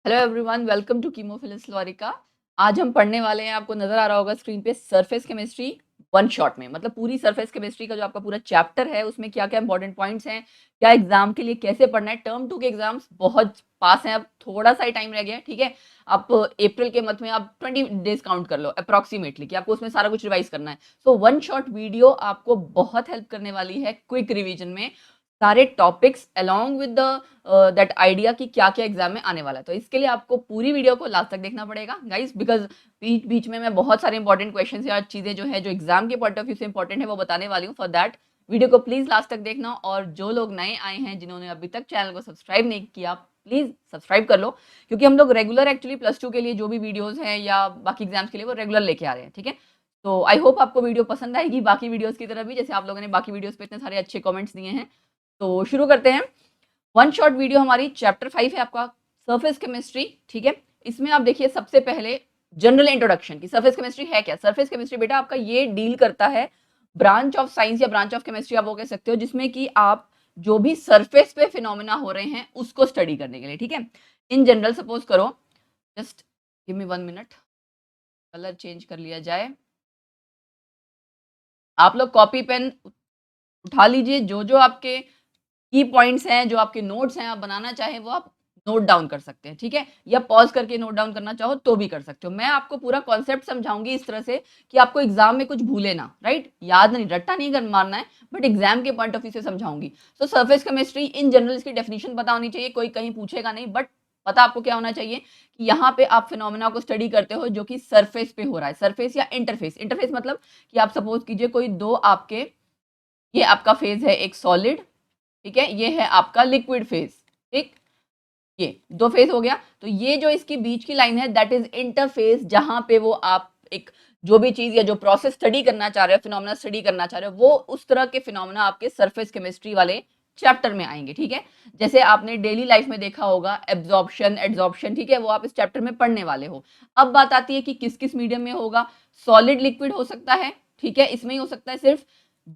Hello everyone, welcome to कीमोफिलिस लॉरिका। आज हम पढ़ने वाले हैं, आपको नजर आ रहा होगा स्क्रीन पे, सरफेस केमिस्ट्री वन शॉट में। मतलब पूरी सरफेस केमिस्ट्री का जो आपका पूरा चैप्टर है उसमें क्या क्या इंपॉर्टेंट पॉइंट्स हैं, क्या एग्जाम के लिए कैसे पढ़ना है। टर्म 2 के एग्जाम्स बहुत पास हैं, अब थोड़ा सा ही टाइम रह गया है। ठीक है, आप अप्रैल के मंथ में आप 20 डेज काउंट कर लो अप्रोक्सीमेटली कि आपको उसमें सारा कुछ रिवाइज करना है। सो वन शॉट वीडियो आपको बहुत हेल्प करने वाली है क्विक रिविजन में, सारे topics along with the that idea कि क्या क्या एग्जाम में आने वाला है। तो इसके लिए आपको पूरी वीडियो को लास्ट तक देखना पड़ेगा गाइस, बिकॉज बीच बीच में मैं बहुत सारे इंपॉर्टेंट क्वेश्चंस या चीजें जो है जो एग्जाम के पॉइंट ऑफ व्यू से इंपॉर्टेंट है वो बताने वाली हूँ। फॉर दैट वीडियो को प्लीज लास्ट तक देखना, और जो लोग नए आए हैं जिन्होंने अभी तक चैनल को सब्सक्राइब नहीं किया, प्लीज सब्सक्राइब कर लो, क्योंकि हम लोग रेगुलर एक्चुअली +2 के लिए जो भी वीडियोस हैं या बाकी एग्जाम्स के लिए वो रेगुलर लेके आ रहे हैं। ठीक है, तो आई होप आपको वीडियो पसंद आएगी बाकी वीडियोस की तरह भी, जैसे आप लोगों ने बाकी वीडियोस पे इतने सारे अच्छे कमेंट्स दिए हैं। तो शुरू करते हैं। वन शॉट वीडियो हमारी चैप्टर 5 है आपका, सरफेस केमिस्ट्री। ठीक है, इसमें आप देखिए सबसे पहले जनरल इंट्रोडक्शन की सरफेस केमिस्ट्री है क्या। सरफेस केमिस्ट्री बेटा आपका ये डील करता है ब्रांच ऑफ साइंस या ब्रांच ऑफ केमिस्ट्री आप वो कह सकते हो, जिसमें कि आप जो भी सरफेस पे फिनोमेना हो रहे हैं उसको स्टडी करने के लिए। ठीक है, इन जनरल सपोज करो, just give me 1 minute, colour change कर लिया जाए। आप लोग कॉपी पेन उठा लीजिए, जो जो आपके की पॉइंट्स हैं, जो आपके नोट्स हैं, आप बनाना चाहें वो आप नोट डाउन कर सकते हैं। ठीक है, या पॉज करके नोट डाउन करना चाहो तो भी कर सकते हो। मैं आपको पूरा कॉन्सेप्ट समझाऊंगी इस तरह से कि आपको एग्जाम में कुछ भूले ना, राइट, याद नहीं, रट्टा नहीं कर मारना है, बट एग्जाम के पॉइंट ऑफ व्यू से समझाऊंगी। तो सरफेस केमिस्ट्री इन जनरल इसकी डेफिनेशन पता होनी चाहिए, कोई कहीं पूछेगा नहीं, बट पता आपको क्या होना चाहिए कि यहाँ पे आप फिनोमेना को स्टडी करते हो जो कि सरफेस पे हो रहा है। सरफेस या इंटरफेस, इंटरफेस मतलब कि आप सपोज कीजिए कोई दो आपके, ये आपका फेज है एक सॉलिड, ठीक है, ये है आपका लिक्विड फेज। ठीक, ये दो फेज हो गया, तो ये जो इसकी बीच की लाइन है दैट इज इंटरफेस, जहां पे वो आप एक जो भी चीज या जो प्रोसेस स्टडी करना चाह रहे हो, फिनोमेना स्टडी करना चाह रहे हो, वो उस तरह के फिनोमेना आपके सरफेस केमिस्ट्री वाले चैप्टर में आएंगे। ठीक है, जैसे आपने डेली लाइफ में देखा होगा एब्जॉर्प्शन एड्सॉर्प्शन, ठीक है, वो आप इस चैप्टर में पढ़ने वाले हो। अब बात आती है कि किस किस मीडियम में होगा। सॉलिड लिक्विड हो सकता है, ठीक है, इसमें ही हो सकता है, सिर्फ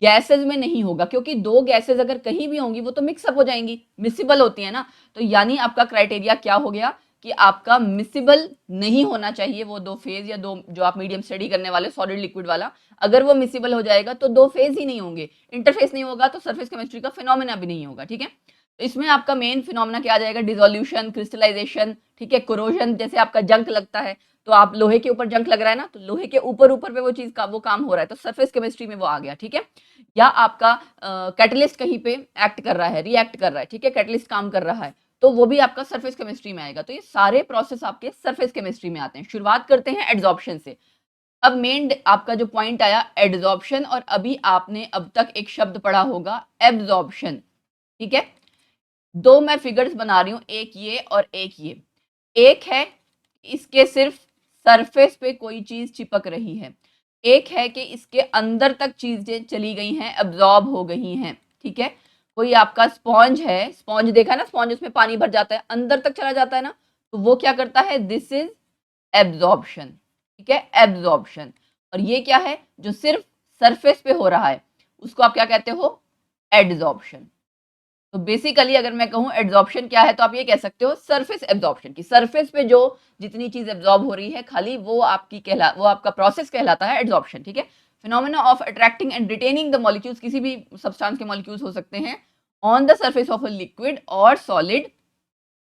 गैसेज में नहीं होगा, क्योंकि दो गैसेज अगर कहीं भी होंगी वो तो मिक्सअप हो जाएंगी, मिसिबल होती है ना। तो यानी आपका क्राइटेरिया क्या हो गया कि आपका मिसिबल नहीं होना चाहिए वो दो फेज या दो जो आप मीडियम स्टडी करने वाले सॉलिड लिक्विड वाला। अगर वो मिसिबल हो जाएगा तो दो फेज ही नहीं होंगे, इंटरफेस नहीं होगा, तो सरफेस केमिस्ट्री का फिनोमेना भी नहीं होगा। ठीक है, तो इसमें आपका मेन फिनोमेना क्या आ जाएगा, डिसोल्यूशन, क्रिस्टलाइजेशन, ठीक है, कोरोजन। जैसे आपका जंक लगता है तो आप लोहे के ऊपर जंक लग रहा है ना, तो लोहे के ऊपर ऊपर पे वो चीज का वो काम हो रहा है, तो सरफेस केमिस्ट्री में वो आ गया। ठीक है, या आपका कैटलिस्ट कहीं पे एक्ट कर रहा है, रिएक्ट कर रहा है, ठीक है, कैटलिस्ट काम कर रहा है, तो वो भी आपका सरफेस केमिस्ट्री में आएगा। तो ये सारे प्रोसेस आपके सरफेस केमिस्ट्री में आते हैं। शुरुआत करते हैं एड्सॉर्प्शन से। अब मेन आपका जो पॉइंट आया एड्सॉर्प्शन, और अभी आपने अब तक एक शब्द पढ़ा होगा एब्जॉर्प्शन। ठीक है, दो मैं फिगर्स बना रही हूं, एक ये और एक ये। एक है इसके सिर्फ सरफेस पे कोई चीज चिपक रही है, एक है कि इसके अंदर तक चीजें चली गई हैं, एब्जॉर्ब हो गई हैं। ठीक है, कोई आपका स्पॉन्ज है, स्पॉन्ज देखा ना, स्पॉन्ज उसमें पानी भर जाता है, अंदर तक चला जाता है ना, तो वो क्या करता है, दिस इज एब्जॉर्प्शन। ठीक है, एब्जॉर्प्शन। और ये क्या है, जो सिर्फ सरफेस पे हो रहा है उसको आप क्या कहते हो, एडजॉर्प्शन। तो बेसिकली अगर मैं कहूं एड्सॉर्प्शन क्या है, तो आप ये कह सकते हो सरफेस एब्जॉर्प्शन की, सरफेस पे जो जितनी चीज एब्जॉर्ब हो रही है खाली वो वो आपका प्रोसेस कहलाता है एड्सॉर्प्शन। ठीक है, phenomena of attracting and retaining the molecules, किसी भी सब्सटेंस के मॉलिक्यूल्स हो सकते हैं, on the surface of a liquid और solid,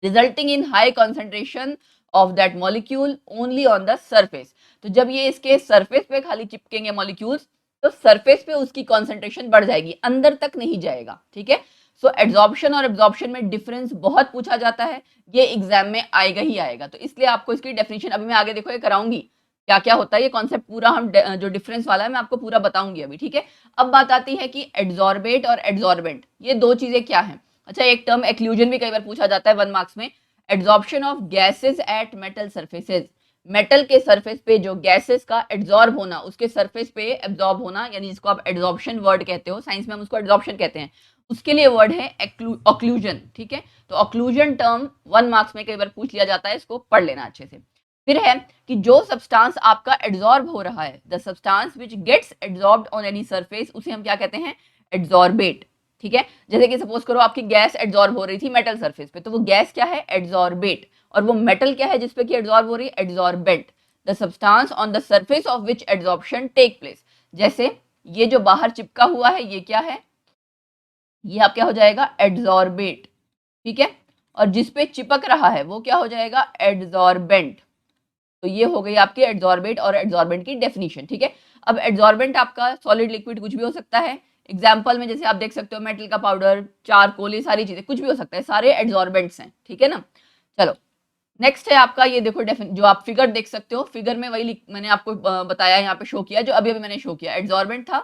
resulting in high concentration of that molecule only on the surface. तो जब ये इसके सरफेस पे खाली चिपकेंगे मॉलिक्यूल्स, तो सरफेस पे उसकी कॉन्सेंट्रेशन बढ़ जाएगी, अंदर तक नहीं जाएगा। ठीक है, सो एड्सॉर्प्शन और एब्जॉर्प्शन में डिफरेंस बहुत पूछा जाता है, ये एग्जाम में आएगा ही आएगा, तो इसलिए आपको इसकी डेफिनेशन अभी मैं आगे देखो ये कराऊंगी क्या क्या होता है, ये कॉन्सेप्ट पूरा हम जो डिफरेंस वाला है मैं आपको पूरा बताऊंगी अभी। ठीक है, अब बात आती है कि एड्सॉर्बेट और एड्सॉर्बेंट, ये दो चीजें क्या है। अच्छा, एक टर्म एक्लूजन भी कई बार पूछा जाता है 1 मार्क्स में, adsorption of gases at metal surfaces, metal के सरफेस पे जो गैसेस का एड्सॉर्ब होना, उसके सरफेस पे एब्जॉर्ब होना, यानी जिसको आप एड्सॉर्प्शन वर्ड कहते हो, साइंस में हम उसको एड्सॉर्प्शन कहते हैं, उसके लिए वर्ड है ऑक्लूजन। ठीक है, तो ऑक्लूजन टर्म 1 मार्क्स में कई बार पूछ लिया जाता है, इसको पढ़ लेना अच्छे से। फिर है कि जो सब्सटेंस आपका एड्सॉर्ब हो रहा है, the substance which gets adsorbed on any surface, उसे हम क्या कहते हैं, एड्सॉर्बेट। ठीक है, जैसे कि सपोज करो आपकी गैस एड्सॉर्ब हो रही थी मेटल सरफेस पे, तो वो गैस क्या है, एड्सॉर्बेट। और वो मेटल क्या है जिसपे कि एड्सॉर्ब हो रही है, adsorbent, the substance on the surface of which adsorption take place. जैसे ये जो बाहर चिपका हुआ है ये क्या है, ये आप क्या हो जाएगा, एड्सॉर्बेट, ठीक है, और जिसपे चिपक रहा है वो क्या हो जाएगा, एड्सॉर्बेंट। तो ये हो गई आपकी एड्सॉर्बेट और एड्सॉर्बेंट की डेफिनेशन, ठीक है। अब एड्सॉर्बेंट आपका सॉलिड लिक्विड कुछ भी हो सकता है, एग्जाम्पल में जैसे आप देख सकते हो मेटल का पाउडर, चारकोल, ये सारी चीजें कुछ भी हो सकता है, सारे एड्सॉर्बेंट्स हैं, ठीक है ना। चलो नेक्स्ट है आपका, ये देखो जो आप फिगर देख सकते हो, फिगर में वही मैंने आपको बताया, यहाँ पे शो किया जो अभी अभी मैंने शो किया, एड्सॉर्बेंट था,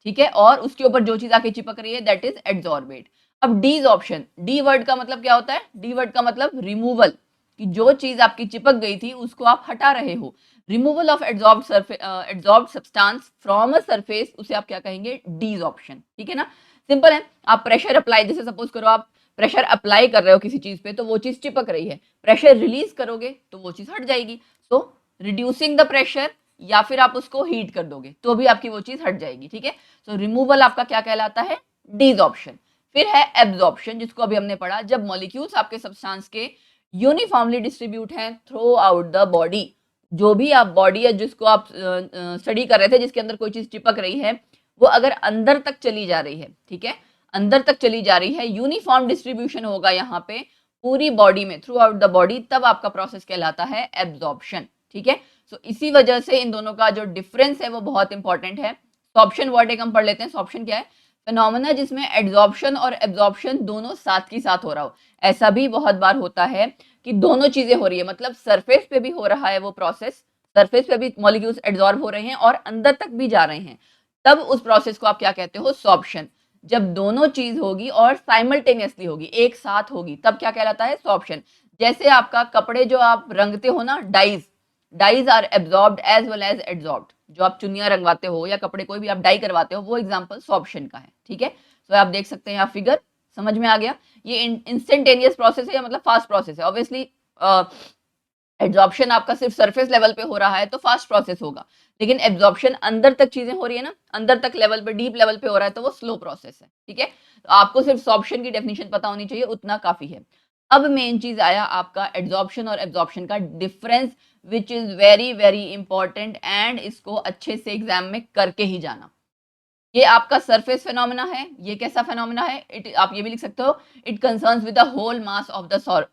ठीक है, और उसके ऊपर जो चीज आके चिपक रही है दैट इज एड्सॉर्बेट। अब डीज ऑप्शन, डी वर्ड का मतलब क्या होता है, डी वर्ड का मतलब रिमूवल, कि जो चीज आपकी चिपक गई थी उसको आप हटा रहे हो, removal of adsorbed substance from a surface, उसे आप क्या कहेंगे, डीज ऑप्शन, ठीक है ना। सिंपल है, आप प्रेशर अप्लाई, जैसे सपोज करो आप प्रेशर अप्लाई कर रहे हो किसी चीज पे तो वो चीज चिपक रही है, प्रेशर रिलीज करोगे तो वो चीज हट जाएगी, सो रिड्यूसिंग द प्रेशर, या फिर आप उसको हीट कर दोगे तो भी आपकी वो चीज हट जाएगी, ठीक है। सो रिमूवल आपका क्या कहलाता है, डीजॉर्प्शन। फिर है एब्जॉर्प्शन, जिसको अभी हमने पढ़ा, जब मॉलिक्यूल्स आपके सब्सटेंस के यूनिफॉर्मली डिस्ट्रीब्यूट हैं थ्रू आउट द बॉडी, जो भी आप बॉडी है जिसको आप स्टडी कर रहे थे जिसके अंदर कोई चीज चिपक रही है, वो अगर अंदर तक चली जा रही है, ठीक है, अंदर तक चली जा रही है, यूनिफॉर्म डिस्ट्रीब्यूशन होगा यहाँ पे पूरी बॉडी में, थ्रू आउट द बॉडी, तब आपका प्रोसेस कहलाता है एब्जॉर्प्शन, ठीक है। सो इसी वजह से इन दोनों का जो डिफरेंस है वो बहुत इंपॉर्टेंट है। सॉर्प्शन वर्ड एक हम पढ़ लेते हैं, सॉर्प्शन क्या है, फिनोमेना जिसमें एड्सॉर्प्शन और एब्जॉर्प्शन दोनों साथ की साथ हो रहा हो। ऐसा भी बहुत बार होता है कि दोनों चीजें हो रही है, मतलब सरफेस पे भी हो रहा है वो प्रोसेस, सरफेस पे भी मॉलिक्यूल्स एड्सॉर्ब हो रहे हैं और अंदर तक भी जा रहे हैं, तब उस प्रोसेस को आप क्या कहते हो, सॉर्प्शन। जब दोनों चीज होगी और साइमल्टेनियसली होगी, एक साथ होगी, तब क्या कहलाता है, सॉर्प्शन। जैसे आपका कपड़े जो आप रंगते हो ना, dyes, dyes are absorbed as well as adsorbed, जो आप चुनिया रंगवाते हो या कपड़े कोई भी आप डाई करवाते हो, वो एग्जांपल सॉर्प्शन का है, ठीक है। तो आप देख सकते हैं यहाँ फिगर, समझ में आ गया, ये इंस्टेंटेनियस प्रोसेस है या मतलब फास्ट प्रोसेस है। ऑब्वियसली एब्जॉर्प्शन आपका सिर्फ सरफेस लेवल पे हो रहा है तो फास्ट प्रोसेस होगा, लेकिन एब्जॉर्प्शन अंदर तक चीजें हो रही है ना, अंदर तक लेवल पे, डीप लेवल पे हो रहा है तो वो स्लो प्रोसेस है, ठीक है। तो आपको सिर्फ सॉर्प्शन की डेफिनेशन पता होनी चाहिए, उतना काफी है। अब मेन चीज आया आपका एब्जॉर्प्शन और एब्जॉर्प्शन का difference, which is very very important, and इसको अच्छे से एग्जाम में करके ही जाना। ये आपका सरफेस फेनोमेना है, ये कैसा फेनोमेना है, इट, आप ये भी लिख सकते हो, it concerns with the whole mass of the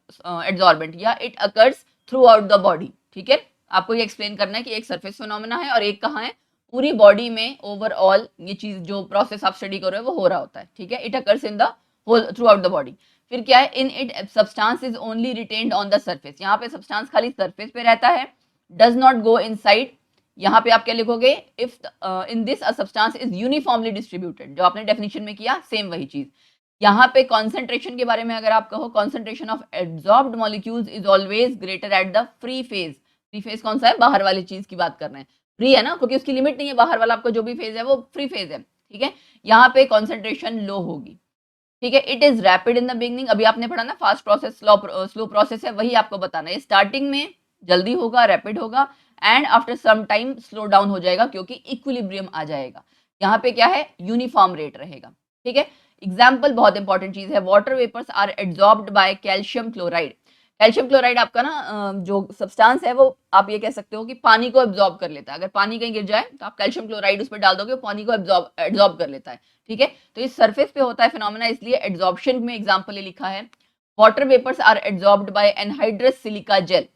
adsorbent, या it occurs throughout the body, ठीक है। आपको ये एक्सप्लेन करना है कि एक सरफेस फेनोमेना है और एक कहाँ है, पूरी बॉडी में ओवरऑल ये चीज जो प्रोसेस आप स्टडी कर रहे हो वो हो रहा होता है, ठीक है। It occurs in the whole throughout the body. फिर क्या है, in it substance is only retained on the surface, यहाँ पे सब्सटेंस खाली सरफेस पे रहता है, डज नॉट गो इनसाइड। यहाँ पे आप क्या लिखोगे, if in this a substance is uniformly distributed, जो आपने डेफिनेशन में किया सेम वही चीज। यहाँ पे कॉन्सेंट्रेशन के बारे में अगर आप कहो, concentration of absorbed molecules is always greater at the free phase. Free phase कौन सा है, बाहर वाली चीज की बात कर रहे हैं, फ्री है ना, क्योंकि उसकी लिमिट नहीं है, बाहर वाला आपका जो भी फेज है वो फ्री फेज है, ठीक है। यहाँ पे कॉन्सेंट्रेशन लो होगी, ठीक है। It is rapid in the beginning, अभी आपने पढ़ा ना फास्ट प्रोसेस स्लो प्रोसेस है, वही आपको बताना है, स्टार्टिंग में जल्दी होगा, रैपिड होगा, and after some time slow down हो जाएगा क्योंकि इक्विलिब्रियम आ जाएगा। यहाँ पे क्या है, यूनिफॉर्म रेट रहेगा, ठीक है। एग्जाम्पल बहुत इंपॉर्टेंट चीज है, water vapours are absorbed by calcium chloride. Calcium chloride आपका ना जो सब्सटेंस है वो आप ये कह सकते हो कि पानी को एब्जॉर्ब कर लेता है, अगर पानी कहीं गिर जाए तो आप कैल्शियम क्लोराइड उस पर डाल दोगे, पानी को एब्जॉर्ब कर लेता है, ठीक है। तो इस सरफेस पे होता है फिनोमेना, इसलिए एब्जॉर्प्शन में एग्जाम्पल ये लिखा है, water vapours are absorbed by anhydrous silica gel.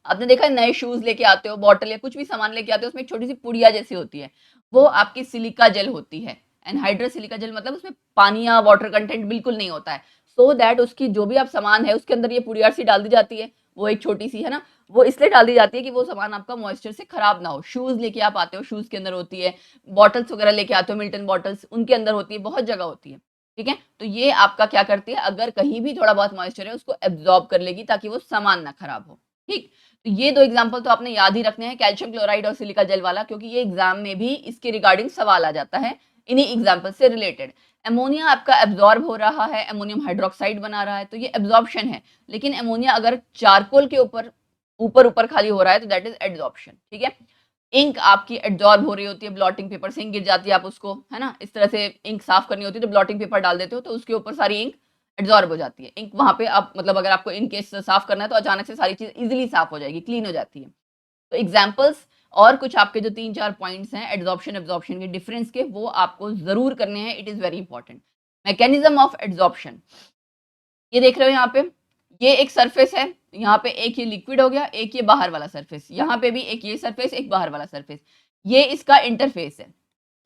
आपने देखा है नए शूज लेके आते हो, बॉटल या कुछ भी सामान लेके आते हो, उसमें एक छोटी सी पुड़िया जैसी होती है, वो आपकी सिलिका जेल होती है। एनहाइड्रस सिलिका जेल मतलब उसमें पानी या वाटर कंटेंट बिल्कुल नहीं होता है, सो दैट उसकी जो भी आप सामान है उसके अंदर ये पुड़िया सी डाल दी जाती है, वो एक छोटी सी है ना, वो इसलिए डाल दी जाती है कि वो सामान आपका मॉइस्चर से खराब ना हो। शूज लेके आप आते हो, शूज के अंदर होती है, बॉटल्स वगैरह लेके आते हो, मिल्टन बॉटल्स, उनके अंदर होती है, बहुत जगह होती है, ठीक है। तो ये आपका क्या करती है, अगर कहीं भी थोड़ा बहुत मॉइस्चर है उसको एब्जॉर्ब कर लेगी ताकि वो सामान ना खराब हो, ठीक। तो ये दो एग्जाम्पल तो आपने याद ही रखने हैं, कैल्शियम क्लोराइड और सिलिका जेल वाला, क्योंकि ये एग्जाम में भी इसके रिगार्डिंग सवाल आ जाता है इन्हीं एग्जाम्पल से रिलेटेड। एमोनिया आपका एब्जॉर्ब हो रहा है, एमोनियम हाइड्रोक्साइड बना रहा है, तो ये एब्जॉर्प्शन है, लेकिन एमोनिया अगर चारकोल के ऊपर ऊपर ऊपर खाली हो रहा है तो दैट इज एड्सॉर्प्शन, ठीक है। इंक आपकी एब्जॉर्ब हो रही होती है, ब्लॉटिंग पेपर से इंक गिर जाती है, आप उसको है ना इस तरह से इंक साफ करनी होती है तो ब्लॉटिंग पेपर डाल देते हो तो उसके ऊपर सारी इंक एब्जॉर्ब हो जाती है। इंक वहाँ पे आप मतलब अगर आपको इन केस साफ करना है तो अचानक से सारी चीज़ ईज़िली साफ हो जाएगी, क्लीन हो जाती है। तो एग्जाम्पल्स और कुछ आपके जो 3-4 पॉइंट्स हैं एड्सॉर्प्शन एब्जॉर्प्शन के डिफरेंस के, वो आपको ज़रूर करने हैं, it is very important. Mechanism of adsorption, ये देख रहे हो यहाँ पे, ये एक सरफेस है, यहाँ पे एक ये लिक्विड हो गया, एक ये बाहर वाला सरफेस, यहाँ पे भी एक ये सरफेस, एक बाहर वाला सरफेस। ये इसका इंटरफेस है,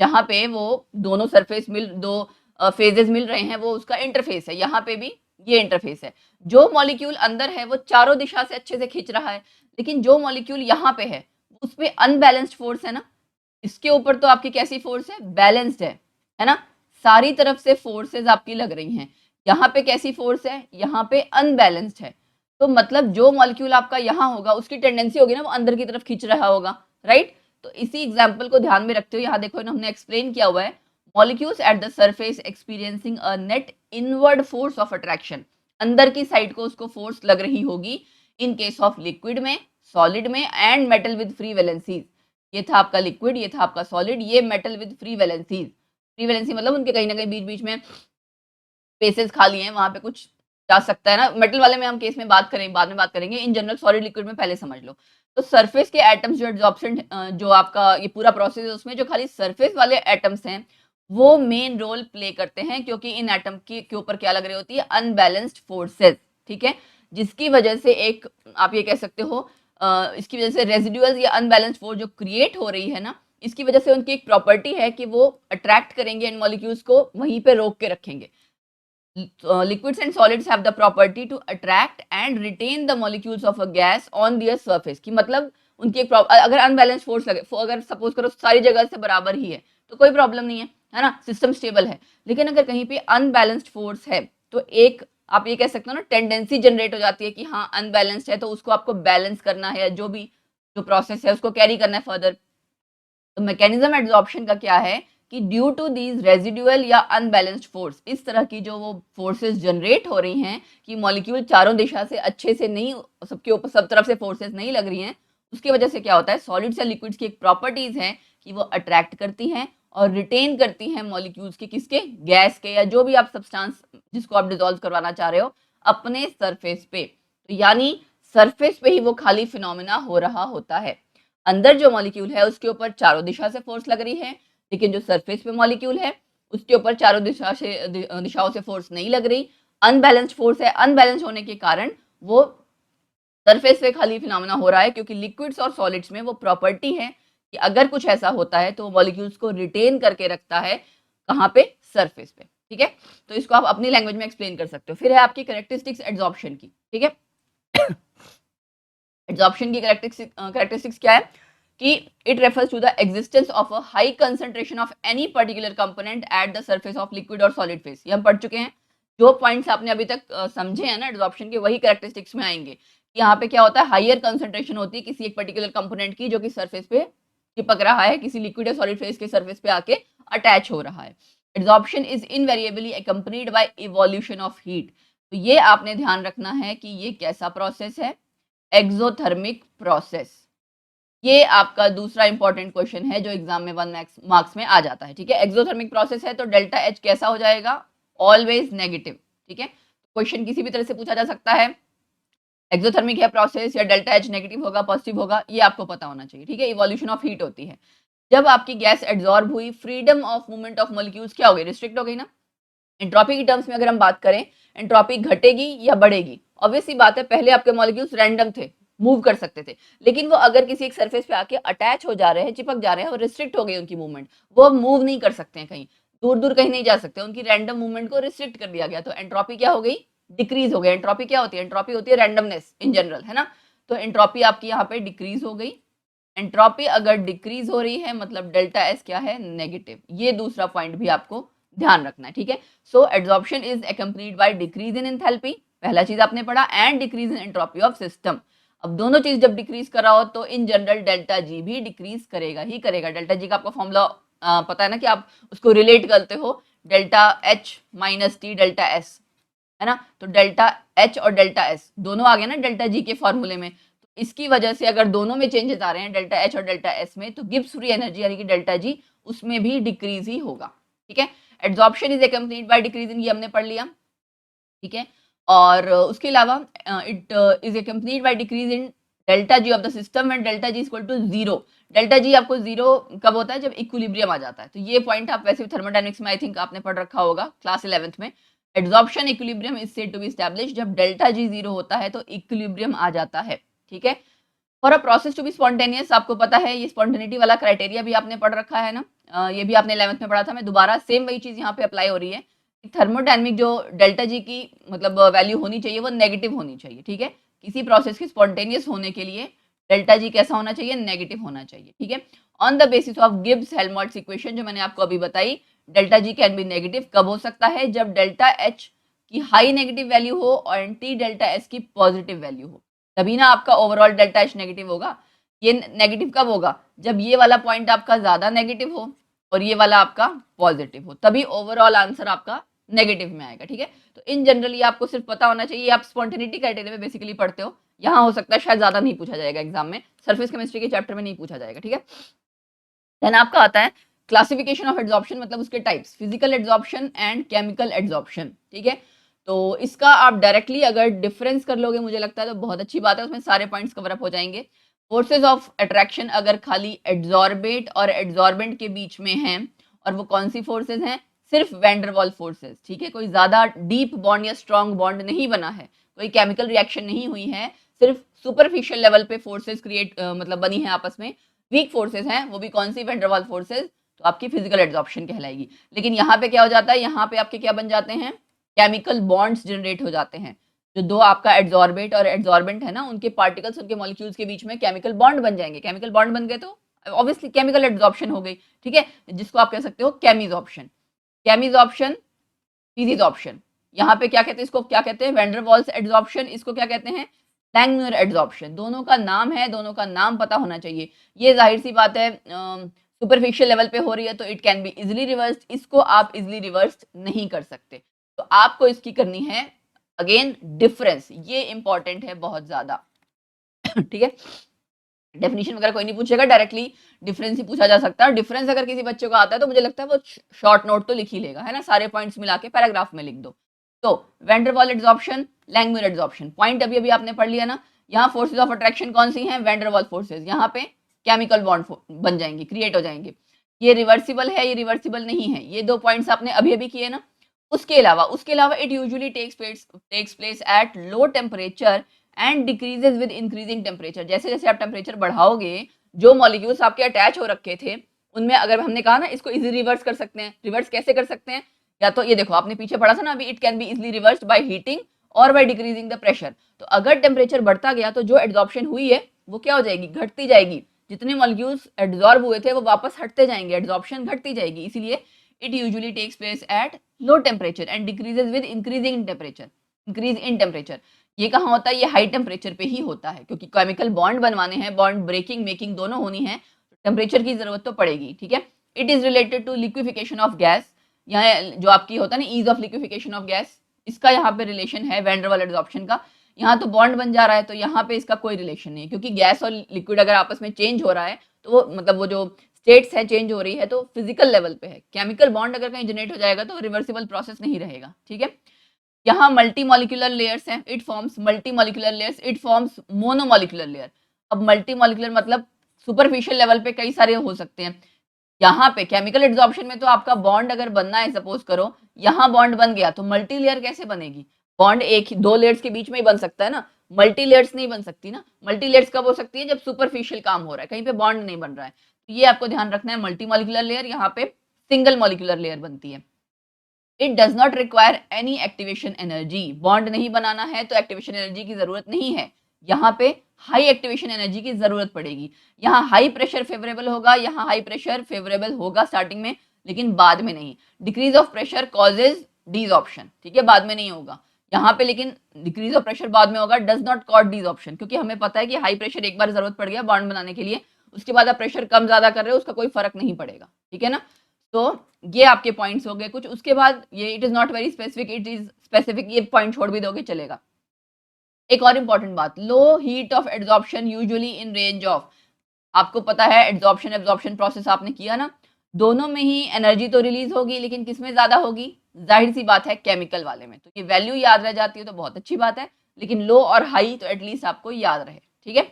जहाँ पे वो दोनों सरफेस मिल दो फेजेस मिल रहे हैं, वो उसका इंटरफेस है। यहाँ पे भी ये इंटरफेस है। जो मॉलिक्यूल अंदर है वो चारों दिशा से अच्छे से खींच रहा है, लेकिन जो मॉलिक्यूल यहाँ पे है उस पे अनबैलेंस्ड फोर्स है ना। इसके ऊपर तो आपकी कैसी फोर्स है, बैलेंस्ड है ना। सारी तरफ से फोर्सेस आपकी लग रही हैं। यहाँ पे कैसी फोर्स है, यहाँ पे अनबैलेंस्ड है। तो मतलब जो मॉलिक्यूल आपका यहाँ होगा उसकी टेंडेंसी होगी ना वो अंदर की तरफ खींच रहा होगा, राइट। तो इसी एग्जाम्पल को ध्यान में रखते हुए यहाँ देखो हमने एक्सप्लेन किया हुआ है, molecules eight the surface experiencing a net inward force of attraction, अंदर की साइड को उसको फोर्स लग रही होगी इन केस ऑफ लिक्विड में, सॉलिड में and metal with free valencies. ये था आपका लिक्विड, ये था आपका सॉलिड, ये metal with free valencies. Free valency मतलब उनके कहीं ना कहीं बीच बीच में स्पेसेस खाली हैं, वहां पे कुछ जा सकता है ना। मेटल वाले में हम केस में बात करेंगे, बाद में बात करेंगे। इन जनरल सॉलिड लिक्विड में पहले समझ लो। तो सरफेस के एटम्स जो एड्सॉर्प्शन जो आपका ये पूरा प्रोसेस है उसमें जो खाली सरफेस वाले एटम्स हैं वो मेन रोल प्ले करते हैं, क्योंकि इन एटम के ऊपर क्या लग रही होती है, अनबैलेंस्ड फोर्सेस, ठीक है। जिसकी वजह से एक आप ये कह सकते हो इसकी वजह से रेजिडुअल्स या अनबैलेंस्ड फोर्स जो क्रिएट हो रही है ना, इसकी वजह से उनकी एक प्रॉपर्टी है कि वो अट्रैक्ट करेंगे इन मॉलिक्यूल्स को, वहीं पे रोक के रखेंगे। Liquids and solids have the property to attract and retain the molecules of a gas on their surface। कि मतलब उनकी एक अगर अनबैलेंस फोर्स लगे, अगर सपोज करो सारी जगह से बराबर ही है तो कोई प्रॉब्लम नहीं है ना, सिस्टम स्टेबल है। लेकिन अगर कहीं पे अनबैलेंस्ड फोर्स है तो एक आप ये कह सकते हो ना टेंडेंसी जनरेट हो जाती है कि हाँ अनबैलेंस्ड है तो उसको आपको बैलेंस करना है, या जो भी जो प्रोसेस है उसको कैरी करना है फर्दर। तो मैकेनिज्म एड्सॉर्प्शन का क्या है कि ड्यू टू दीज रेजिडुअल या अनबैलेंस्ड फोर्स, इस तरह की जो वो फोर्सेस जनरेट हो रही हैं कि मॉलिक्यूल चारों दिशा से अच्छे से नहीं, सबके ऊपर सब तरफ से फोर्सेस नहीं लग रही हैं, उसकी वजह से क्या होता है, सॉलिड्स या लिक्विड्स की एक प्रॉपर्टीज है कि वो अट्रैक्ट करती हैं और रिटेन करती हैं मॉलिक्यूल्स के, किसके, गैस के, या जो भी आप सब्सटेंस जिसको आप डिसॉल्व करवाना चाह रहे हो अपने सरफेस पे। तो यानी सरफेस पे ही वो खाली फिनोमिना हो रहा होता है। अंदर जो मॉलिक्यूल है उसके ऊपर चारों दिशा से फोर्स लग रही है, लेकिन जो सरफेस पे मॉलिक्यूल है उसके ऊपर चारों दिशाओं से फोर्स नहीं लग रही, अनबैलेंस्ड फोर्स है। अनबैलेंस होने के कारण वो सरफेस पे खाली फिनोमेना हो रहा है, क्योंकि लिक्विड्स और सॉलिड्स में वो प्रॉपर्टी है कि अगर कुछ ऐसा होता है तो मॉलिक्यूल्स को रिटेन करके रखता है, कहाँ पे, सरफेस पे, ठीक है। तो इसको आप अपनी लैंग्वेज में एक्सप्लेन कर सकते हो। फिर है आपकी कैरेक्टरिस्टिक्स एड्सॉर्प्शन की, ठीक है। एड्सॉर्प्शन की कैरेक्टरिस्टिक्स क्या है कि it refers to the existence of a high concentration of any particular component at the surface of liquid और सॉलिड फेस। ये हम पढ़ चुके हैं। जो पॉइंट्स आपने अभी तक समझे हैं ना एड्सॉर्प्शन के, वही कैरेक्टरिस्टिक्स में आएंगे। यहाँ पे क्या होता है, हाइयर कंसंट्रेशन होती है किसी एक पर्टिकुलर कंपोनेंट की जो कि सरफेस पे चिपक रहा है, किसी लिक्विड या सॉलिड फेस के सरफेस पे आके अटैच हो रहा है। Adsorption is invariably accompanied by evolution of heat. तो ये आपने ध्यान रखना है कि ये कैसा प्रोसेस है, एक्सोथर्मिक प्रोसेस। ये आपका दूसरा इंपॉर्टेंट क्वेश्चन है जो एग्जाम में 1 मार्क्स में आ जाता है, ठीक है। एक्सोथर्मिक प्रोसेस है तो डेल्टा एच कैसा हो जाएगा, ऑलवेज नेगेटिव, ठीक है। क्वेश्चन किसी भी तरह से पूछा जा सकता है, एक्सोथर्मिक है प्रोसेस या डेल्टा एच नेगेटिव होगा पॉजिटिव होगा, ये आपको पता होना चाहिए, ठीक है। इवोल्यूशन ऑफ हीट होती है जब आपकी गैस एब्जॉर्ब हुई, freedom of movement of molecules क्या हो गई, रिस्ट्रिक्ट हो गई ना। एंट्रोपी की टर्म्स में अगर हम बात करें, एंट्रोपी घटेगी या बढ़ेगी, ऑब्वियसली बात है, पहले आपके मॉलिक्यूल्स रैंडम थे, मूव कर सकते थे, लेकिन वो अगर किसी एक सरफेस पे आके अटैच हो जा रहे हैं, चिपक जा रहे हैं, वो रिस्ट्रिक्ट हो गई उनकी मूवमेंट, वो अब मूव नहीं कर सकते हैं, कहीं दूर दूर कहीं नहीं जा सकते, उनकी रैंडम मूवमेंट को रिस्ट्रिक्ट कर दिया गया। तो एंट्रोपी क्या हो गई, डिक्रीज हो गई। एंट्रोपी क्या होती है, एंट्रोपी होती है रैंडमनेस इन जनरल, है ना। तो एंट्रोपी आपकी यहाँ पे डिक्रीज हो गई। एंट्रोपी अगर डिक्रीज हो रही है मतलब डेल्टा एस क्या है, नेगेटिव। ये दूसरा पॉइंट भी आपको ध्यान रखना है, ठीक है। So adsorption is accompanied by decrease in enthalpy, पहला चीज आपने पढ़ा, and decrease in entropy of system. अब दोनों चीज जब डिक्रीज कर रहा हो तो इन जनरल डेल्टा जी भी डिक्रीज करेगा ही करेगा। डेल्टा जी का आपको फॉर्मूला पता है ना, कि आप उसको रिलेट करते हो delta H minus T delta S, है ना। तो डेल्टा एच और डेल्टा एस दोनों आ गए ना डेल्टा जी के फॉर्मूले में। तो इसकी वजह से अगर दोनों में चेंजेस आ रहे हैं, डेल्टा एच और डेल्टा एस में, तो गिब्स फ्री एनर्जी यानी कि डेल्टा जी उसमें भी डिक्रीज ही होगा, ठीक है। Adsorption is accompanied by decrease in, ये हमने पढ़ लिया। ठीक है। और उसके अलावा it is accompanied by decrease in delta G of the system and delta G equal to zero. Delta G आपको जीरो कब होता है? जब इक्विलिब्रियम आ जाता है। तो ये पॉइंट आप वैसे भी थर्मोडायनेमिक्स में आई थिंक आपने पढ़ रखा होगा क्लास 11th में। Adsorption equilibrium is said to be established जब डेल्टा जी जीरो होता है तो इक्विलिब्रियम आ जाता है। ठीक है। For a process to be spontaneous, आपको पता है ये स्पॉन्टेनिटी वाला क्राइटेरिया भी आपने पढ़ रखा है ना, ये भी आपने 11th में पढ़ा था। मैं दोबारा सेम वही चीज यहाँ पे अप्लाई हो रही है। थर्मोडायनेमिक जो डेल्टा जी की मतलब वैल्यू होनी चाहिए वो नेगेटिव होनी चाहिए। ठीक है। किसी प्रोसेस के स्पॉन्टेनियस होने के लिए डेल्टा जी कैसा होना चाहिए? नेगेटिव होना चाहिए। ठीक है। On the basis of Gibbs Helmholtz equation जो मैंने आपको अभी बताई, delta G can be negative कब हो सकता है? जब डेल्टा एच की हाई नेगेटिव वैल्यू हो और टी डेल्टा एस की पॉजिटिव वैल्यू हो, तभी ना आपका ओवरऑल डेल्टा एच नेगेटिव होगा। ये नेगेटिव कब होगा? जब ये वाला पॉइंट आपका ज्यादा नेगेटिव हो और ये वाला आपका पॉजिटिव हो, तभी ओवरऑल आंसर आपका नेगेटिव में आएगा। ठीक है। तो इन जनरल ये आपको सिर्फ पता होना चाहिए। आप स्पॉन्टेनिटी क्राइटेरिया में बेसिकली पढ़ते हो, यहाँ हो सकता है शायद ज्यादा नहीं पूछा जाएगा एग्जाम में, सरफेस केमिस्ट्री के चैप्टर में नहीं पूछा जाएगा। ठीक है। देन आपका आता है क्लासिफिकेशन ऑफ एड्सॉर्प्शन, मतलब उसके types, physical adsorption and chemical adsorption. ठीक है। तो इसका आप डायरेक्टली अगर डिफरेंस कर लोगे मुझे लगता है तो बहुत अच्छी बात है, उसमें सारे पॉइंट्स कवर अप हो जाएंगे। फोर्सेज ऑफ अट्रैक्शन अगर खाली एड्सॉर्बेट और एड्सॉर्बेंट के बीच में हैं, और वो कौन सी फोर्सेज हैं? सिर्फ वैंडरवॉल फोर्सेज। ठीक है। कोई ज्यादा डीप बॉन्ड या स्ट्रॉन्ग बॉन्ड नहीं बना है, कोई केमिकल रिएक्शन नहीं हुई है, सिर्फ सुपरफिशियल लेवल पे फोर्सेज क्रिएट मतलब बनी है आपस में, वीक फोर्सेज हैं, वो भी कौन सी? वैंडरवॉल फोर्सेज, तो आपकी फिजिकल एड्सॉर्प्शन कहलाएगी। लेकिन यहाँ पे क्या हो जाता है? यहाँ पे आपके क्या बन जाते हैं? केमिकल बॉन्ड्स जनरेट हो जाते हैं। जो दो आपका एड्सॉर्बेट और एड्सॉर्बेंट है ना, उनके पार्टिकल्स, उनके मॉलिक्यूल्स के बीच में केमिकल बॉन्ड बन जाएंगे। केमिकल बॉन्ड बन गए तो ऑब्वियसली केमिकल एड्सॉर्प्शन हो गई। ठीक है। जिसको आप कह सकते हो केमिजॉर्प्शन। केमिजॉर्प्शन, फिजिजॉर्प्शन। यहाँ पे क्या कहते हैं? इसको क्या कहते हैं? वैंडरवॉल्स एड्सॉर्प्शन। इसको क्या कहते हैं? लैंगमुयर एड्सॉर्प्शन। दोनों का नाम है, दोनों का नाम पता होना चाहिए। ये जाहिर सी बात है सुपरफिशियल लेवल पे हो रही है तो it can be easily reversed, इसको आप इजिली रिवर्स नहीं कर सकते। तो आपको इसकी करनी है अगेन डिफरेंस, ये इंपॉर्टेंट है बहुत ज्यादा। ठीक है। डेफिनेशन वगैरह कोई नहीं पूछेगा, डायरेक्टली डिफरेंस ही पूछा जा सकता है। डिफरेंस अगर किसी बच्चे को आता है तो मुझे लगता है वो शॉर्ट नोट तो लिख ही लेगा, है ना, सारे पॉइंट्स मिला के पैराग्राफ में लिख दो। तो वैंडरवॉल एड्सॉर्प्शन, लैंगमुयर एड्सॉर्प्शन, पॉइंट अभी अभी आपने पढ़ लिया ना। यहाँ फोर्सेज ऑफ अट्रैक्शन कौन सी हैं? Van der Waals forces. यहाँ पे केमिकल बॉन्ड बन जाएंगे, क्रिएट हो जाएंगे। ये रिवर्सिबल है, ये रिवर्सिबल नहीं है, ये दो पॉइंट्स आपने अभी अभी किए ना। उसके अलावा it usually takes place at low temperature and decreases with increasing temperature. जैसे जैसे आप टेम्परेचर बढ़ाओगे, जो मॉलिक्यूल्स आपके अटैच हो रखे थे उनमें, अगर हमने कहा ना इसको इजी रिवर्स कर सकते हैं, रिवर्स कैसे कर सकते हैं? या तो ये देखो आपने पीछे पढ़ा था ना अभी, it can be easily reversed by heating और बाय डिक्रीजिंग द प्रेशर। तो अगर टेम्परेचर बढ़ता गया तो जो एड्सॉर्प्शन हुई है वो क्या हो जाएगी? घटती जाएगी। जितने मॉलिक्यूल्स एड्सॉर्ब हुए थे वो वापस हटते जाएंगे, एड्सॉर्प्शन घटती जाएगी। इसीलिए it usually takes place at low temperature and decreases with increasing temperature, increase in temperature. ये कहाँ होता है? ये हाई टेम्परेचर पे ही होता है, क्योंकि केमिकल बॉन्ड बनवाने हैं, बॉन्ड ब्रेकिंग मेकिंग दोनों होनी है, टेम्परेचर की जरूरत तो पड़ेगी। ठीक है। It is related to liquefaction of gas. यहाँ जो आपकी होता है ना ease of liquefaction of gas, इसका यहाँ पे रिलेशन है वैंडरवॉल एड्सॉर्प्शन का। यहाँ तो बॉन्ड बन जा रहा है तो यहाँ पे इसका कोई रिलेशन नहीं है, क्योंकि गैस और लिक्विड अगर आपस में चेंज हो रहा है तो वो मतलब वो जो स्टेट्स है चेंज हो रही है तो फिजिकल लेवल पे है। केमिकल बॉन्ड अगर कहीं जनरेट हो जाएगा तो रिवर्सिबल प्रोसेस नहीं रहेगा। ठीक है। यहाँ मल्टी मॉलिक्यूलर लेयर्स हैं, it forms multi molecular layers, it forms monomolecular layer. अब मल्टी मॉलिक्यूलर मतलब सुपरफिशियल लेवल पे कई सारे हो सकते हैं। यहाँ पे केमिकल एड्सॉर्प्शन में तो आपका बॉन्ड अगर बनना है, सपोज करो यहाँ बॉन्ड बन गया तो मल्टी लेयर कैसे बनेगी? बॉन्ड एक ही दो लेयर्स के बीच में ही बन सकता है ना, मल्टी लेयर्स नहीं बन सकती ना। मल्टी लेयर्स कब हो सकती है? जब सुपरफिशियल काम हो रहा है, कहीं पे बॉन्ड नहीं बन रहा है। तो ये आपको ध्यान रखना है, मल्टी मॉलिक्यूलर लेयर, यहाँ पे सिंगल मॉलिक्यूलर लेयर बनती है। It does not require any activation energy. Bond नहीं बनाना है तो एक्टिवेशन एनर्जी की जरूरत नहीं है। यहाँ पे हाई एक्टिवेशन एनर्जी की जरूरत पड़ेगी। यहाँ हाई प्रेशर फेवरेबल होगा, यहाँ हाई प्रेशर फेवरेबल होगा स्टार्टिंग में, लेकिन बाद में नहीं। डिक्रीज ऑफ प्रेशर कॉजेज डीजॉर्प्शन, ठीक है, बाद में नहीं होगा यहाँ पे, लेकिन डिक्रीज ऑफ प्रेशर बाद में होगा। डज नॉट कॉज डीजॉर्प्शन, क्योंकि हमें पता है कि हाई प्रेशर एक बार जरूरत पड़ गया बॉन्ड बनाने के लिए, उसके बाद आप प्रेशर कम ज्यादा कर रहे हो उसका कोई फर्क नहीं पड़ेगा। ठीक है ना। तो ये आपके पॉइंट्स हो गए कुछ। उसके बाद ये it is not very specific, it is specific, ये पॉइंट छोड़ भी दोगे चलेगा। एक और इंपॉर्टेंट बात, low heat of adsorption usually in range of, आपको पता है एड्सॉर्प्शन एब्सॉर्प्शन प्रोसेस आपने किया ना, दोनों में ही एनर्जी तो रिलीज होगी, लेकिन किसमें ज्यादा होगी? जाहिर सी बात है केमिकल वाले में। तो ये वैल्यू याद रह जाती है तो बहुत अच्छी बात है, लेकिन लो और हाई तो एटलीस्ट आपको याद रहे, ठीक है।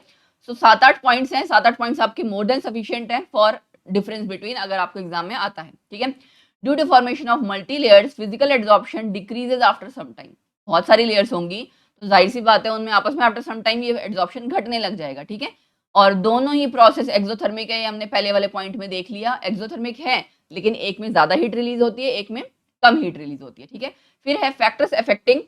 सो 7-8 पॉइंट्स हैं, 7-8 पॉइंट्स आपके मोर देन सफिशिएंट है फॉर डिफरेंस बिटवीन, अगर आपको एग्जाम में आता है, ठीक है। Due to formation of multi layers physical adsorption decreases after some time. बहुत सारी लेयर्स होंगी तो जाहिर सी बात है उनमें आपस में आफ्टर सम टाइम ये एड्सॉर्प्शन घटने लग जाएगा, ठीक है। और दोनों ही प्रोसेस एक्सोथर्मिक है, हमने पहले वाले पॉइंट में देख लिया, एक्सोथर्मिक है लेकिन एक में ज्यादा हीट रिलीज होती है, एक में कम हीट रिलीज होती है, ठीक है। फिर है factors affecting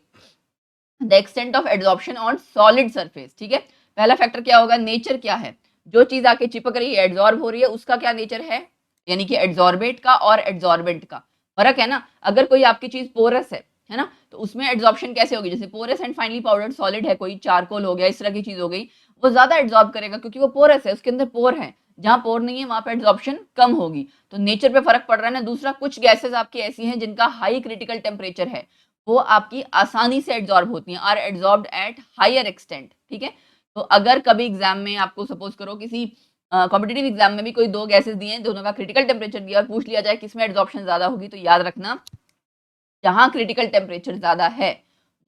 the extent of adsorption on solid surface, ठीक है। पहला फैक्टर क्या होगा, नेचर क्या है, जो चीज आके चिपक रही है एड्सॉर्ब हो रही है उसका क्या नेचर है, यानी कि एड्सॉर्बेट का और एड्सॉर्बेंट का फर्क है ना। अगर कोई आपकी चीज पोरस है ना, तो उसमें एड्सॉर्प्शन कैसे होगी, जैसे porous and finely powdered solid है, कोई चारकोल हो गया, इस तरह की चीज हो गई, वो ज्यादा एड्सॉर्ब करेगा क्योंकि वो पोरस है, उसके अंदर पोर है। जहां पोर नहीं है वहां पे एड्सॉर्प्शन कम होगी, तो नेचर पे फर्क पड़ रहा है ना। दूसरा, कुछ गैसेस आपकी ऐसी हैं जिनका हाई क्रिटिकल टेम्परेचर है, वो आपकी आसानी से एड्सॉर्ब होती हैं, are adsorbed at higher extent, ठीक है। तो अगर कभी एग्जाम में आपको सपोज करो किसी कॉम्पिटिटिव एग्जाम में भी कोई दो गैसेस दिए हैं, दोनों का क्रिटिकल टेम्परेचर दिया और पूछ लिया जाए किसमें एड्सॉर्प्शन ज्यादा होगी, तो याद रखना जहां क्रिटिकल टेम्परेचर ज्यादा है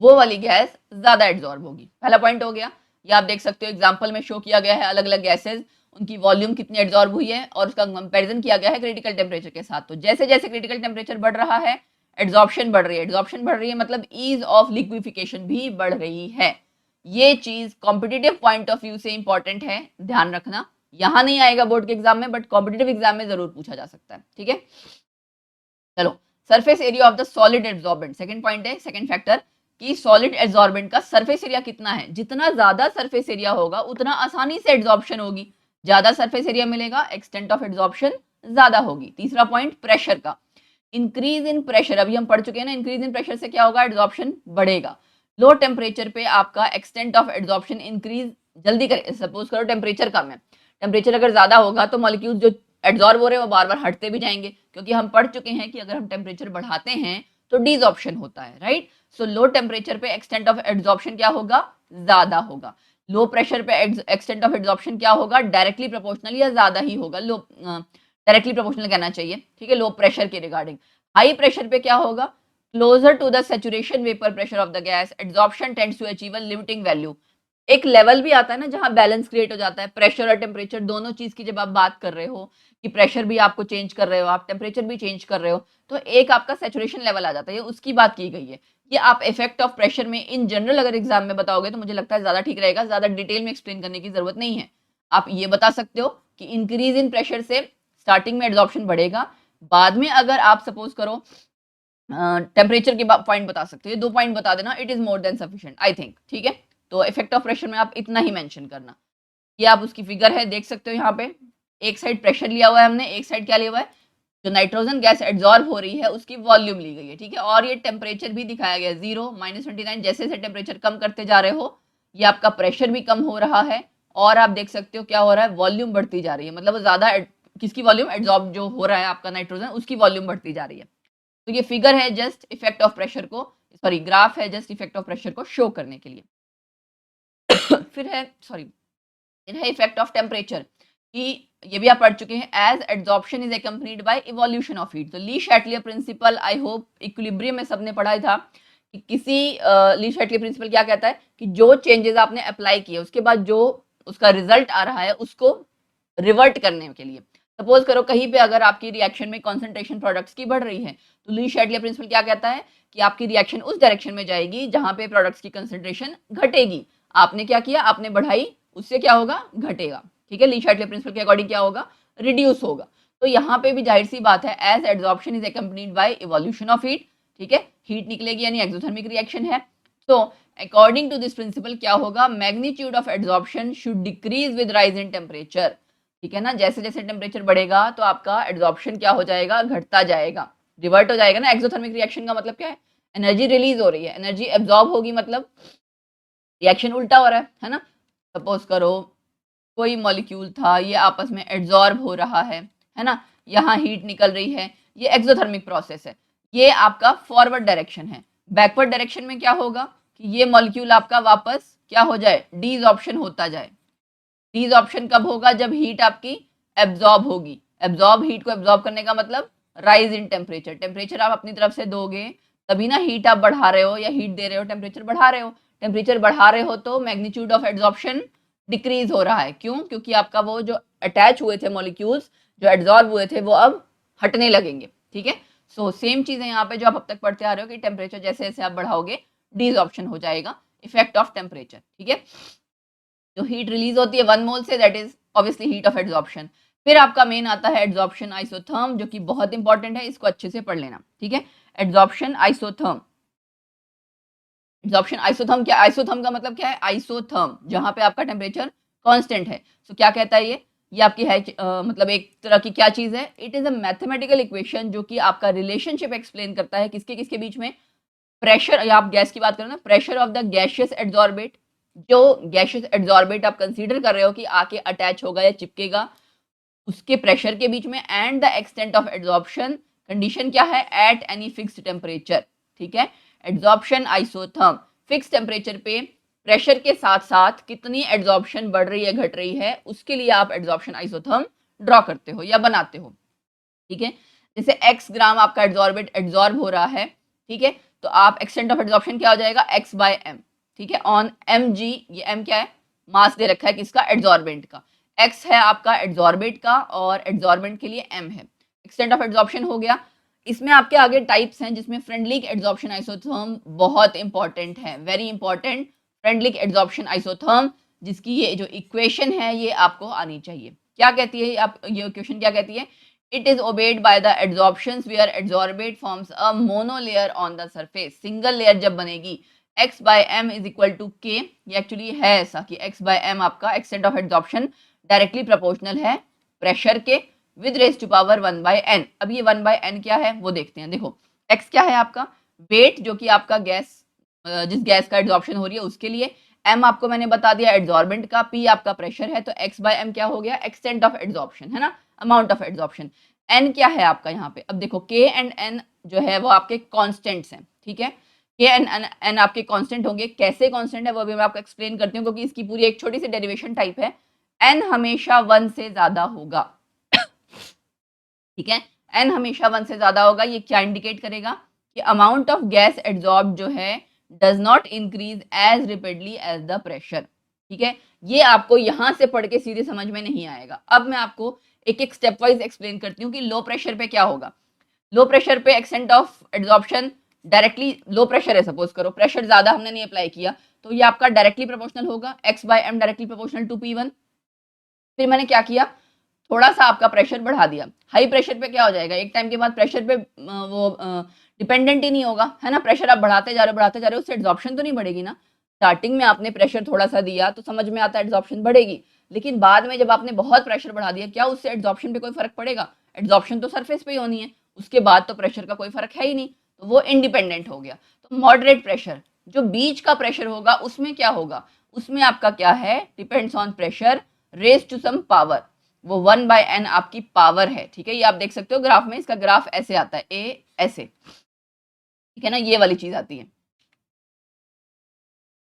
वो वाली गैस ज्यादा एड्सॉर्ब होगी। पहला पॉइंट हो गया, ये आप देख सकते हो एग्जाम्पल में शो किया गया है, अलग अलग गैसेज उनकी वॉल्यूम कितनी एड्सॉर्ब हुई है और उसका कंपैरिजन किया गया है क्रिटिकल टेम्परेचर के साथ। तो जैसे जैसे क्रिटिकल टेम्परेचर बढ़ रहा है एड्सॉर्प्शन बढ़ रही है, एड्सॉर्प्शन बढ़ रही है मतलब ईज ऑफ लिक्विफिकेशन भी बढ़ रही है। ये चीज कॉम्पिटिटिव पॉइंट ऑफ व्यू से इंपॉर्टेंट है, ध्यान रखना। यहां नहीं आएगा बोर्ड के एग्जाम में, बट कॉम्पिटिटिव एग्जाम में जरूर पूछा जा सकता है, ठीक है। चलो, surface area of the solid absorbent, second point है, सेकंड फैक्टर कि सॉलिड एब्जॉर्बेंट का सरफेस एरिया कितना है। जितना ज्यादा सरफेस एरिया होगा उतना आसानी से एब्जॉर्प्शन होगी, ज्यादा सरफेस एरिया मिलेगा एक्सटेंट ऑफ एब्जॉर्प्शन ज्यादा होगी। तीसरा पॉइंट प्रेशर का, इंक्रीज इन प्रेशर, अभी हम पढ़ चुके हैं ना, इंक्रीज इन प्रेशर से क्या होगा, एब्जॉर्प्शन बढ़ेगा। लो टेम्परेचर पे आपका एक्सटेंट ऑफ एब्जॉर्प्शन इंक्रीज जल्दी करे, सपोज करो टेम्परेचर कम है, टेम्परेचर अगर ज्यादा होगा तो मॉलिक्यूल जो एड्सॉर्ब हो रहे हैं वो बार बार हटते भी जाएंगे, क्योंकि हम पढ़ चुके हैं कि अगर हम टेम्परेचर बढ़ाते हैं तो डिसऑर्प्शन होता है, राइट। सो लो टेम्परेचर पे एक्सटेंट ऑफ एड्सॉर्प्शन क्या होगा, ज्यादा होगा। लो प्रेशर पे एक्सटेंट ऑफ एड्सॉर्प्शन क्या होगा, डायरेक्टली प्रोपोर्शनल या ज्यादा ही होगा, लो डायरेक्टली प्रोपोर्शनल कहना चाहिए, ठीक है, लो प्रेशर के रिगार्डिंग। हाई प्रेशर पे क्या होगा, closer to the saturation vapour pressure of the gas adsorption tends to achieve a limiting value. एक लेवल भी आता है ना जहां बैलेंस क्रिएट हो जाता है, प्रेशर और टेम्परेचर दोनों चीज की जब आप बात कर रहे हो कि प्रेशर भी आपको चेंज कर रहे हो, आप टेम्परेचर भी चेंज कर रहे हो, तो एक आपका सैचुरेशन लेवल आ जाता है, उसकी बात की गई है। ये आप इफेक्ट ऑफ प्रेशर में इन जनरल अगर एग्जाम में बताओगे तो मुझे लगता है ज्यादा ठीक रहेगा, ज्यादा डिटेल में एक्सप्लेन करने की जरूरत नहीं है। आप ये बता सकते हो कि इंक्रीज इन प्रेशर से स्टार्टिंग में एब्जॉर्प्शन बढ़ेगा, बाद में अगर आप सपोज करो टेम्परेचर के पॉइंट बता सकते हो, ये 2 पॉइंट बता देना, it is more than sufficient I think, ठीक है। तो इफेक्ट ऑफ प्रेशर में आप इतना ही मेंशन करना। ये आप उसकी फिगर है देख सकते हो, यहाँ पे एक साइड प्रेशर लिया हुआ है हमने, एक साइड क्या लिया हुआ है, जो नाइट्रोजन गैस एड्सॉर्ब हो रही है उसकी वॉल्यूम ली गई है, ठीक है। और ये टेम्परेचर भी दिखाया गया है 0, -29, जैसे जैसे टेम्परेचर कम करते जा रहे हो ये आपका प्रेशर भी कम हो रहा है, और आप देख सकते हो क्या हो रहा है, वॉल्यूम बढ़ती जा रही है, मतलब वो ज्यादा किसकी वॉल्यूम, एड्सॉर्ब जो हो रहा है आपका नाइट्रोजन उसकी वॉल्यूम बढ़ती जा रही है। तो ये फिगर है जस्ट इफेक्ट ऑफ प्रेशर को, सॉरी ग्राफ है जस्ट इफेक्ट ऑफ प्रेशर को शो करने के लिए। फिर है इफेक्ट ऑफ टेम्परेचर, कि ये भी आप पढ़ चुके हैं, as adsorption is accompanied by evolution of heat. तो Le Chatelier principle, I hope equilibrium में सबने पढ़ा था कि किसी ली शैटलियर प्रिंसिपल क्या कहता है कि जो चेंजेस आपने अप्लाई किए उसके बाद जो उसका रिजल्ट आ रहा है उसको रिवर्ट करने के लिए, सपोज करो कहीं पे अगर आपकी रिएक्शन में कॉन्सेंट्रेशन प्रोडक्ट्स की बढ़ रही है तो ली शैटलियर प्रिंसिपल क्या कहता है कि आपकी रिएक्शन उस डायरेक्शन में जाएगी जहां पे प्रोडक्ट्स की कंसेंट्रेशन घटेगी। आपने क्या किया, आपने बढ़ाई, उससे क्या होगा, घटेगा, ठीक है। ली शैटलियर प्रिंसिपल के अकॉर्डिंग क्या होगा, रिड्यूस होगा। तो यहाँ पे भी जाहिर सी बात है, as adsorption is accompanied by evolution of heat, ठीक है, हीट निकलेगी यानी एक्सोथर्मिक रिएक्शन है। तो अकॉर्डिंग टू दिस प्रिंसिपल क्या होगा, magnitude of adsorption should decrease with rise in temperature, ठीक है ना। जैसे जैसे टेम्परेचर बढ़ेगा तो आपका एड्सॉर्प्शन क्या हो जाएगा, घटता जाएगा, रिवर्ट हो जाएगा ना। एक्सोथर्मिक रिएक्शन का मतलब क्या है, एनर्जी रिलीज हो रही है, एनर्जी एब्जॉर्ब होगी, मतलब रिएक्शन उल्टा हो रहा है ना। सपोज करो कोई मॉलिक्यूल था, ये आपस में एड्सॉर्ब हो रहा है ना, यहाँ हीट निकल रही है, ये एक्सोथर्मिक प्रोसेस है। ये आपका फॉरवर्ड डायरेक्शन है। बैकवर्ड डायरेक्शन में क्या होगा कि ये मॉलिक्यूल आपका वापस क्या हो जाए, डीसऑर्प्शन होता जाए। डीसऑर्प्शन कब होगा, जब हीट आपकी एब्जॉर्ब होगी। एब्जॉर्ब, हीट को एब्जॉर्ब करने का मतलब राइज इन टेम्परेचर, टेम्परेचर आप अपनी तरफ से दोगे तभी ना हीट आप बढ़ा रहे हो या हीट दे रहे हो, टेम्परेचर बढ़ा रहे हो। टेम्परेचर बढ़ा रहे हो तो मैग्नीट्यूड ऑफ एड्सॉर्प्शन डिक्रीज हो रहा है। क्यों? क्योंकि आपका वो जो अटैच हुए थे मॉलिक्यूल्स, जो एड्सॉर्ब हुए थे, वो अब हटने लगेंगे। ठीक है, सो सेम चीज है यहाँ पे जो आप अब तक पढ़ते आ रहे हो कि टेम्परेचर जैसे जैसे आप बढ़ाओगे डिसॉर्प्शन हो जाएगा, इफेक्ट ऑफ टेम्परेचर। ठीक है, जो हीट रिलीज होती है 1 मोल से, that is obviously heat of adsorption. फिर आपका मेन आता है एड्सॉर्प्शन आइसोथर्म, जो कि बहुत इंपॉर्टेंट है, इसको अच्छे से पढ़ लेना। ठीक है, एड्सॉर्प्शन आइसोथर्म। एड्सॉर्प्शन आइसोथर्म क्या, आइसोथर्म का मतलब क्या है? आइसोथर्म, जहां पे आपका टेम्परेचर कांस्टेंट है। सो क्या कहता है ये आपकी है मतलब एक तरह की क्या चीज है? It is a mathematical equation जो कि आपका रिलेशनशिप एक्सप्लेन करता है किसके किसके बीच में? प्रेशर, या आप गैस की बात करो ना, pressure of the gaseous adsorbate, जो गैशियस एड्सॉर्बेट आप कंसीडर कर रहे हो कि आके अटैच होगा या चिपकेगा, उसके प्रेशर के बीच में, and the extent of adsorption, condition क्या है? At any fixed temperature. ठीक है, एड्सॉर्प्शन आइसोथर्म, फिक्स टेम्परेचर पे प्रेशर के साथ साथ कितनी एड्सॉर्प्शन बढ़ रही है घट रही है, उसके लिए आप एड्सॉर्प्शन आइसोथर्म ड्रॉ करते हो या बनाते हो। ठीक है, जैसे x ग्राम आपका एड्सॉर्बेट एड्सॉर्ब हो रहा है, ठीक है, तो आप एक्सटेंट ऑफ एड्सॉर्प्शन क्या हो जाएगा? x by m। ठीक है, ऑन mg, ये m क्या है? मास दे रखा है किसका? एड्सॉर्बेंट का। x है आपका एड्सॉर्बेट का और एड्सॉर्बेंट के लिए m है। एक्सटेंट ऑफ एड्सॉर्प्शन हो गया। इसमें आपके आगे टाइप्स हैं, जिसमें फ्रेंडलिक एड्सॉर्प्शन आइसोथर्म बहुत इंपॉर्टेंट है, very important. Freundlich adsorption isotherm, जिसकी ये जो इक्वेशन है ये आपको आनी चाहिए। क्या कहती है आप, ये इक्वेशन क्या कहती है? It is obeyed by the adsorptions where adsorbate forms a monolayer on the surface. Single layer जब बनेगी, x by m is equal to k, ये एक्चुअली है ऐसा कि x by m आपका extent of adsorption directly proportional है pressure के with raise to power 1 by n। अब ये 1 by n क्या है वो देखते हैं। देखो x क्या है आपका? वेट, जो कि आपका गैस, जिस गैस का एड्सॉर्प्शन हो रही है उसके लिए। m आपको मैंने बता दिया एड्सॉर्बेंट का, p आपका प्रेशर है, तो x by m क्या हो गया? एक्सटेंट ऑफ एड्सॉर्प्शन है ना, अमाउंट ऑफ एड्सॉर्प्शन। n क्या है आपका यहाँ पे? अब देखो k एंड n जो है वो आपके कॉन्स्टेंट्स हैं। ठीक है, k एंड n आपके कांस्टेंट होंगे। कैसे कांस्टेंट है वो भी मैं आपको एक्सप्लेन करती हूँ, क्योंकि इसकी पूरी एक छोटी सी डेरिवेशन टाइप है। n हमेशा 1 से ज्यादा होगा। ठीक है, n हमेशा 1 से ज्यादा होगा। ये क्या इंडिकेट करेगा? कि अमाउंट ऑफ गैस एड्सॉर्ब जो है does not increase as rapidly as the pressure. ठीक है, ये आपको यहां से पढ़ के सीधे समझ में नहीं आएगा। अब मैं आपको एक एक स्टेप वाइज एक्सप्लेन करती हूँ कि लो प्रेशर पे क्या होगा। लो प्रेशर पे extent of adsorption directly, low pressure है सपोज करो, प्रेशर ज्यादा हमने नहीं अप्लाई किया, तो ये आपका डायरेक्टली प्रोपोर्शनल होगा, x by m directly proportional to P1। फिर मैंने क्या किया? थोड़ा सा आपका प्रेशर बढ़ा दिया। हाई प्रेशर पे क्या हो जाएगा? एक टाइम के बाद प्रेशर पे वो डिपेंडेंट ही नहीं होगा, है ना। प्रेशर आप बढ़ाते जा रहे हो, उससे एड्सॉर्प्शन तो नहीं बढ़ेगी ना। स्टार्टिंग में आपने प्रेशर थोड़ा सा दिया तो समझ में आता है एड्सॉर्प्शन बढ़ेगी, लेकिन बाद में जब आपने बहुत प्रेशर बढ़ा दिया, क्या उससे एड्सॉर्प्शन पे कोई फर्क पड़ेगा? एड्सॉर्प्शन तो सरफेस पे ही होनी है, उसके बाद तो प्रेशर का कोई फर्क है ही नहीं, तो वो इंडिपेंडेंट हो गया। तो मॉडरेट प्रेशर, जो बीच का प्रेशर होगा, उसमें क्या होगा? उसमें आपका क्या है? Depends on pressure raise to some power, वो 1 बाय n आपकी पावर है। ठीक है, ये आप देख सकते हो ग्राफ में, इसका ग्राफ ऐसे आता है, ए ऐसे, ठीक है ना, ये वाली चीज आती है।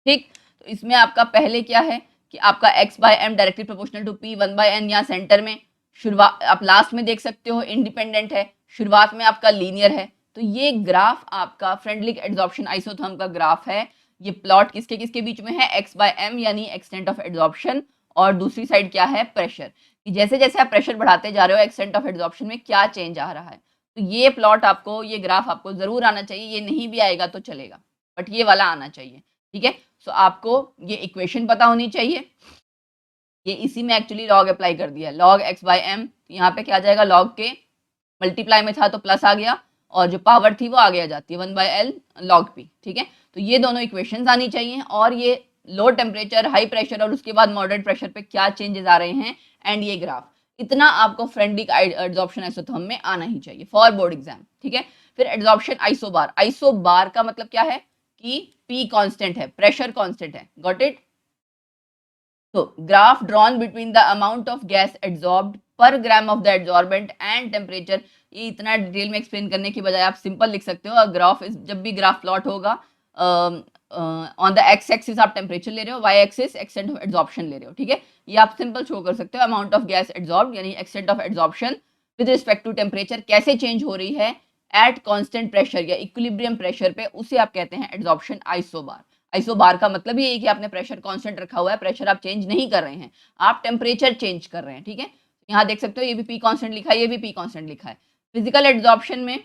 ठीक, तो इसमें आपका पहले क्या है कि आपका x by m directly proportional to p 1 by n, यहाँ सेंटर में, शुरुआत आप लास्ट में देख सकते हो इंडिपेंडेंट है, शुरुआत में आपका लीनियर है। तो ये ग्राफ आपका फ्रेंडलिक एड्सॉर्प्शन आइसोथर्म का ग्राफ है। ये प्लॉट किसके किसके बीच में है? x बाय m यानी एक्सटेंट ऑफ एड्सॉर्प्शन, और दूसरी साइड क्या है? प्रेशर, कि जैसे जैसे आप प्रेशर बढ़ाते जा रहे हो एक्सटेंट ऑफ एड्सॉर्प्शन में क्या चेंज आ रहा है। तो ये प्लॉट आपको, ये ग्राफ आपको जरूर आना चाहिए, ये नहीं भी आएगा तो चलेगा, बट ये वाला आना चाहिए। ठीक है, सो आपको ये इक्वेशन पता होनी चाहिए। ये इसी में एक्चुअली लॉग अप्लाई कर दिया, लॉग x बाय m, यहाँ पे क्या आ जाएगा? लॉग के मल्टीप्लाई में था तो प्लस आ गया, और जो पावर थी वो आगे आ जाती है 1 बाय l लॉग p। ठीक है, तो ये दोनों इक्वेशंस आनी चाहिए, और ये लो टेम्परेचर, हाई प्रेशर और उसके बाद मॉडरेट प्रेशर पे क्या चेंजेस आ रहे हैं, एंड ये ग्राफ, इतना आपको फ्रेंडलिक एड्सॉर्प्शन आइसोथर्म में आना ही चाहिए फॉर बोर्ड एग्जाम। ठीक है, फिर एड्सॉर्प्शन आइसोबार, आइसोबार का मतलब क्या है? कि P कांस्टेंट है, प्रेशर कांस्टेंट है, गॉट इट। तो graph drawn between the amount of gas adsorbed per gram of the adsorbent and temperature. ये इतना डिटेल में एक्सप्लेन करने की बजाय आप सिंपल लिख सकते हो। ग्राफ, जब भी ग्राफ प्लॉट होगा, ऑन द एक्स एक्सिस आप टेम्परेचर ले रहे हो, Y axis extent of adsorption ले रहे हो। ठीक है, ये आप सिंपल शो कर सकते हो, अमाउंट ऑफ गैस एड्सॉर्ब्ड यानी extent of adsorption with respect to temperature कैसे चेंज हो रही है एट कांस्टेंट प्रेशर या इक्विलिब्रियम प्रेशर पे, उसे आप कहते हैं एड्सॉर्प्शन आइसोबार। आइसोबार का मतलब ये है कि आपने प्रेशर कांस्टेंट रखा हुआ है, प्रेशर आप चेंज नहीं कर रहे हैं, आप टेम्परेचर चेंज कर रहे हैं, ठीक है। यहाँ देख सकते हो ये भी पी कांस्टेंट लिखा है, ये भी पी कांस्टेंट लिखा है। फिजिकल एड्सॉर्प्शन में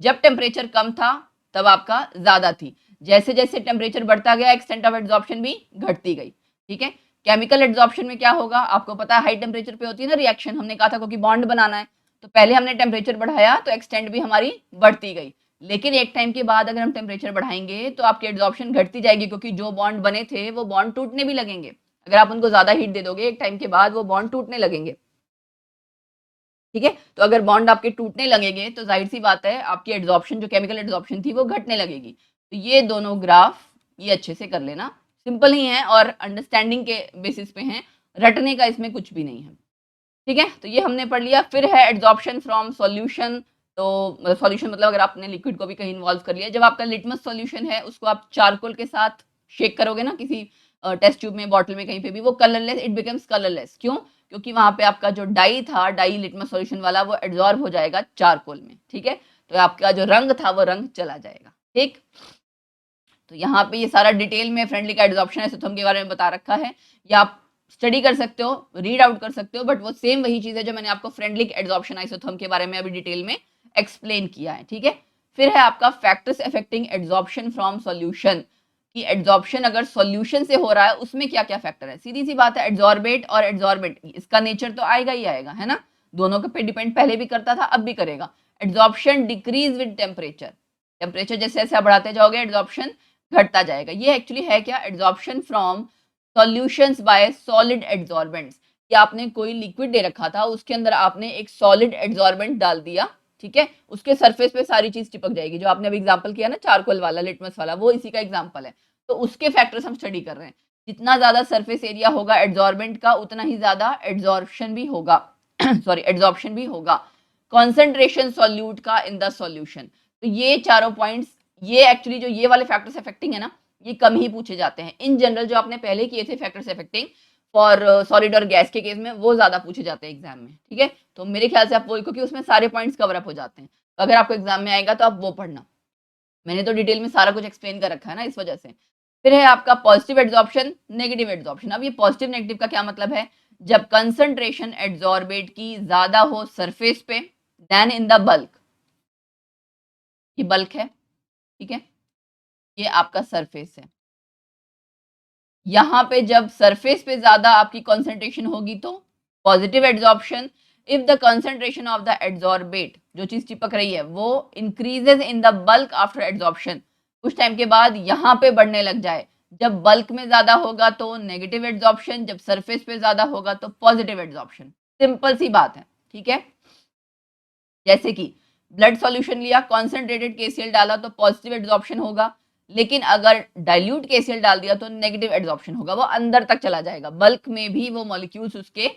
जब टेम्परेचर कम था तब आपका ज्यादा थी, जैसे जैसे टेम्परेचर बढ़ता गया एक्सटेंट ऑफ एड्सॉर्प्शन भी घटती गई, ठीक है। केमिकल एड्सॉर्प्शन में क्या होगा, आपको पता है हाई टेम्परेचर पे होती है ना रिएक्शन, हमने कहा था क्योंकि बॉन्ड बनाना है, तो पहले हमने टेम्परेचर बढ़ाया तो एक्सटेंट भी हमारी बढ़ती गई, लेकिन एक टाइम के बाद अगर हम टेम्परेचर बढ़ाएंगे तो आपकी एड्सॉर्प्शन घटती जाएगी, क्योंकि जो बॉन्ड बने थे वो बॉन्ड टूटने भी लगेंगे। अगर आप उनको ज्यादा हीट दे दोगे एक टाइम के बाद वो बॉन्ड टूटने लगेंगे, ठीक है। तो अगर बॉन्ड आपके टूटने लगेंगे तो जाहिर सी बात है आपकी एड्सॉर्प्शन जो केमिकल एड्सॉर्प्शन थी वो घटने लगेगी। तो ये दोनों ग्राफ ये अच्छे से कर लेना, सिंपल ही है और अंडरस्टैंडिंग के बेसिस पे हैं, रटने का इसमें कुछ भी नहीं है, ठीक है। तो ये हमने पढ़ लिया। फिर है एड्सॉर्प्शन फ्रॉम सॉल्यूशन। तो सॉल्यूशन मतलब अगर आपने लिक्विड को भी कहीं इन्वॉल्व कर लिया, जब आपका लिटमस सॉल्यूशन है उसको आप चारकोल के साथ शेक करोगे ना किसी टेस्ट ट्यूब में, बॉटल में, कहीं पे भी, वो कलरलेस, इट बिकम्स कलरलेस। क्यों? क्योंकि वहां पे आपका जो डाई था, डाई लिटमस सॉल्यूशन वाला, वो एब्जॉर्ब हो जाएगा चारकोल में, ठीक है। तो आपका जो रंग था वो रंग चला जाएगा, ठीक। तो यहाँ पे ये सारा डिटेल में फ्रेंडली का एड्सॉर्प्शन आइसोथर्म के बारे में बता रखा है, या आप स्टडी कर सकते हो, रीड आउट कर सकते हो, बट वो सेम वही चीज है जो मैंने आपको फ्रेंडली एड्सॉर्प्शन आइसोथर्म के बारे में अभी डिटेल में एक्सप्लेन किया है, ठीक है। फिर है आपका factors affecting adsorption from solution, कि एड्सॉर्प्शन अगर सॉल्यूशन से हो रहा है उसमें क्या क्या फैक्टर है। सीधी सी बात है, एड्सॉर्बेट और एड्सॉर्बेंट इसका नेचर तो आएगा ही आएगा, है ना, दोनों के पे डिपेंड पहले भी करता था अब भी करेगा। Adsorption decrease with temperature, temperature जैसे जैसे आप बढ़ाते जाओगे एड्सॉर्प्शन घटता जाएगा। ये एक्चुअली है क्या, adsorption from solutions by solid adsorbents, कि आपने कोई लिक्विड दे रखा था उसके अंदर आपने एक सॉलिड एड्सॉर्बेंट डाल दिया, ठीक है, उसके सरफेस पे सारी चीज चिपक जाएगी। जो आपने अभी एग्जांपल किया ना चारकोल वाला, लिटमस वाला, वो इसी का एग्जांपल है। तो उसके फैक्टर्स हम स्टडी कर रहे हैं। जितना ज्यादा सरफेस एरिया होगा एड्सॉर्बेंट का उतना ही ज्यादा एड्सॉर्प्शन भी होगा सॉरी एड्सॉर्प्शन भी होगा। कॉन्सेंट्रेशन सॉल्यूट का इन द सॉल्यूशन, तो ये चारों पॉइंट्स, ये एक्चुअली जो ये वाले फैक्टर्स अफेक्टिंग है ना, ये कम ही पूछे जाते हैं। इन जनरल जो आपने पहले किए थे फैक्टर्स अफेक्टिंग फॉर सॉलिड और गैस के केस में, वो ज्यादा पूछे जाते हैं एग्जाम में, ठीक है। तो मेरे ख्याल से आप वो, क्योंकि उसमें सारे पॉइंट्स कवर अप हो जाते हैं, तो अगर आपको एग्जाम में आएगा तो आप वो पढ़ना, मैंने तो डिटेल में सारा कुछ एक्सप्लेन कर रखा है ना, इस वजह से। फिर है आपका पॉजिटिव एड्सॉर्प्शन, नेगेटिव एड्सॉर्प्शन। अब ये पॉजिटिव नेगेटिव का क्या मतलब है, जब कंसंट्रेशन एड्सॉर्बेट की ज्यादा हो सरफेस पे देन इन द बल्क, ये बल्क है, ठीक है, ये आपका सरफेस है। यहाँ पे जब सरफेस पे ज्यादा आपकी कंसंट्रेशन होगी तो positive adsorption. If the concentration of the adsorbate, जो चीज चिपक रही है, वो increases in the bulk after adsorption, कुछ टाइम के बाद यहाँ पे बढ़ने लग जाए, जब बल्क में ज्यादा होगा तो नेगेटिव एड्सॉर्प्शन, जब सरफेस पे ज्यादा होगा तो पॉजिटिव एड्सॉर्प्शन। सिंपल सी बात है, ठीक है। जैसे कि ब्लड सॉल्यूशन लिया, कॉन्सेंट्रेटेड केसीएल डाला तो पॉजिटिव एड्सॉर्प्शन होगा, लेकिन अगर डाइल्यूट केसीएल डाल दिया तो नेगेटिव एड्सॉर्प्शन होगा, वो अंदर तक चला जाएगा, बल्क में भी वो मॉलिक्यूल्स उसके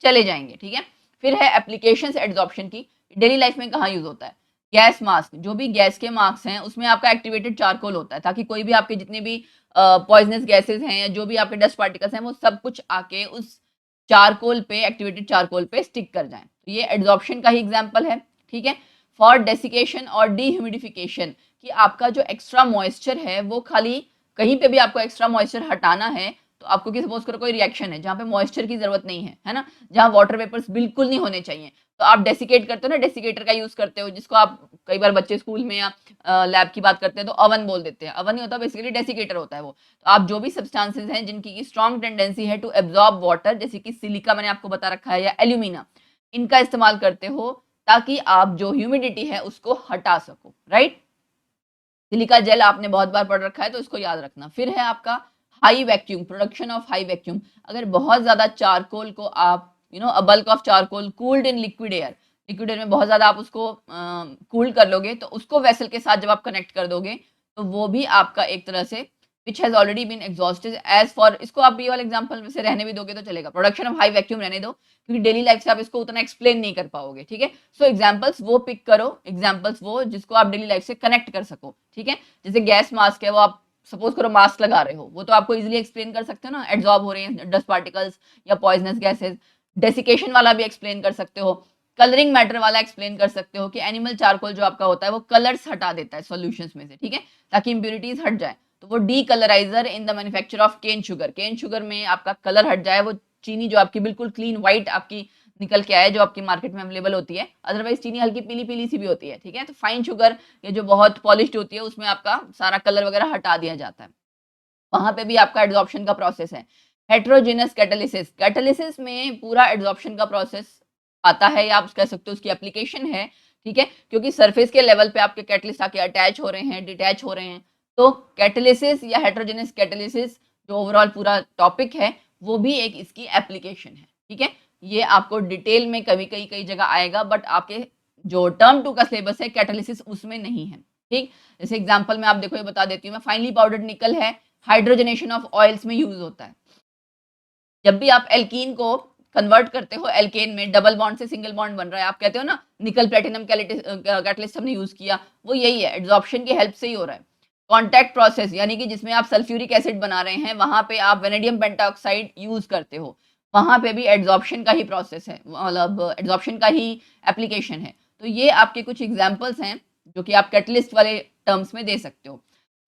चले जाएंगे, ठीक है। फिर है एप्लीकेशंस एड्सॉर्प्शन की, डेली लाइफ में कहाँ यूज होता है, गैस मास्क, जो भी गैस के मास्क हैं उसमें आपका एक्टिवेटेड चारकोल होता है, ताकि कोई भी आपके जितने भी पॉइजनस गैसेज हैं या जो भी आपके डस्ट पार्टिकल्स हैं वो सब कुछ आके उस चारकोल पे, एक्टिवेटेड चारकोल पे स्टिक कर जाएं। तो ये एड्सॉर्प्शन का ही एग्जाम्पल है, ठीक है। फॉर डेसिकेशन और डीह्यूमिडिफिकेशन, कि आपका जो एक्स्ट्रा मॉइस्चर है वो खाली, कहीं पे भी आपको एक्स्ट्रा मॉइस्चर हटाना है तो आपको कि सपोज करो कोई रिएक्शन है जहाँ पे मॉइस्चर की जरूरत नहीं है ना, जहाँ वाटर वेपर्स बिल्कुल नहीं होने चाहिए, तो आप डेसिकेट करते हो ना, डेसिकेटर का यूज करते हो, जिसको आप कई बार बच्चे स्कूल में या लैब की बात करते हैं तो अवन बोल देते हैं, अवन नहीं होता, बेसिकली डेसिकेटर होता है वो। तो आप जो भी सब्सटेंसेस हैं जिनकी स्ट्रॉन्ग टेंडेंसी है टू एब्जॉर्ब वाटर, जैसे कि सिलिका मैंने आपको बता रखा है, या एल्यूमिना, इनका इस्तेमाल करते हो ताकि आप जो ह्यूमिडिटी है उसको हटा सको, राइट। सिलिका जेल आपने बहुत बार पढ़ रखा है तो इसको याद रखना। फिर है आपका high vacuum, production of high vacuum, अगर बहुत ज्यादा चारकोल को आप a bulk of charcoal cooled in liquid air, liquid air में बहुत ज्यादा आप उसको कूल कर लोगे, तो उसको वेसल के साथ जब आप कनेक्ट कर दोगे तो वो भी आपका एक तरह से which has already been exhausted as for, इसको आप ये वाला एग्जांपल में से रहने भी दोगे तो चलेगा, प्रोडक्शन ऑफ हाई वैक्यूम रहने दो, क्योंकि डेली लाइफ से आप इसको उतना एक्सप्लेन नहीं कर पाओगे, ठीक है। सो एग्जांपल्स वो पिक करो, एग्जांपल्स वो जिसको आप डेली लाइफ से कनेक्ट कर सको, ठीक है। जैसे गैस मास्क है, वो आप सपोज करो मास्क लगा रहे हो, वो तो आपको इजीली एक्सप्लेन कर सकते हो ना, एब्जॉर्ब हो रहे हैं डस्ट पार्टिकल्स या पॉइजनस गैसेस। डेसिकेशन वाला भी एक्सप्लेन कर सकते हो, कलरिंग मैटर वाला एक्सप्लेन कर सकते हो कि एनिमल चारकोल जो आपका होता है वो कलर्स हटा देता है सॉल्यूशंस में से, ठीक है, ताकि इम्प्यूरिटीज हट जाए। तो वो decolouriser in the manufacture of cane sugar में आपका कलर हट जाए, वो चीनी जो आपकी बिल्कुल क्लीन व्हाइट आपकी निकल के आए, जो आपकी मार्केट में अवेलेबल होती है। अदरवाइज चीनी हल्की पीली पीली सी भी होती है, ठीक है। तो फाइन शुगर ये जो बहुत पॉलिश्ड होती है उसमें आपका सारा कलर वगैरह हटा दिया जाता है, वहां पे भी आपका एड्सॉर्प्शन का प्रोसेस है। हेट्रोजेनस कैटालिसिस, कैटालिसिस में पूरा एड्सॉर्प्शन का प्रोसेस आता है, या आप कह सकते हो उसकी एप्लीकेशन है, ठीक है, क्योंकि सरफेस के लेवल पे आपके कैटलिस्ट आके अटैच हो रहे हैं, डिटैच हो रहे हैं। तो कैटालिसिस या हेट्रोजेनस कैटालिसिस जो ओवरऑल पूरा टॉपिक है वो भी एक इसकी एप्लीकेशन है, ठीक है। ये आपको डिटेल में कभी कई जगह आएगा, बट आपके जो टर्म 2 का सिलेबस है कैटालिसिस उसमें नहीं है, ठीक। जैसे एग्जाम्पल में आप देखो, ये बता देती हूँ मैं, फाइनली पाउडर्ड निकल है, हाइड्रोजनेशन ऑफ ऑयल्स में यूज होता है। जब भी आप एल्कीन को कन्वर्ट करते हो एल्केन में, डबल बॉन्ड से सिंगल बॉन्ड बन रहा है, आप कहते हो ना निकल प्लेटिनम कैटलिस्ट हमने यूज किया, वो यही है, एड्सॉर्प्शन की हेल्प से ही हो रहा है। कॉन्टैक्ट प्रोसेस यानी कि जिसमें आप सल्फ्यूरिक एसिड बना रहे हैं, वहां पे आप वेनेडियम पेंटाऑक्साइड यूज करते हो, वहां पे भी एड्सॉर्प्शन का ही प्रोसेस है, मतलब एड्सॉर्प्शन का ही एप्लीकेशन है। तो ये आपके कुछ एग्जाम्पल्स हैं जो कि आप कैटलिस्ट वाले टर्म्स में दे सकते हो।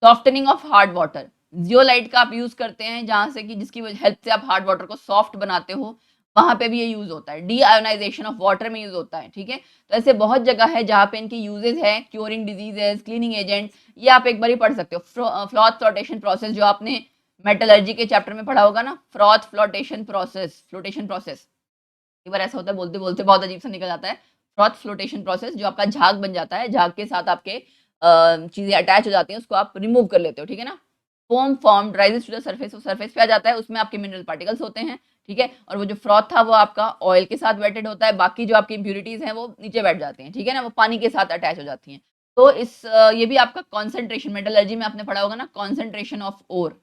Softening of hard water, zeolite का आप यूज करते हैं, जहां से कि जिसकी हेल्प से आप हार्ड वाटर को सॉफ्ट बनाते हो, वहां पे भी ये यूज होता है। डी आयोनाइजेशन ऑफ वाटर में यूज होता है, ठीक है। तो ऐसे बहुत जगह है जहां पे इनकी यूजेस है, क्योरिंग डिजीजेस, क्लीनिंग एजेंट, ये आप एक बार ही पढ़ सकते हो। फ्लॉथ फ्लोटेशन प्रोसेस जो आपने मेटलर्जी के चैप्टर में पढ़ा होगा ना, froth flotation process, flotation process, एक बार ऐसा होता है बोलते बोलते बहुत अजीब सा निकल जाता है। फ्रॉथ फ्लोटेशन प्रोसेस, जो आपका झाग बन जाता है, झाग के साथ आपके चीजें अटैच हो जाती हैं, उसको आप रिमूव कर लेते हो, ठीक है ना। Foam form rises to the surface, surface पे आ जाता है, उसमें आपके मिनरल पार्टिकल्स होते हैं, ठीक है। और वो जो फ्रॉथ था वो आपका ऑयल के साथ वेटेड होता है, बाकी जो आपकी इंप्यूरिटीज हैं वो नीचे बैठ जाती हैं, ठीक है ना, वो पानी के साथ अटैच हो जाती हैं। तो ये भी आपका कॉन्सेंट्रेशन, मेटलर्जी में आपने पढ़ा होगा ना, कॉन्सेंट्रेशन ऑफ ओर,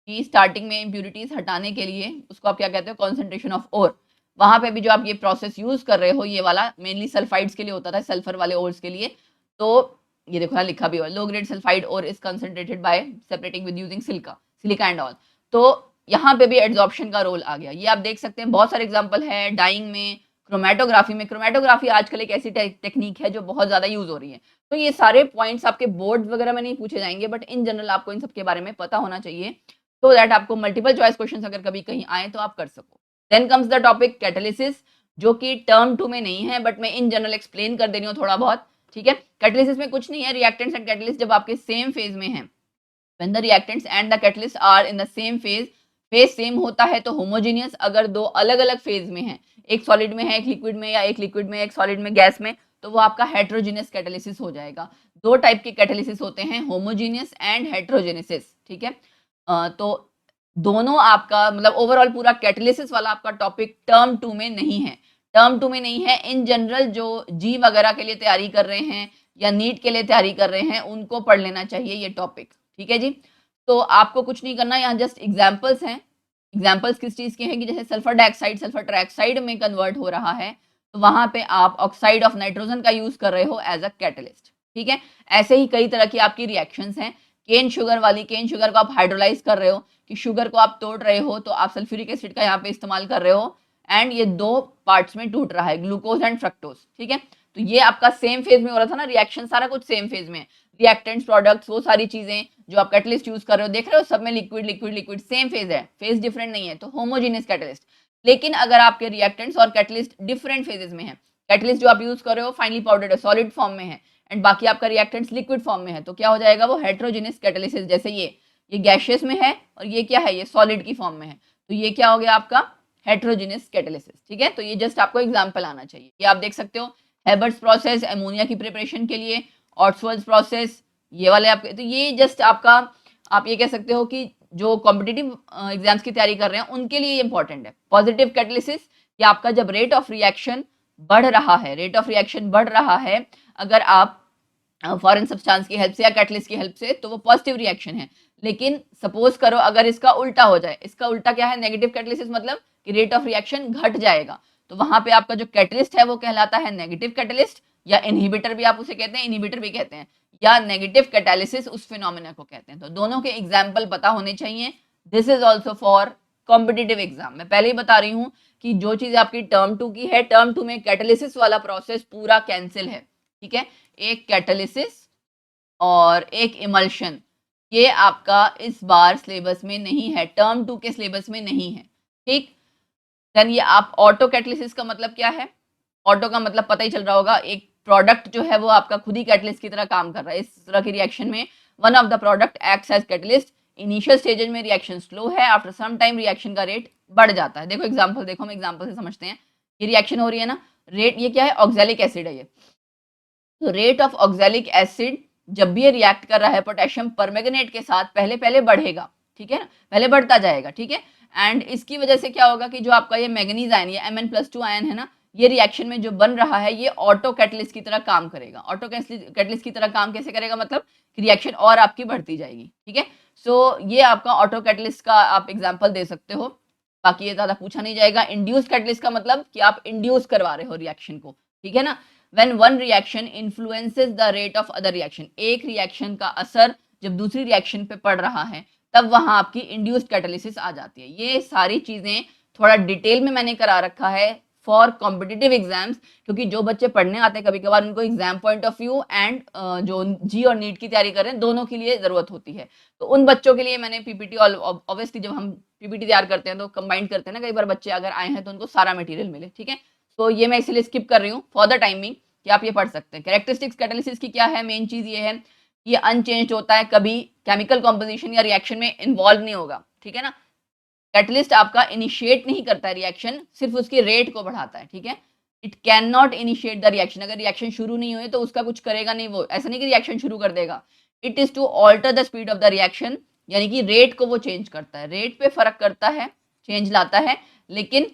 कि स्टार्टिंग में इंप्यूरिटीज हटाने के लिए उसको आप क्या कहते हो, कॉन्सेंट्रेशन ऑफ ओर। वहां पे भी जो आप ये प्रोसेस यूज कर रहे हो, ये वाला मेनली सल्फाइड्स के लिए होता था, सल्फर वाले ओर्स के लिए। तो ये देखो ना लिखा भी हुआ, low grade sulphide ore is concentrated by separating with using silica and all. तो यहाँ पे भी एड्सॉर्प्शन का रोल आ गया, ये आप देख सकते हैं। बहुत सारे एग्जाम्पल है डाइंग में, क्रोमेटोग्राफी में। क्रोमेटोग्राफी आजकल एक ऐसी टेक्निक है जो बहुत ज्यादा यूज हो रही है। तो ये सारे पॉइंट्स आपके बोर्ड वगैरह में नहीं पूछे जाएंगे, बट इन जनरल आपको इन सबके बारे में पता होना चाहिए, तो दैट आपको मल्टीपल चॉइस क्वेश्चन अगर कभी कहीं आए तो आप कर सको। Then comes the topic catalysis, जो कि टर्म 2 में नहीं है, बट मैं इन जनरल एक्सप्लेन कर दे रही हूँ थोड़ा बहुत, ठीक है। कैटालिसिस में कुछ नहीं है, रिएक्टेंट्स एंड कैटलिस्ट जब आपके सेम फेज में हैं, when the reactants and the catalyst are in the same phase, phase same होता है तो होमोजेनियस। अगर दो अलग अलग फेज में हैं, एक सॉलिड में है एक लिक्विड में, या एक लिक्विड में एक सॉलिड में गैस में, तो वो आपका हेट्रोजीनियस कैटालिसिस हो जाएगा। दो टाइप के कैटालिसिस होते हैं, होमोजीनियस एंड हेट्रोजेनेसिस, ठीक है। तो दोनों आपका मतलब ओवरऑल पूरा कैटालिसिस वाला आपका टॉपिक टर्म 2 में नहीं है, टर्म 2 में नहीं है। इन जनरल जो जी वगैरह के लिए तैयारी कर रहे हैं या नीट के लिए तैयारी कर रहे हैं, उनको पढ़ लेना चाहिए ये टॉपिक, ठीक है जी। तो आपको कुछ नहीं करना, यहाँ जस्ट एग्जाम्पल्स हैं। एग्जाम्पल्स किस चीज के हैं कि जैसे सल्फर डाइऑक्साइड सल्फर ट्राइऑक्साइड में कन्वर्ट हो रहा है, तो वहां पे आप ऑक्साइड ऑफ नाइट्रोजन का यूज कर रहे हो एज अ कैटलिस्ट, ठीक है। ऐसे ही कई तरह की आपकी रिएक्शंस हैं। केन शुगर वाली, केन शुगर को आप हाइड्रोलाइज कर रहे हो, कि शुगर को आप तोड़ रहे हो, तो आप सल्फ्यूरिक एसिड का यहाँ पे इस्तेमाल कर रहे हो, एंड ये दो पार्ट्स में टूट रहा है, ग्लूकोज एंड फ्रक्टोज, ठीक है। तो ये आपका सेम फेज में हो रहा था ना, रिएक्शन सारा कुछ सेम फेज में, रिएक्टेंट्स प्रोडक्ट्स वो सारी चीजें जो आप कैटलिस्ट यूज कर रहे हो, देख रहे हो सब में liquid liquid liquid same phase है, फेज डिफरेंट नहीं है, तो होमोजेनियस कैटलिस्ट। लेकिन अगर आपके रिएक्टेंट्स और कैटलिस्ट डिफरेंट फेजेस में है, कैटलिस्ट जो आप यूज कर रहे हो फाइनली पाउडर्ड है, सॉलिड फॉर्म में है, एंड बाकी आपका रिएक्टेंट्स लिक्विड फॉर्म में है, तो क्या हो जाएगा वो हेट्रोजेनियस कैटालिसिस। जैसे ये गैशियस में है और ये क्या है, ये सॉलिड की फॉर्म में है, तो ये क्या हो गया आपका हेट्रोजेनियस कैटालिसिस, ठीक है। तो ये जस्ट आपको एग्जांपल आना चाहिए। ये आप देख सकते हो, हेबर्ट्स प्रोसेस अमोनिया की प्रिपरेशन के लिए, ऑट्सवर्थ प्रोसेस, ये वाले आपके, तो ये जस्ट आपका आप ये कह सकते हो कि जो कॉम्पिटिटिव एग्जाम्स की तैयारी कर रहे हैं उनके लिए ये इंपॉर्टेंट है। पॉजिटिव कैटालिसिस, कि आपका जब रेट ऑफ रिएक्शन बढ़ रहा है, रेट ऑफ रिएक्शन बढ़ रहा है अगर आप फॉरेन सब्सटेंस की हेल्प से या कैटलिस्ट की हेल्प से, तो वो पॉजिटिव रिएक्शन है। लेकिन सपोज करो अगर इसका उल्टा हो जाए, इसका उल्टा क्या है, नेगेटिव कैटलिसिस, मतलब कि रेट ऑफ रिएक्शन घट जाएगा, तो वहां पे आपका जो कैटलिस्ट है वो कहलाता है नेगेटिव कैटलिस्ट, या इनहिबिटर भी आप उसे कहते हैं, इनहिबिटर भी कहते हैं, या नेगेटिव कैटालिसिस उस फिनोमेना को कहते हैं। तो दोनों के एग्जाम्पल पता होने चाहिए। This is also for competitive exam. मैं पहले ही बता रही हूँ कि जो चीज आपकी टर्म 2 की है, टर्म 2 में कैटालिसिस वाला प्रोसेस पूरा कैंसिल है, ठीक है। एक कैटालिसिस और एक इमल्शन, ये आपका इस बार सिलेबस में नहीं है, टर्म 2 के सिलेबस में नहीं है, ठीक। देन ये आप ऑटो कैटालिसिस का मतलब क्या है? ऑटो का मतलब पता ही चल रहा होगा, एक प्रोडक्ट जो है वो आपका खुद ही कैटलिस्ट की तरह काम कर रहा है। इस तरह की रिएक्शन में one of the product acts as catalyst. Initial stages में रिएक्शन स्लो है, आफ्टर सम टाइम रिएक्शन का रेट बढ़ जाता है। देखो एग्जांपल, देखो हम एग्जांपल से समझते हैं। ये रिएक्शन हो रही है ना, रेट ये क्या है? ऑक्सैलिक एसिड है ये। तो रेट ऑफ ऑक्सैलिक एसिड जब भी ये रिएक्ट कर रहा है पोटेशियम परमैंगनेट के साथ, पहले पहले बढ़ेगा, ठीक है ना, पहले बढ़ता जाएगा, ठीक है। एंड इसकी वजह से क्या होगा कि जो आपका ये मैंगनीज आयन, ये Mn+2 आयन है ना, ये रिएक्शन में जो बन रहा है ये ऑटो कैटलिस्ट की तरह काम करेगा। ऑटो कैटलिस्ट की तरह काम कैसे करेगा? मतलब रिएक्शन और आपकी बढ़ती जाएगी, ठीक है। सो ये आपका ऑटो कैटलिस्ट का आप एग्जाम्पल दे सकते हो, बाकी ये ज्यादा पूछा नहीं जाएगा। इंड्यूस कैटलिस्ट का मतलब कि आप इंड्यूस करवा रहे हो रिएक्शन को, ठीक है ना। When one reaction influences the rate of other reaction, एक रिएक्शन का असर जब दूसरी रिएक्शन पे पड़ रहा है तब वहां आपकी इंड्यूस्ड कैटालिसिस आ जाती है। ये सारी चीजें थोड़ा डिटेल में मैंने करा रखा है फॉर कॉम्पिटिटिव एग्जाम्स, क्योंकि जो बच्चे पढ़ने आते हैं कभी कभार उनको exam point of view and जो जी और नीट की तैयारी कर रहे हैं दोनों के लिए जरूरत होती है। तो उन बच्चों के लिए मैंने पीपीटी, ऑब्वियसली जब हम पीपीटी तैयार करते हैं तो कंबाइंड करते हैं ना, कई बार बच्चे अगर आए हैं तो उनको सारा मटेरियल मिले, ठीक है। तो ये मैं इसलिए स्किप कर रही हूँ फॉर द टाइमिंग कि आप ये पढ़ सकते हैं। कैरेक्टरिस्टिक्स कैटालिसिस की क्या है? मेन चीज ये है, ये अनचेंज्ड होता है, कभी केमिकल कॉम्पोजिशन या रिएक्शन में इन्वॉल्व नहीं होगा, ठीक है ना। कैटलिस्ट आपका इनिशिएट नहीं करता है रिएक्शन, सिर्फ उसकी रेट को बढ़ाता है, ठीक है। It can not initiate the reaction, अगर रिएक्शन शुरू नहीं हुई तो उसका कुछ करेगा नहीं वो, ऐसा नहीं कि रिएक्शन शुरू कर देगा। It is to alter the speed of the reaction, यानी कि रेट को वो चेंज करता है, रेट पे फर्क करता है, चेंज लाता है, लेकिन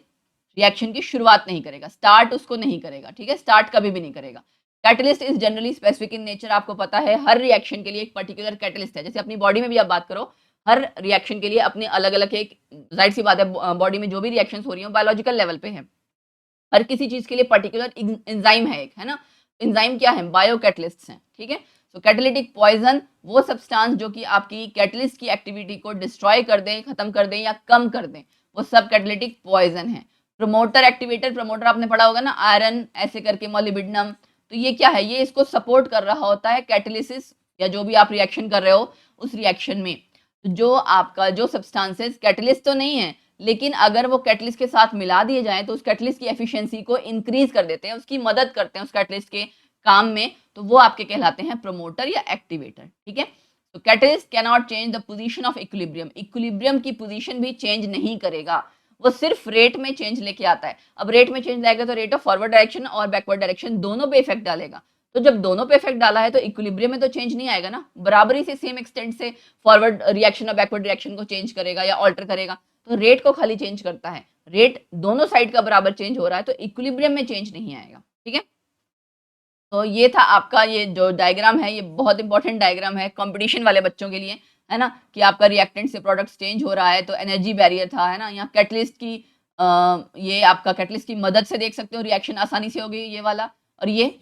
रिएक्शन की शुरुआत नहीं करेगा, स्टार्ट उसको नहीं करेगा, ठीक है, स्टार्ट कभी भी नहीं करेगा। Catalyst is generally specific in nature, आपको पता है हर रिएक्शन के लिए एक पर्टिकुलर कैटलिस्ट है। जैसे अपनी बॉडी में भी आप बात करो, हर रिएक्शन के लिए अपने अलग अलग एक, जाहिर सी बात है बॉडी में जो भी रिएक्शंस हो रही हैं बायोलॉजिकल लेवल पे है, हर किसी चीज के लिए पर्टिकुलर एंजाइम है एक, है ना। एंजाइम क्या है? बायो कैटलिस्ट हैं, ठीक है। सो कैटालिटिक पॉइजन वो सब्सटेंस जो कि आपकी कैटलिस्ट की एक्टिविटी को डिस्ट्रॉय कर दें, खत्म कर दें या कम कर दें, वो सब कैटालिटिक पॉइजन है। प्रोमोटर एक्टिवेटर, प्रोमोटर आपने पढ़ा होगा ना, आयरन ऐसे करके मोलिब्डेनम, तो ये क्या है? ये इसको सपोर्ट कर रहा होता है कैटालिसिस या जो भी आप रिएक्शन कर रहे हो उस रिएक्शन में। जो आपका जो सब्सटेंसेस कैटलिस्ट तो नहीं है, लेकिन अगर वो कैटलिस्ट के साथ मिला दिए जाएं तो उस कैटलिस्ट की एफिशिएंसी को इंक्रीज कर देते हैं, उसकी मदद करते हैं उस कैटलिस्ट के काम में, तो वो आपके कहलाते हैं प्रोमोटर या एक्टिवेटर, ठीक है। तो catalyst can not change the position of equilibrium, equilibrium की पोजीशन भी चेंज नहीं करेगा, वो सिर्फ रेट में चेंज लेके आता है। अब रेट में चेंज लाएगा तो रेट ऑफ फॉरवर्ड डायरेक्शन और बैकवर्ड डायरेक्शन दोनों पे इफेक्ट डालेगा। तो जब दोनों पे इफेक्ट डाला है तो इक्विलिब्रियम में तो चेंज नहीं आएगा ना, बराबरी से सेम एक्सटेंट से फॉरवर्ड रिएक्शन और बैकवर्ड रिएक्शन को चेंज करेगा या ऑल्टर करेगा। तो रेट को खाली चेंज करता है, रेट दोनों साइड का बराबर चेंज हो रहा है तो इक्विलिब्रियम में चेंज नहीं आएगा, ठीक है। तो ये था आपका ये जो डायग्राम है, ये बहुत इंपॉर्टेंट डायग्राम है कंपटीशन वाले बच्चों के लिए, है ना, कि आपका रिएक्टेंट से प्रोडक्ट चेंज हो रहा है तो एनर्जी बैरियर था, है ना। यहाँ कैटलिस्ट की ये आपका कैटलिस्ट की मदद से देख सकते हो रिएक्शन आसानी से होगी ये वाला। और ये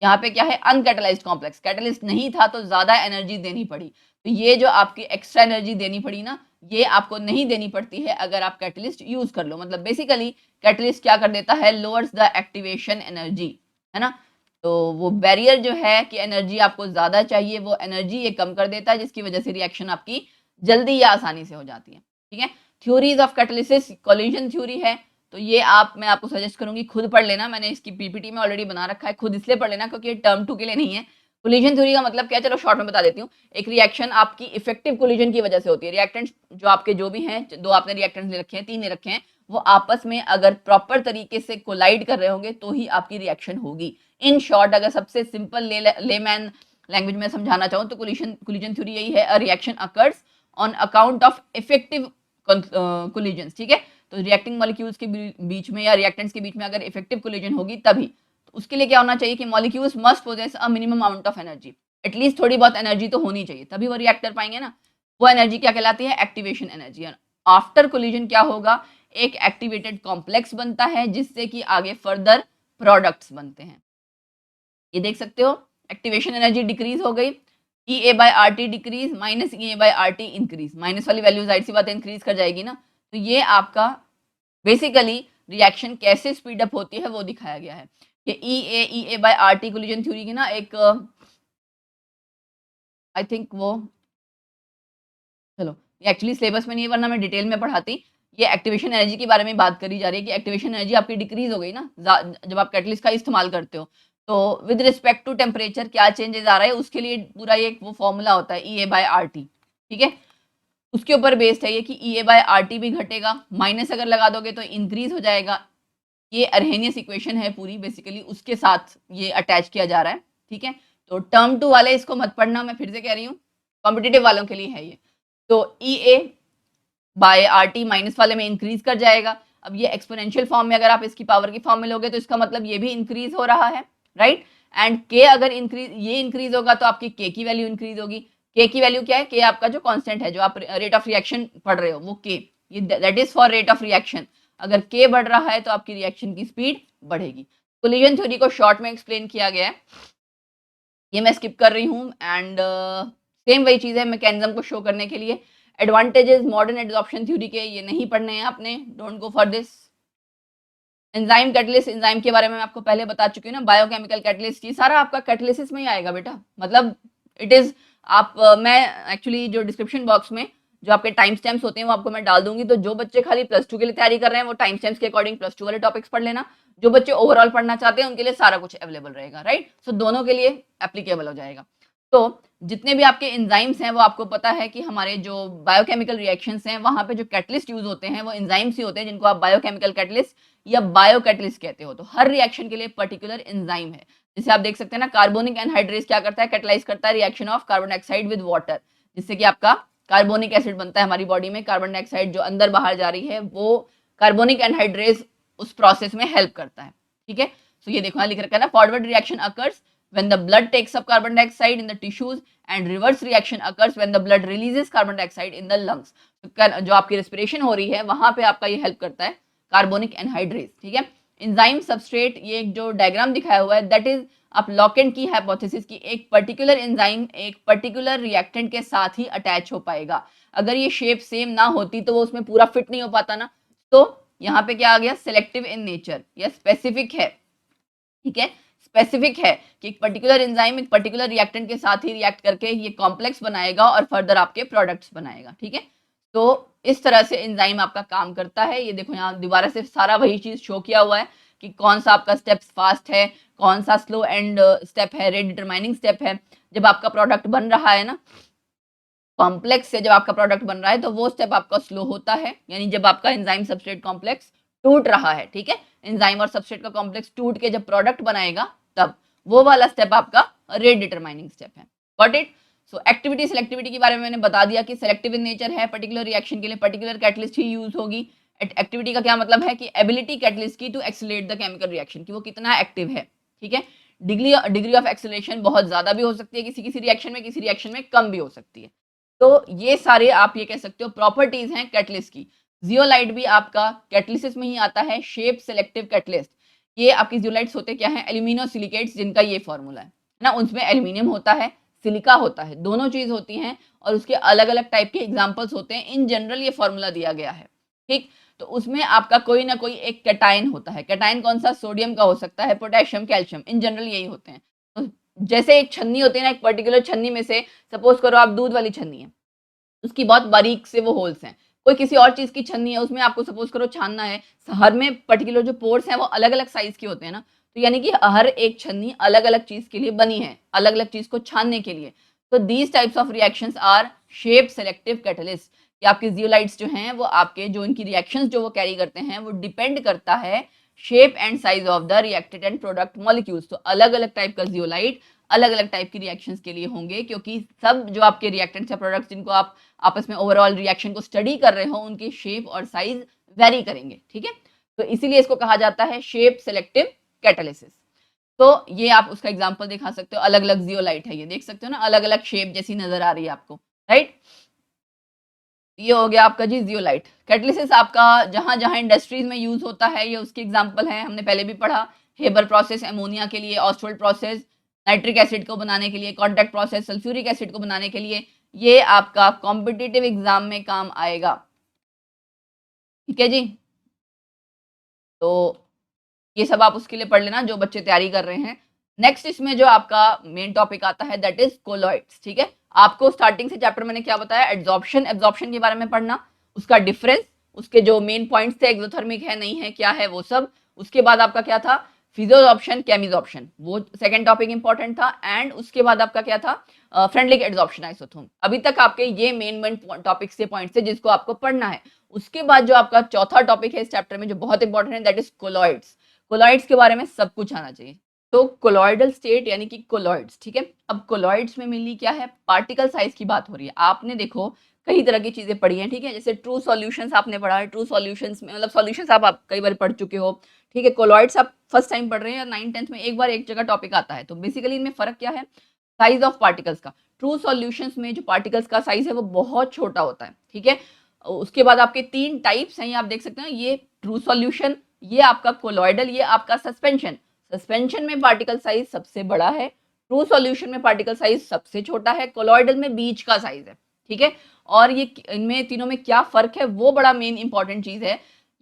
यहाँ पे क्या है? अनकैटलाइज्ड कॉम्प्लेक्स, कैटलिस्ट नहीं था तो ज्यादा एनर्जी देनी पड़ी, तो ये जो आपकी एक्स्ट्रा एनर्जी देनी पड़ी ना, ये आपको नहीं देनी पड़ती है अगर आप कैटलिस्ट यूज कर लो। मतलब बेसिकली कैटलिस्ट क्या कर देता है? लोअर्स द एक्टिवेशन एनर्जी, है ना। तो वो बैरियर जो है कि एनर्जी आपको ज्यादा चाहिए, वो एनर्जी ये कम कर देता है, जिसकी वजह से रिएक्शन आपकी जल्दी या आसानी से हो जाती है, ठीक है। Theories of catalysis, collision theory है, तो ये मैं आपको सजेस्ट करूंगी खुद पढ़ लेना, मैंने इसकी पीपीटी में ऑलरेडी बना रखा है, खुद इसलिए पढ़ लेना क्योंकि ये टर्म 2 के लिए नहीं है। कोलिजन थ्योरी का मतलब क्या है? चलो शॉर्ट में बता देती हूँ। एक रिएक्शन आपकी इफेक्टिव कोलिजन की वजह से होती है, रिएक्टेंट्स जो आपके जो भी हैं, दो आपने रिएक्टेंट्स ले रखे हैं, 3 ले रखे हैं, वो आपस में अगर प्रॉपर तरीके से कोलाइड कर रहे होंगे तो ही आपकी रिएक्शन होगी। इन शॉर्ट अगर सबसे सिंपल लेमैन लैंग्वेज में समझाना चाहूँ तो कोलिजन थ्योरी यही है, a reaction occurs on account of effective collisions, ठीक है। तो रिएक्टिंग मॉलिक्यूल्स के बीच में या रिएक्टेंट्स के बीच में अगर इफेक्टिव कोलिजन होगी तभी, तो उसके लिए क्या होना चाहिए कि molecules must possess a minimum amount of energy, at least थोड़ी बहुत एनर्जी तो होनी चाहिए, तभी वो रिएक्ट कर पाएंगे ना। वो एनर्जी क्या कहलाती है? Activation energy. आफ्टर कोलिजन क्या होगा? एक एक्टिवेटेड कॉम्प्लेक्स बनता है जिससे कि आगे फर्दर प्रोडक्ट्स बनते हैं। ये देख सकते हो, एक्टिवेशन एनर्जी डिक्रीज हो गई, EA/RT decrease minus EA/RT increase, minus वाली वैल्यू जाहिर सी बात है इंक्रीज कर जाएगी ना। तो ये आपका बेसिकली रिएक्शन कैसे स्पीड अप होती है वो दिखाया गया है कि E A by R T collision theory की ना एक आई थिंक वो, चलो ये एक्चुअली सिलेबस में नहीं है वरना मैं डिटेल में पढ़ाती। ये एक्टिवेशन एनर्जी के बारे में बात करी जा रही है कि एक्टिवेशन एनर्जी आपकी डिक्रीज हो गई ना जब आप कैटलिस्ट का इस्तेमाल करते हो, तो विद रिस्पेक्ट टू टेम्परेचर क्या चेंजेस आ रहा है उसके लिए पूरा ये वो फॉर्मूला होता है ई ए बाय आर टी, ठीक है। उसके ऊपर बेस्ड है ये कि E A by R T भी घटेगा, माइनस अगर लगा दोगे तो इंक्रीज हो जाएगा। ये अर्हेनियस इक्वेशन है पूरी, बेसिकली उसके साथ ये अटैच किया जा रहा है, ठीक है। तो टर्म 2 वाले इसको मत पढ़ना, मैं फिर से कह रही हूँ, कॉम्पिटिटिव वालों के लिए है ये। तो ई A by R T minus वाले में इंक्रीज कर जाएगा। अब ये एक्सपोनेंशियल फॉर्म में अगर आप इसकी पावर की फॉर्म में लोगे तो इसका मतलब ये भी इंक्रीज हो रहा है, राइट। एंड के अगर ये इंक्रीज होगा तो आपकी के की वैल्यू इंक्रीज होगी। के की वैल्यू क्या है? के आपका जो कांस्टेंट है, जो आप रेट ऑफ रिएक्शन पढ़ रहे हो वो के, ये that is for rate of reaction. अगर के बढ़ रहा है तो आपकी रिएक्शन की स्पीड बढ़ेगी। कोलिजन थ्योरी को शॉर्ट में एक्सप्लेन किया गया है, ये मैं स्किप कर रही हूँ। एंड सेम वही चीज़ है मैकेनिज्म को शो करने के लिए। एडवांटेजेस मॉडर्न एडजॉर्प्शन थ्योरी के, ये नहीं पढ़ने हैं आपने, don't go for this. Enzyme catalyst, enzyme के बारे में मैं आपको पहले बता चुकी हूँ ना, बायोकेमिकल कैटलिस्ट, ये सारा आपका कैटलिसिस में ही आएगा बेटा। मतलब इट इज आप मैं एक्चुअली जो डिस्क्रिप्शन बॉक्स में जो आपके टाइम स्टैम्प्स होते हैं वो आपको मैं डाल दूंगी, तो जो बच्चे खाली +2 के लिए तैयारी कर रहे हैं वो टाइम स्टैम्प्स के अकॉर्डिंग +2 वाले टॉपिक्स पढ़ लेना। जो बच्चे ओवरऑल पढ़ना चाहते हैं उनके लिए सारा कुछ अवेलेबल रहेगा, राइट। सो दोनों के लिए एप्लीकेबल हो जाएगा। तो जितने भी आपके एंजाइम्स हैं वो आपको पता है कि हमारे जो बायोकेमिकल रिएक्शंस हैं वहां पे जो कैटलिस्ट यूज होते हैं वो एंजाइम्स ही होते हैं, जिनको आप बायोकेमिकल कैटलिस्ट या बायो कैटलिस्ट कहते हो। तो हर रिएक्शन के लिए पर्टिकुलर एंजाइम है। जैसे आप देख सकते हैं ना, कार्बोनिक एनहाइड्रेज क्या करता है? कैटलाइज करता है reaction of carbon dioxide with water, जिससे कि आपका कार्बोनिक एसिड बनता है हमारी बॉडी में। कार्बन डाइऑक्साइड जो अंदर बाहर जा रही है वो कार्बोनिक एनहाइड्रेज उस प्रोसेस में हेल्प करता है, ठीक है। तो ये देखो यहाँ लिख रखा है ना, forward reaction occurs when the blood takes up carbon dioxide in the tissues and reverse reaction occurs when the blood releases carbon dioxide in the lungs। तो जो आपकी रेस्पिरेशन हो रही है वहां पे आपका ये हेल्प करता है कार्बोनिक एनहाइड्रेज, ठीक है। एंजाइम सबस्ट्रेट, ये एक जो डायग्राम दिखाया हुआ है दैट इज आप लॉकेंट की हाइपोथेसिस की एक पर्टिकुलर एंजाइम एक पर्टिकुलर रिएक्टेंट के साथ ही अटैच हो पाएगा। अगर ये शेप सेम ना होती तो वो उसमें पूरा फिट नहीं हो पाता ना। तो यहाँ पे क्या आ गया? सिलेक्टिव इन नेचर या स्पेसिफिक है, ठीक है। स्पेसिफिक है कि एक पर्टिकुलर एंजाइम एक पर्टिकुलर रिएक्टेंट के साथ ही रिएक्ट करके ये कॉम्प्लेक्स बनाएगा और फर्दर आपके प्रोडक्ट्स बनाएगा, ठीक है। तो इस तरह से एंजाइम आपका काम करता है। ये देखो यहाँ दोबारा से सारा वही चीज शो किया हुआ है कि कौन सा आपका स्टेप फास्ट है, कौन सा स्लो एंड स्टेप है, रेट डिटरमाइनिंग स्टेप है। जब आपका प्रोडक्ट बन रहा है ना कॉम्प्लेक्स से, जब आपका प्रोडक्ट बन रहा है तो वो स्टेप आपका स्लो होता है, यानी जब आपका एंजाइम सबस्ट्रेट कॉम्प्लेक्स टूट रहा है, ठीक है। एंजाइम और सबस्ट्रेट का कॉम्प्लेक्स टूट के जब प्रोडक्ट बनाएगा तब वो वाला स्टेप आपका रेट डिटरमाइनिंग स्टेप है। Got it. So activity selectivity के बारे में मैंने बता दिया कि सिलेक्टिव इन नेचर है, पर्टिकुलर रिएक्शन के लिए पर्टिकुलर कैटलिस्ट ही यूज होगी। एक्टिविटी का क्या मतलब है कि एबिलिटी कैटलिस्ट की to accelerate the chemical reaction, कि वो कितना एक्टिव है, ठीक है। डिग्री ऑफ एक्सीलरेशन बहुत ज्यादा भी हो सकती है किसी किसी रिएक्शन में, किसी रिएक्शन में कम भी हो सकती है। तो ये सारे आप ये कह सकते हो प्रॉपर्टीज हैं कैटलिस्ट की। जियोलाइट भी आपका कैटलिसिस में ही आता है, शेप सेलेक्टिव कैटलिस्ट। ये आपकी जियोलाइट्स होते क्या है? एल्यूमिनो सिलिकेट्स, जिनका ये फॉर्मूला है ना, उसमें एल्यूमिनियम होता है, सिलिका होता है, दोनों चीज होती हैं और उसके अलग अलग टाइप के एग्जांपल्स होते हैं। इन जनरल ये फॉर्मूला दिया गया है, ठीक। तो उसमें आपका कोई ना कोई एक कैटायन होता है। कैटायन कौन सा? सोडियम का हो सकता है, पोटेशियम, कैल्शियम, इन जनरल यही होते हैं। तो जैसे एक छन्नी होती है ना, एक पर्टिकुलर छन्नी में से सपोज करो आप दूध वाली छन्नी है, उसकी बहुत बारीक से वो होल्स हैं। कोई किसी और चीज की छन्नी है, उसमें आपको सपोज करो छानना है, हर में पर्टिकुलर जो पोर्स हैं वो अलग अलग साइज के होते हैं ना। तो यानी कि हर एक छन्नी अलग अलग चीज के लिए बनी है, अलग अलग चीज को छानने के लिए। तो these types of reactions are shape selective catalyst. कि आपके जियोलाइट्स जो हैं वो आपके जो इनकी रिएक्शंस जो वो कैरी करते हैं वो डिपेंड करता है shape and size of the reacted and product molecules. तो अलग अलग टाइप का जियोलाइट अलग अलग टाइप की रिएक्शंस के लिए होंगे, क्योंकि सब जो आपके रिएक्टेंट्स या प्रोडक्ट्स जिनको आप आपस में ओवरऑल रिएक्शन को स्टडी कर रहे हो उनकी शेप और साइज वेरी करेंगे, ठीक है। तो इसीलिए इसको कहा जाता है शेप सेलेक्टिव कैटालिसिस। तो ये आप उसका एग्जांपल दिखा सकते हो, अलग अलग जियोलाइट है, ये देख सकते हो ना, अलग अलग शेप जैसी नजर आ रही है आपको, राइट। ये हो गया आपका जी जियोलाइट। कैटलिसिस आपका जहां जहां इंडस्ट्रीज में यूज होता है ये उसके एग्जांपल है, हमने पहले भी पढ़ा। हेबर प्रोसेस अमोनिया के लिए, ऑस्वाल्ड प्रोसेस नाइट्रिक एसिड को बनाने के लिए, कॉन्टैक्ट प्रोसेस सल्फ्यूरिक एसिड को बनाने के लिए। ये आपका कॉम्पिटिटिव एग्जाम में काम आएगा, ठीक है जी। तो ये सब आप उसके लिए पढ़ लेना जो बच्चे तैयारी कर रहे हैं। नेक्स्ट इसमें जो आपका मेन टॉपिक आता है दैट इज कोलॉइड्स, ठीक है। आपको स्टार्टिंग से चैप्टर मैंने क्या बताया, एब्जॉर्प्शन, एब्जॉर्प्शन के बारे में पढ़ना, उसका डिफरेंस, उसके जो मेन पॉइंट्स थे, एक्सोथर्मिक है नहीं है क्या है वो सब। उसके बाद आपका क्या था, फिजियोजॉर्प्शन, केमिजॉर्प्शन, वो सेकंड टॉपिक इंपॉर्टेंट था। एंड उसके बाद आपका क्या था, फ्रेंडली एड्सॉर्प्शन, आइसोथर्म। अभी तक आपके ये मेन टॉपिक से पॉइंट्स थे जिसको आपको पढ़ना है। उसके बाद जो आपका चौथा टॉपिक है इस चैप्टर में जो बहुत इंपॉर्टेंट है दैट इज कोलॉइड्स। कोलॉइड्स के बारे में सब कुछ आना चाहिए। तो कोलॉइडल स्टेट यानी कि कोलॉइड्स, ठीक है। अब कोलॉइड्स में मेनली क्या है, पार्टिकल साइज की बात हो रही है। आपने देखो कई तरह की चीजें पढ़ी हैं, ठीक है। जैसे ट्रू सॉल्यूशंस आपने पढ़ा है, ट्रू सॉल्यूशंस में मतलब सॉल्यूशंस आप कई बार पढ़ चुके हो, ठीक है। कोलॉइड्स आप फर्स्ट टाइम पढ़ रहे हैं या 9th-10th में एक बार एक जगह टॉपिक आता है। तो बेसिकली इनमें फर्क क्या है, साइज ऑफ पार्टिकल्स का। ट्रू सॉल्यूशंस में जो पार्टिकल्स का साइज है वो बहुत छोटा होता है, ठीक है। उसके बाद आपके 3 टाइप्स हैं, ये आप देख सकते हैं, ये ट्रू सॉल्यूशन, ये आपका कोलॉइडल, ये आपका सस्पेंशन। सस्पेंशन में पार्टिकल साइज सबसे बड़ा है, ट्रू सॉल्यूशन में पार्टिकल साइज सबसे छोटा है, कोलॉइडल में बीच का साइज है, ठीक है। और ये इनमें तीनों में क्या फर्क है वो बड़ा मेन इंपॉर्टेंट चीज है।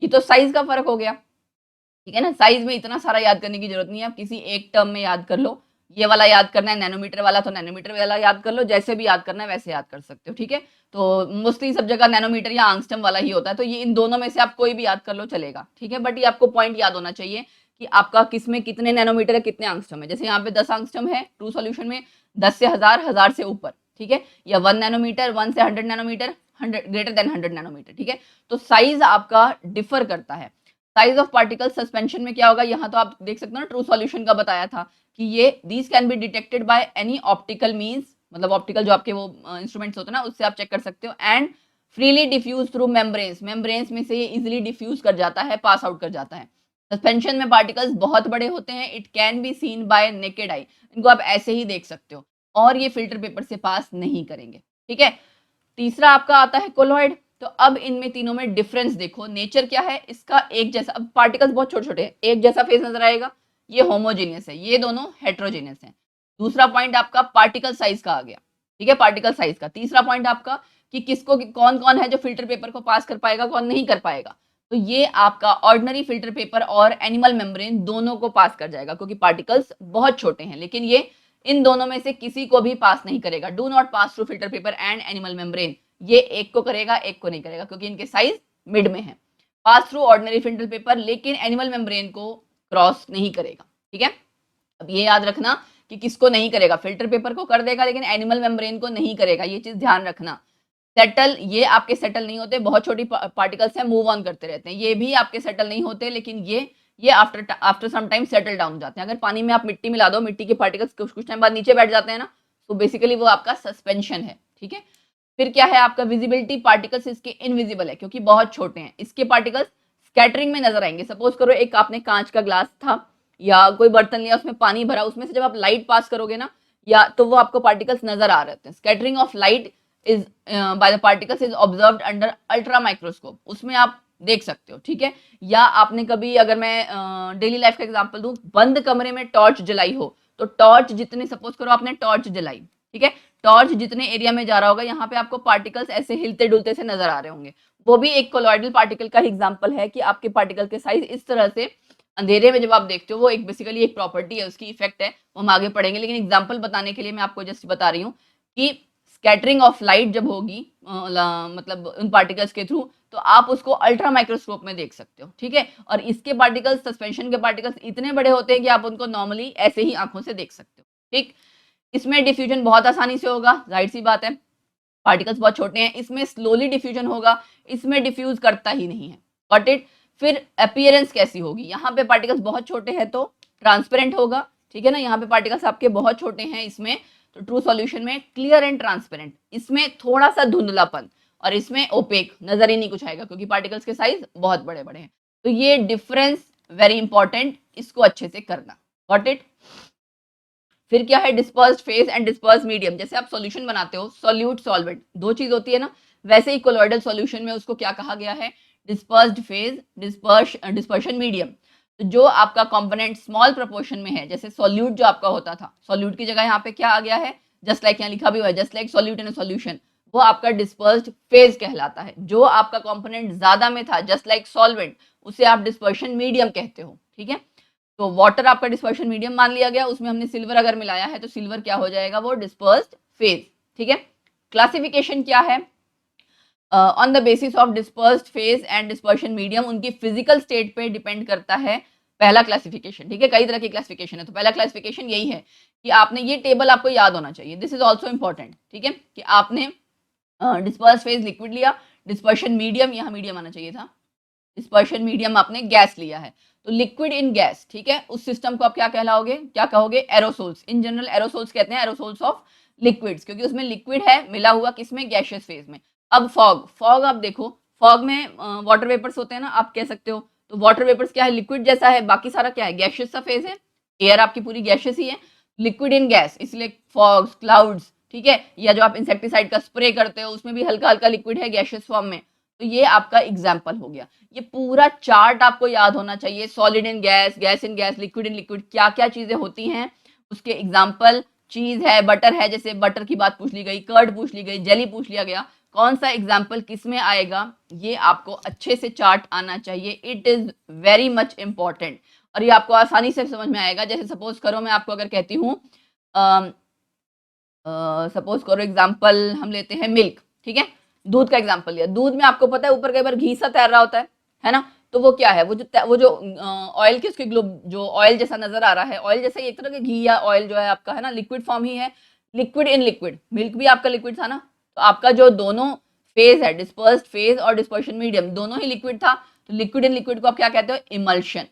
ये तो साइज का फर्क हो गया, ठीक है ना। साइज में इतना सारा याद करने की जरूरत नहीं है, आप किसी एक टर्म में याद कर लो। ये वाला याद करना है नैनोमीटर वाला तो नैनोमीटर वाला याद कर लो, जैसे भी याद करना है वैसे याद कर सकते हो, ठीक है। तो मोस्टली सब जगह नैनोमीटर या आंगस्ट्रम वाला ही होता है, तो ये इन दोनों में से आप कोई भी याद कर लो चलेगा, ठीक है। बट ये आपको पॉइंट याद होना चाहिए कि आपका किस में कितने नैनोमीटर है, कितने आंगस्ट्रम है। जैसे यहाँ पे 10 आंगस्ट्रम है ट्रू सॉल्यूशन में, 10 से 1000, 1000 से ऊपर, ठीक है। या 1 नैनोमीटर, 1 से 100 नैनोमीटर, 100 ग्रेटर देन 100 नैनोमीटर, ठीक है। तो साइज आपका डिफर करता है। साइज ऑफ पार्टिकल सस्पेंशन में क्या होगा, यहाँ तो आप देख सकते हो ना, ट्रू सॉल्यूशन का बताया था कि ये these can be detected by any optical means, मतलब ऑप्टिकल जो आपके वो इंस्ट्रूमेंट्स होते हैं ना, उससे आप चेक कर सकते हो। And freely diffuse through membranes, membranes में से ये इजिली डिफ्यूज कर जाता है, पास आउट कर जाता है। सस्पेंशन में पार्टिकल्स बहुत बड़े होते हैं, it can be seen bye naked eye, इनको आप ऐसे ही देख सकते हो, और ये फिल्टर पेपर से पास नहीं करेंगे, ठीक है। तीसरा आपका आता है कोलॉइड। तो अब इनमें तीनों में डिफरेंस देखो, नेचर क्या है इसका, एक जैसा। अब पार्टिकल्स बहुत छोटे छोटे हैं, एक जैसा फेस नजर आएगा, ये होमोजेनियस है, ये दोनों हेट्रोजेनियस है। दूसरा पॉइंट आपका पार्टिकल साइज का आ गया, ठीक है, पार्टिकल साइज का। तीसरा पॉइंट आपका कि किसको कौन कौन है जो फिल्टर पेपर को पास कर पाएगा, कौन नहीं कर पाएगा। तो ये आपका ऑर्डिनरी फिल्टर पेपर और एनिमल मेम्ब्रेन दोनों को पास कर जाएगा, क्योंकि पार्टिकल्स बहुत छोटे हैं। लेकिन ये इन दोनों में से किसी को भी पास नहीं करेगा। Do not pass through filter paper and animal membrane, ये एक को करेगा, एक को नहीं करेगा, क्योंकि इनके साइज मिड में है। Pass through ordinary filter paper, लेकिन एनिमल मेम्ब्रेन को क्रॉस नहीं करेगा, ठीक है। अब ये याद रखना कि किसको नहीं करेगा, फिल्टर पेपर को कर देगा लेकिन एनिमल मेम्ब्रेन को नहीं करेगा, ये चीज ध्यान रखना। सेटल, ये आपके सेटल नहीं होते, बहुत छोटी पार्टिकल्स हैं, मूव ऑन करते रहते हैं, ये भी आपके सेटल नहीं होते। लेकिन ये after some time settle down जाते हैं। अगर पानी में आप मिट्टी मिला दो, मिट्टी के पार्टिकल्स कुछ टाइम बाद नीचे बैठ जाते हैं ना, तो बेसिकली वो आपका सस्पेंशन है, ठीक है। फिर क्या है आपका विजिबिलिटी, पार्टिकल्स इसके इनविजिबल है क्योंकि बहुत छोटे हैं। इसके पार्टिकल्स स्कैटरिंग में नजर आएंगे। सपोज करो एक आपने कांच का ग्लास था या कोई बर्तन लिया, उसमें पानी भरा, उसमें से जब आप लाइट पास करोगे ना, या तो वो आपको पार्टिकल्स नजर आ रहे हैं। Scattering of light is by the particles is observed under ultra microscope, उसमें आप देख सकते हो, ठीक है। या आपने कभी, अगर मैं डेली लाइफ का एग्जांपल दूं, बंद कमरे में टॉर्च जलाई हो, तो टॉर्च जितनी, सपोज करो आपने टॉर्च जलाई, ठीक है, टॉर्च जितने एरिया में जा रहा होगा, यहाँ पे आपको पार्टिकल्स ऐसे हिलते डुलते से नजर आ रहे होंगे। वो भी एक कोलॉइडल पार्टिकल का एग्जांपल है कि आपके पार्टिकल के साइज इस तरह से अंधेरे में जब आप देखते हो, वो एक बेसिकली एक प्रॉपर्टी है, उसकी इफेक्ट है, वो हम आगे पढ़ेंगे। लेकिन एग्जांपल बताने के लिए मैं आपको जस्ट बता रही हूँ कि स्कैटरिंग ऑफ लाइट जब होगी मतलब उन पार्टिकल्स के थ्रू, तो आप उसको अल्ट्रा माइक्रोस्कोप में देख सकते हो, ठीक है। और इसके पार्टिकल्स, सस्पेंशन के पार्टिकल्स इतने बड़े होते हैं कि आप उनको नॉर्मली ऐसे ही आंखों से देख सकते हो, ठीक। इसमें डिफ्यूजन बहुत आसानी से होगा, जाहिर सी बात है, पार्टिकल्स बहुत छोटे हैं। इसमें स्लोली डिफ्यूजन होगा, इसमें डिफ्यूज करता ही नहीं है, गॉट इट। फिर अपीयरेंस कैसी होगी, यहाँ पे पार्टिकल्स बहुत छोटे हैं तो ट्रांसपेरेंट होगा, ठीक है ना। यहाँ पे पार्टिकल्स आपके बहुत छोटे हैं, इसमें तो ट्रू सॉल्यूशन में क्लियर एंड ट्रांसपेरेंट, इसमें थोड़ा सा धुंधलापन, और इसमें ओपेक, नजर ही नहीं कुछ आएगा क्योंकि पार्टिकल्स के साइज बहुत बड़े बड़े हैं। तो ये डिफरेंस वेरी इंपॉर्टेंट, इसको अच्छे से करना, गॉट इट। फिर क्या है, dispersed phase and dispersed medium. जैसे आप सॉल्यूशन बनाते हो, सॉल्यूट सॉल्वेंट, दो चीज होती है ना, वैसे ही कोलॉइडल सॉल्यूशन में उसको क्या कहा गया है, डिस्पर्स्ड फेज, डिस्पर्शन मीडियम। तो जो आपका कंपोनेंट स्मॉल प्रोपोर्शन में है, जैसे सॉल्यूट जो आपका होता था, सॉल्यूट की जगह यहाँ पे क्या आ गया है, जस्ट लाइक यहाँ लिखा भी हुआ है, just like solute in a solution, वो आपका डिस्पर्स्ड फेज कहलाता है। जो आपका कंपोनेंट ज्यादा में था, जस्ट लाइक सॉल्वेंट, उसे आप डिस्पर्शन मीडियम कहते हो, ठीक है। तो वाटर आपका डिस्पर्शन मीडियम मान लिया गया, उसमें हमने सिल्वर अगर मिलाया है तो सिल्वर क्या हो जाएगा, वो डिस्पर्स्ड फेज, ठीक है। क्लासिफिकेशन क्या है, on the basis of dispersed phase and dispersion medium, उनकी फिजिकल स्टेट पे डिपेंड करता है पहला क्लासिफिकेशन, ठीक है। कई तरह की क्लासिफिकेशन है, तो पहला क्लासिफिकेशन यही है कि आपने ये टेबल आपको याद होना चाहिए, दिस इज ऑल्सो इंपॉर्टेंट, ठीक है, कि आपने डिस्पर्स फेज लिक्विड लिया, डिस्पर्शन मीडियम, यहाँ मीडियम आना चाहिए था, डिस्पर्शन मीडियम आपने गैस लिया है, तो लिक्विड इन गैस, ठीक है, उस सिस्टम को आप क्या कहलाओगे, क्या कहोगे, एरोसोल्स। इन जनरल एरोसोल्स कहते हैं, एरोसोल्स ऑफ लिक्विड्स, क्योंकि उसमें लिक्विड है मिला हुआ किसमें, गैशियस फेज में। अब फॉग, फॉग आप देखो, फॉग में वाटर वेपर्स होते हैं ना, आप कह सकते हो, तो वाटर वेपर्स क्या है, लिक्विड जैसा है, बाकी सारा क्या है, गैशियस सा फेज है, एयर आपकी पूरी गैशियस ही है, लिक्विड इन गैस, इसलिए फॉग्स, क्लाउड्स, ठीक है, या जो आप इंसेक्टिसाइड का स्प्रे करते हो उसमें भी हल्का हल्का लिक्विड है गैशियस फॉर्म में, तो ये आपका एग्जाम्पल हो गया। ये पूरा चार्ट आपको याद होना चाहिए, solid in gas, gas in gas, liquid in liquid, क्या क्या चीजें होती हैं, उसके एग्जाम्पल, चीज है, बटर है, जैसे बटर की बात पूछ ली गई, कर्ड पूछ ली गई, जेली पूछ लिया गया, कौन सा एग्जाम्पल किस में आएगा, ये आपको अच्छे से चार्ट आना चाहिए, it is very much important, और ये आपको आसानी से समझ में आएगा। जैसे सपोज करो मैं आपको अगर कहती हूँ, सपोज करो एग्जाम्पल हम लेते हैं मिल्क, ठीक है, दूध का एग्जाम्पल लिया, दूध में आपको पता है ऊपर कई बार घी सा तैर रहा होता है ना, तो वो क्या है, वो जो ऑयल के उसके ग्लोब जो ऑयल जैसा नजर आ रहा है, ऑयल जैसा एक तरह का घी या ऑयल जो है आपका, है ना, लिक्विड फॉर्म ही है, लिक्विड इन लिक्विड, मिल्क भी आपका लिक्विड था ना, तो आपका जो दोनों फेज है, डिस्पर्स्ड फेज और डिस्पर्शन मीडियम, दोनों ही लिक्विड था, तो लिक्विड इन लिक्विड को आप क्या कहते हो, इमल्शन,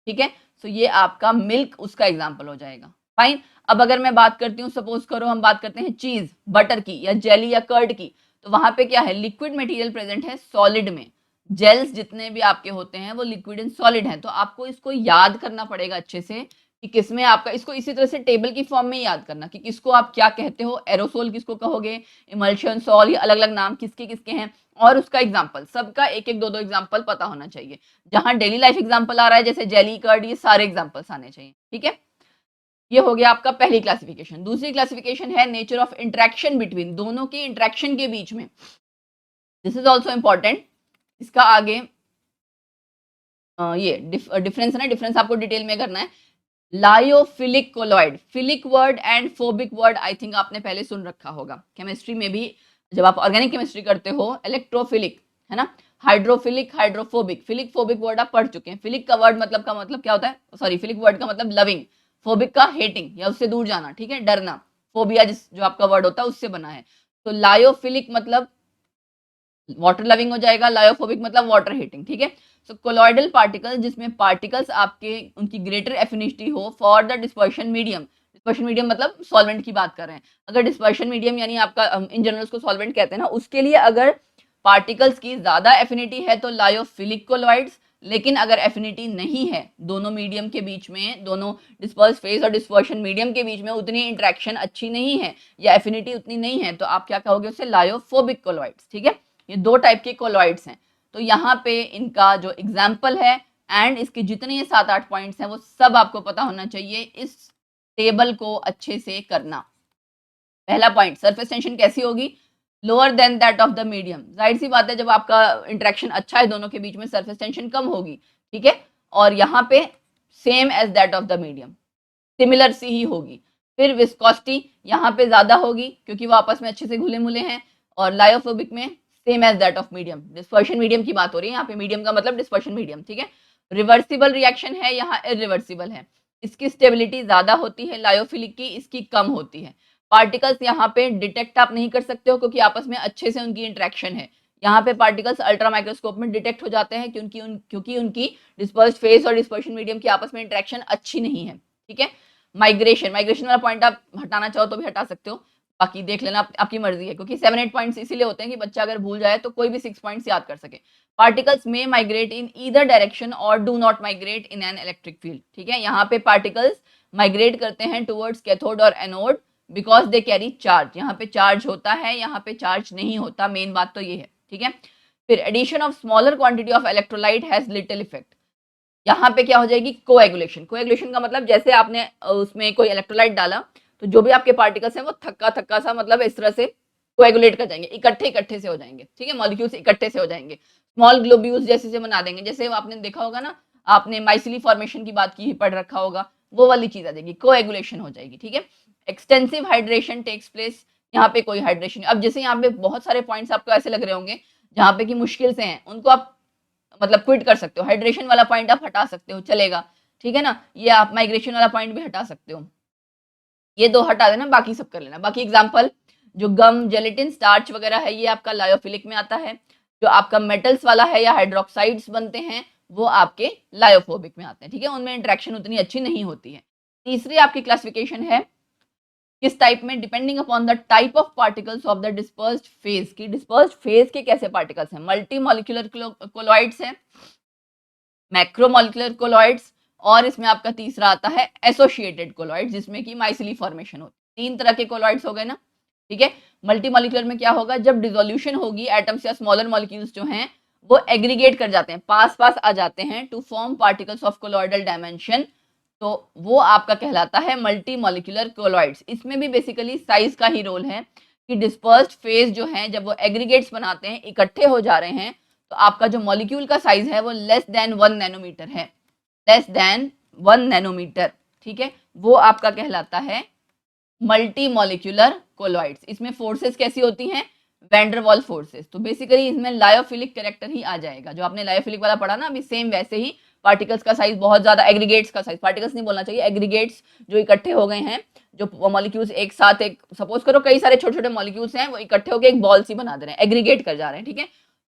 ठीक है। तो ये आपका मिल्क उसका एग्जाम्पल हो जाएगा, फाइन। अब अगर मैं बात करती हूँ, सपोज करो हम बात करते हैं चीज, बटर की या जेली या कर्ड की, तो वहां पे क्या है, लिक्विड मटेरियल प्रेजेंट है सॉलिड में, जेल्स जितने भी आपके होते हैं वो लिक्विड एंड सॉलिड हैं, तो आपको इसको याद करना पड़ेगा अच्छे से कि किसमें आपका, इसको इसी तरह से टेबल की फॉर्म में याद करना कि किसको आप क्या कहते हो, एरोसोल किसको कहोगे, इमल्शन, सॉल, ये अलग अलग नाम किसके किसके हैं, और उसका एग्जाम्पल, सबका एक एक दो दो एग्जाम्पल पता होना चाहिए। जहां डेली लाइफ एग्जाम्पल आ रहा है जैसे जेली, कर्ड, ये सारे एग्जाम्पल्स आने चाहिए, ठीक है। ये हो गया आपका पहली क्लासिफिकेशन। दूसरी क्लासिफिकेशन है नेचर ऑफ इंटरेक्शन बिटवीन, दोनों के इंटरेक्शन के बीच में, दिस इज ऑल्सो इंपॉर्टेंट। इसका आगे ये डिफरेंस है ना, डिफरेंस आपको डिटेल में करना है। Lyophilic colloid, philic word and phobic word I think आपने पहले सुन रखा होगा केमिस्ट्री में भी, जब आप ऑर्गेनिक केमिस्ट्री करते हो, इलेक्ट्रोफिलिक है ना, hydrophilic, hydrophobic, philic phobic word आप पढ़ चुके हैं। फिलिक का वर्ड मतलब का मतलब क्या होता है, सॉरी, फिलिक वर्ड का मतलब लविंग, फोबिक का हेटिंग या उससे दूर जाना, ठीक है, डरना, फोबिया जिस जो आपका वर्ड होता है उससे बना है। तो लायोफिलिक मतलब वाटर लविंग हो जाएगा, लायोफोबिक मतलब वाटर हेटिंग, ठीक है। सो कोलॉइडल पार्टिकल, जिसमें पार्टिकल्स आपके उनकी ग्रेटर एफिनिटी हो for the dispersion medium, dispersion medium मतलब सॉल्वेंट की बात कर रहे हैं, अगर डिस्पर्शन मीडियम यानी आपका इन जनरल उसको सॉल्वेंट कहते हैं ना, उसके लिए अगर पार्टिकल्स की ज्यादा एफिनिटी है तो लायोफिलिक कोलॉइड्स, लेकिन अगर एफिनिटी नहीं है दोनों मीडियम के बीच में, दोनों डिस्पर्स फेज और डिस्पर्शन मीडियम के बीच में उतनी इंटरेक्शन अच्छी नहीं है या एफिनिटी उतनी नहीं है, तो आप क्या कहोगे उसे, लायोफोबिक कोलॉइड्स, ठीक है। ये दो टाइप के कोलॉइड्स हैं, तो यहाँ पे इनका जो एग्जाम्पल है एंड इसके जितने ये 7-8 पॉइंट्स हैं वो सब आपको पता होना चाहिए इस टेबल को अच्छे से करना। पहला पॉइंट, सरफेस टेंशन कैसी होगी, lower than that of the medium, जाहिर सी बात है जब आपका इंटरेक्शन अच्छा है दोनों के बीच में सरफेस टेंशन कम होगी, ठीक है। और यहाँ पे same as that of the medium, similar सी ही होगी। फिर विस्कोसिटी यहाँ पे ज्यादा होगी क्योंकि वो आपस में अच्छे से घुले मुले हैं, और लायोफोबिक में same as that of medium, dispersion medium की बात हो रही है यहाँ पे, मीडियम का मतलब डिस्पर्शन मीडियम, ठीक है। रिवर्सिबल रिएक्शन है, यहाँ इरिवर्सिबल है, इसकी स्टेबिलिटी ज्यादा होती है लायोफिलिक की, इसकी कम होती है। पार्टिकल्स यहाँ पे डिटेक्ट आप नहीं कर सकते हो क्योंकि आपस में अच्छे से उनकी इंटरेक्शन है, यहाँ पे पार्टिकल्स अल्ट्रा माइक्रोस्कोप में डिटेक्ट हो जाते हैं क्योंकि उनकी डिस्पर्स्ड फेज और डिस्पर्शन मीडियम की आपस में इंटरेक्शन अच्छी नहीं है, ठीक है। माइग्रेशन, माइग्रेशन वाला पॉइंट आप हटाना चाहो तो भी हटा सकते हो, बाकी देख लेना, आपकी मर्जी है, क्योंकि 7-8 पॉइंट्स इसीलिए होते हैं कि बच्चा अगर भूल जाए तो कोई भी 6 पॉइंट्स याद कर सके। पार्टिकल्स में माइग्रेट इन ईदर डायरेक्शन और do not migrate in an electric field, ठीक है। यहाँ पे पार्टिकल्स माइग्रेट करते हैं टुवर्ड्स कैथोड और anode because they carry charge, यहाँ पे चार्ज होता है, यहाँ पे चार्ज नहीं होता, मेन बात तो ये है, ठीक है। फिर addition of smaller quantity of electrolyte has little effect, यहाँ पे क्या हो जाएगी, कोएगुलेशन, कोएगुलेशन का मतलब जैसे आपने उसमें कोई इलेक्ट्रोलाइट डाला तो जो भी आपके पार्टिकल्स हैं वो थक्का थक्का सा, मतलब इस तरह से कोएगुलेट कर जाएंगे, इकट्ठे से हो जाएंगे, ठीक है, मॉलिक्यूल्स इकट्ठे से हो जाएंगे, स्मॉल ग्लोब्यूल्स जैसे से बना देंगे, जैसे आपने देखा होगा ना, आपने माइसिली फॉर्मेशन की बात की, पढ़ रखा होगा, वो वाली चीज आ जाएगी, कोएगुलेशन हो जाएगी, ठीक है। एक्सटेंसिव हाइड्रेशन टेक्स प्लेस, यहाँ पे कोई हाइड्रेशन, अब जैसे यहाँ पे बहुत सारे पॉइंट्स आपको ऐसे लग रहे होंगे जहाँ पे कि मुश्किल से हैं, उनको आप मतलब क्विट कर सकते हो, हाइड्रेशन वाला पॉइंट आप हटा सकते हो, चलेगा, ठीक है ना, ये आप माइग्रेशन वाला पॉइंट भी हटा सकते हो, ये दो हटा देना, बाकी सब कर लेना। बाकी एग्जांपल जो गम, जेलेटिन, स्टार्च वगैरह है, ये आपका लायोफिलिक में आता है। जो आपका मेटल्स वाला है या हाइड्रोक्साइड्स बनते हैं, वो आपके लायोफोबिक में आते हैं, ठीक है, उनमें इंटरेक्शन उतनी अच्छी नहीं होती है। तीसरी आपकी क्लासिफिकेशन है किस टाइप में, depending upon the type of particles of the dispersed phase, की डिस्पर्स्ड फेज के कैसे पार्टिकल्स हैं, मल्टी मॉलिक्यूलर कोलॉइड्स है, मैक्रोमोलिकुलर कोलॉइड्स, और इसमें आपका तीसरा आता है एसोसिएटेड कोलॉइड्स, जिसमें कि माइसिली फॉर्मेशन होती है। तीन तरह के कोलॉइड्स हो गए ना, ठीक है। मल्टी मॉलिक्यूलर में क्या होगा, जब डिसोल्यूशन होगी एटम्स या स्मॉलर मॉलिक्यूल्स जो हैं वो एग्रीगेट कर जाते हैं, पास पास आ जाते हैं to form particles of colloidal dimension, तो वो आपका कहलाता है मल्टी मॉलिक्यूलर कोलॉइड्स। इसमें भी बेसिकली साइज का ही रोल है कि डिस्पर्स्ड फेज जो है जब वो एग्रीगेट्स बनाते हैं, इकट्ठे हो जा रहे हैं, तो आपका जो मॉलिक्यूल का साइज है वो लेस देन 1 नैनोमीटर है, लेस देन 1 नैनोमीटर, ठीक है, वो आपका कहलाता है मल्टी मॉलिक्यूलर कोलॉइड्स। इसमें फोर्सेस कैसी होती हैं, वैंडरवॉल फोर्सेस, तो बेसिकली इसमें लायोफिलिक कैरेक्टर ही आ जाएगा, जो आपने लायोफिलिक वाला पढ़ा ना अभी, सेम वैसे ही पार्टिकल्स का साइज बहुत ज्यादा, एग्रीगेट्स का साइज, पार्टिकल्स नहीं बोलना चाहिए, एग्रीगेट्स जो इकट्ठे हो गए हैं, जो मॉलिक्यूल्स एक साथ, एक सपोज करो कई सारे छोटे छोटे मॉलिक्यूल्स हैं, वो इकट्ठे होकर एक बॉल सी बना दे रहे हैं, एग्रीगेट कर जा रहे हैं, ठीक है,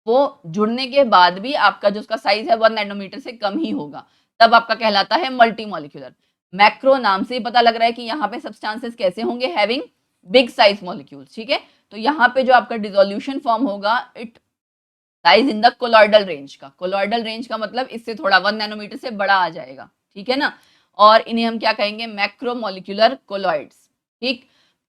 वो जुड़ने के बाद भी आपका जो उसका साइज है 1 नैनोमीटर से कम ही होगा, तब आपका कहलाता है मल्टी मॉलिक्यूलर। मैक्रो नाम से ही पता लग रहा है कि यहाँ पे सब्सटेंसेस कैसे होंगे, हैविंग बिग साइज मॉलिक्यूल्स, ठीक है, तो यहाँ पे जो आपका डिसोल्यूशन फॉर्म होगा, it lies in the colloidal range का, कोलॉइडल रेंज का मतलब इससे थोड़ा 1 नैनोमीटर से बड़ा आ जाएगा, ठीक है ना, और इन्हें हम क्या कहेंगे, मैक्रोमोलिक्यूलर कोलॉइड्स, ठीक।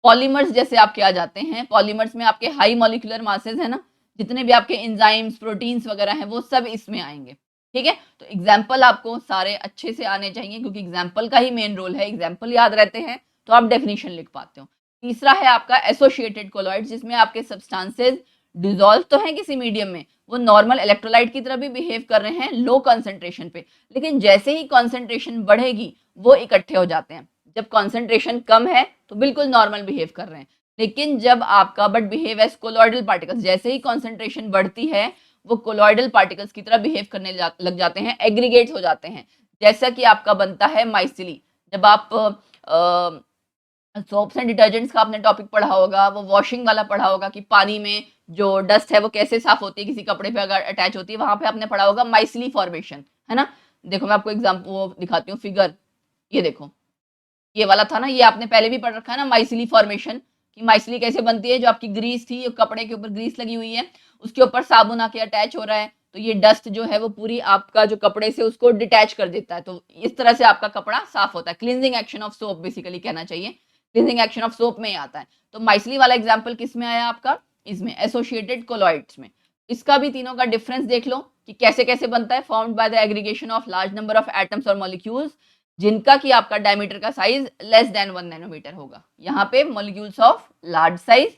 पॉलीमर्स जैसे आपके आ जाते हैं, पॉलीमर्स में आपके हाई मॉलिक्यूलर मासेस है ना, जितने भी आपके एंजाइम्स, प्रोटीन्स वगैरह हैं, वो सब इसमें आएंगे, ठीक है, तो एग्जाम्पल आपको सारे अच्छे से आने चाहिए, क्योंकि एग्जाम्पल का ही मेन रोल है, एग्जाम्पल याद रहते हैं तो आप डेफिनेशन लिख पाते हो। तीसरा है आपका एसोसिएटेड कोलॉइड्स, जिसमें आपके सब्सटेंसेस डिसॉल्व तो हैं किसी मीडियम में, वो नॉर्मल इलेक्ट्रोलाइट की तरह भी बिहेव कर रहे हैं लो कंसंट्रेशन पे, लेकिन जैसे ही कंसंट्रेशन बढ़ेगी वो इकट्ठे हो जाते हैं, जब कंसंट्रेशन कम है तो बिल्कुल नॉर्मल बिहेव कर रहे हैं, लेकिन जब आपका but behave as colloidal particles, जैसे ही कंसंट्रेशन बढ़ती है वो कोलॉइडल पार्टिकल्स की तरह बिहेव करने लग जाते हैं, एग्रीगेट्स हो जाते हैं, जैसा कि आपका बनता है माइसिली। जब आप सोप्स एंड डिटर्जेंट्स का आपने टॉपिक पढ़ा होगा, वो वॉशिंग वाला पढ़ा होगा कि पानी में जो डस्ट है वो कैसे साफ होती है, किसी कपड़े पे अगर अटैच होती है, वहां पे आपने पढ़ा होगा माइसिली फॉर्मेशन, है ना। देखो मैं आपको एग्जाम्पल वो दिखाती हूँ, फिगर, ये देखो, ये वाला था ना, ये आपने पहले भी पढ़ रखा है ना, माइसिली फॉर्मेशन, कि माइसिली कैसे बनती है, जो आपकी ग्रीस थी, कपड़े के ऊपर ग्रीस लगी हुई है, उसके ऊपर साबुन आके अटैच हो रहा है, तो ये डस्ट जो है वो पूरी आपका जो कपड़े से उसको डिटैच कर देता है, तो इस तरह से आपका कपड़ा साफ होता है, cleansing action of soap basically कहना चाहिए, क्लींजिंग एक्शन ऑफ सोप में ही आता है। तो माइसिली वाला एग्जाम्पल किस में आया आपका, इसमें एसोसिएटेड कोलॉइड्स में। इसका भी तीनों का डिफरेंस देख लो कि कैसे कैसे बनता है, formed by the aggregation of large number of atoms और मॉलिक्यूल्स, जिनका कि आपका डायमीटर का साइज लेस देन 1 नैनोमीटर होगा, यहाँ पे molecules of large size,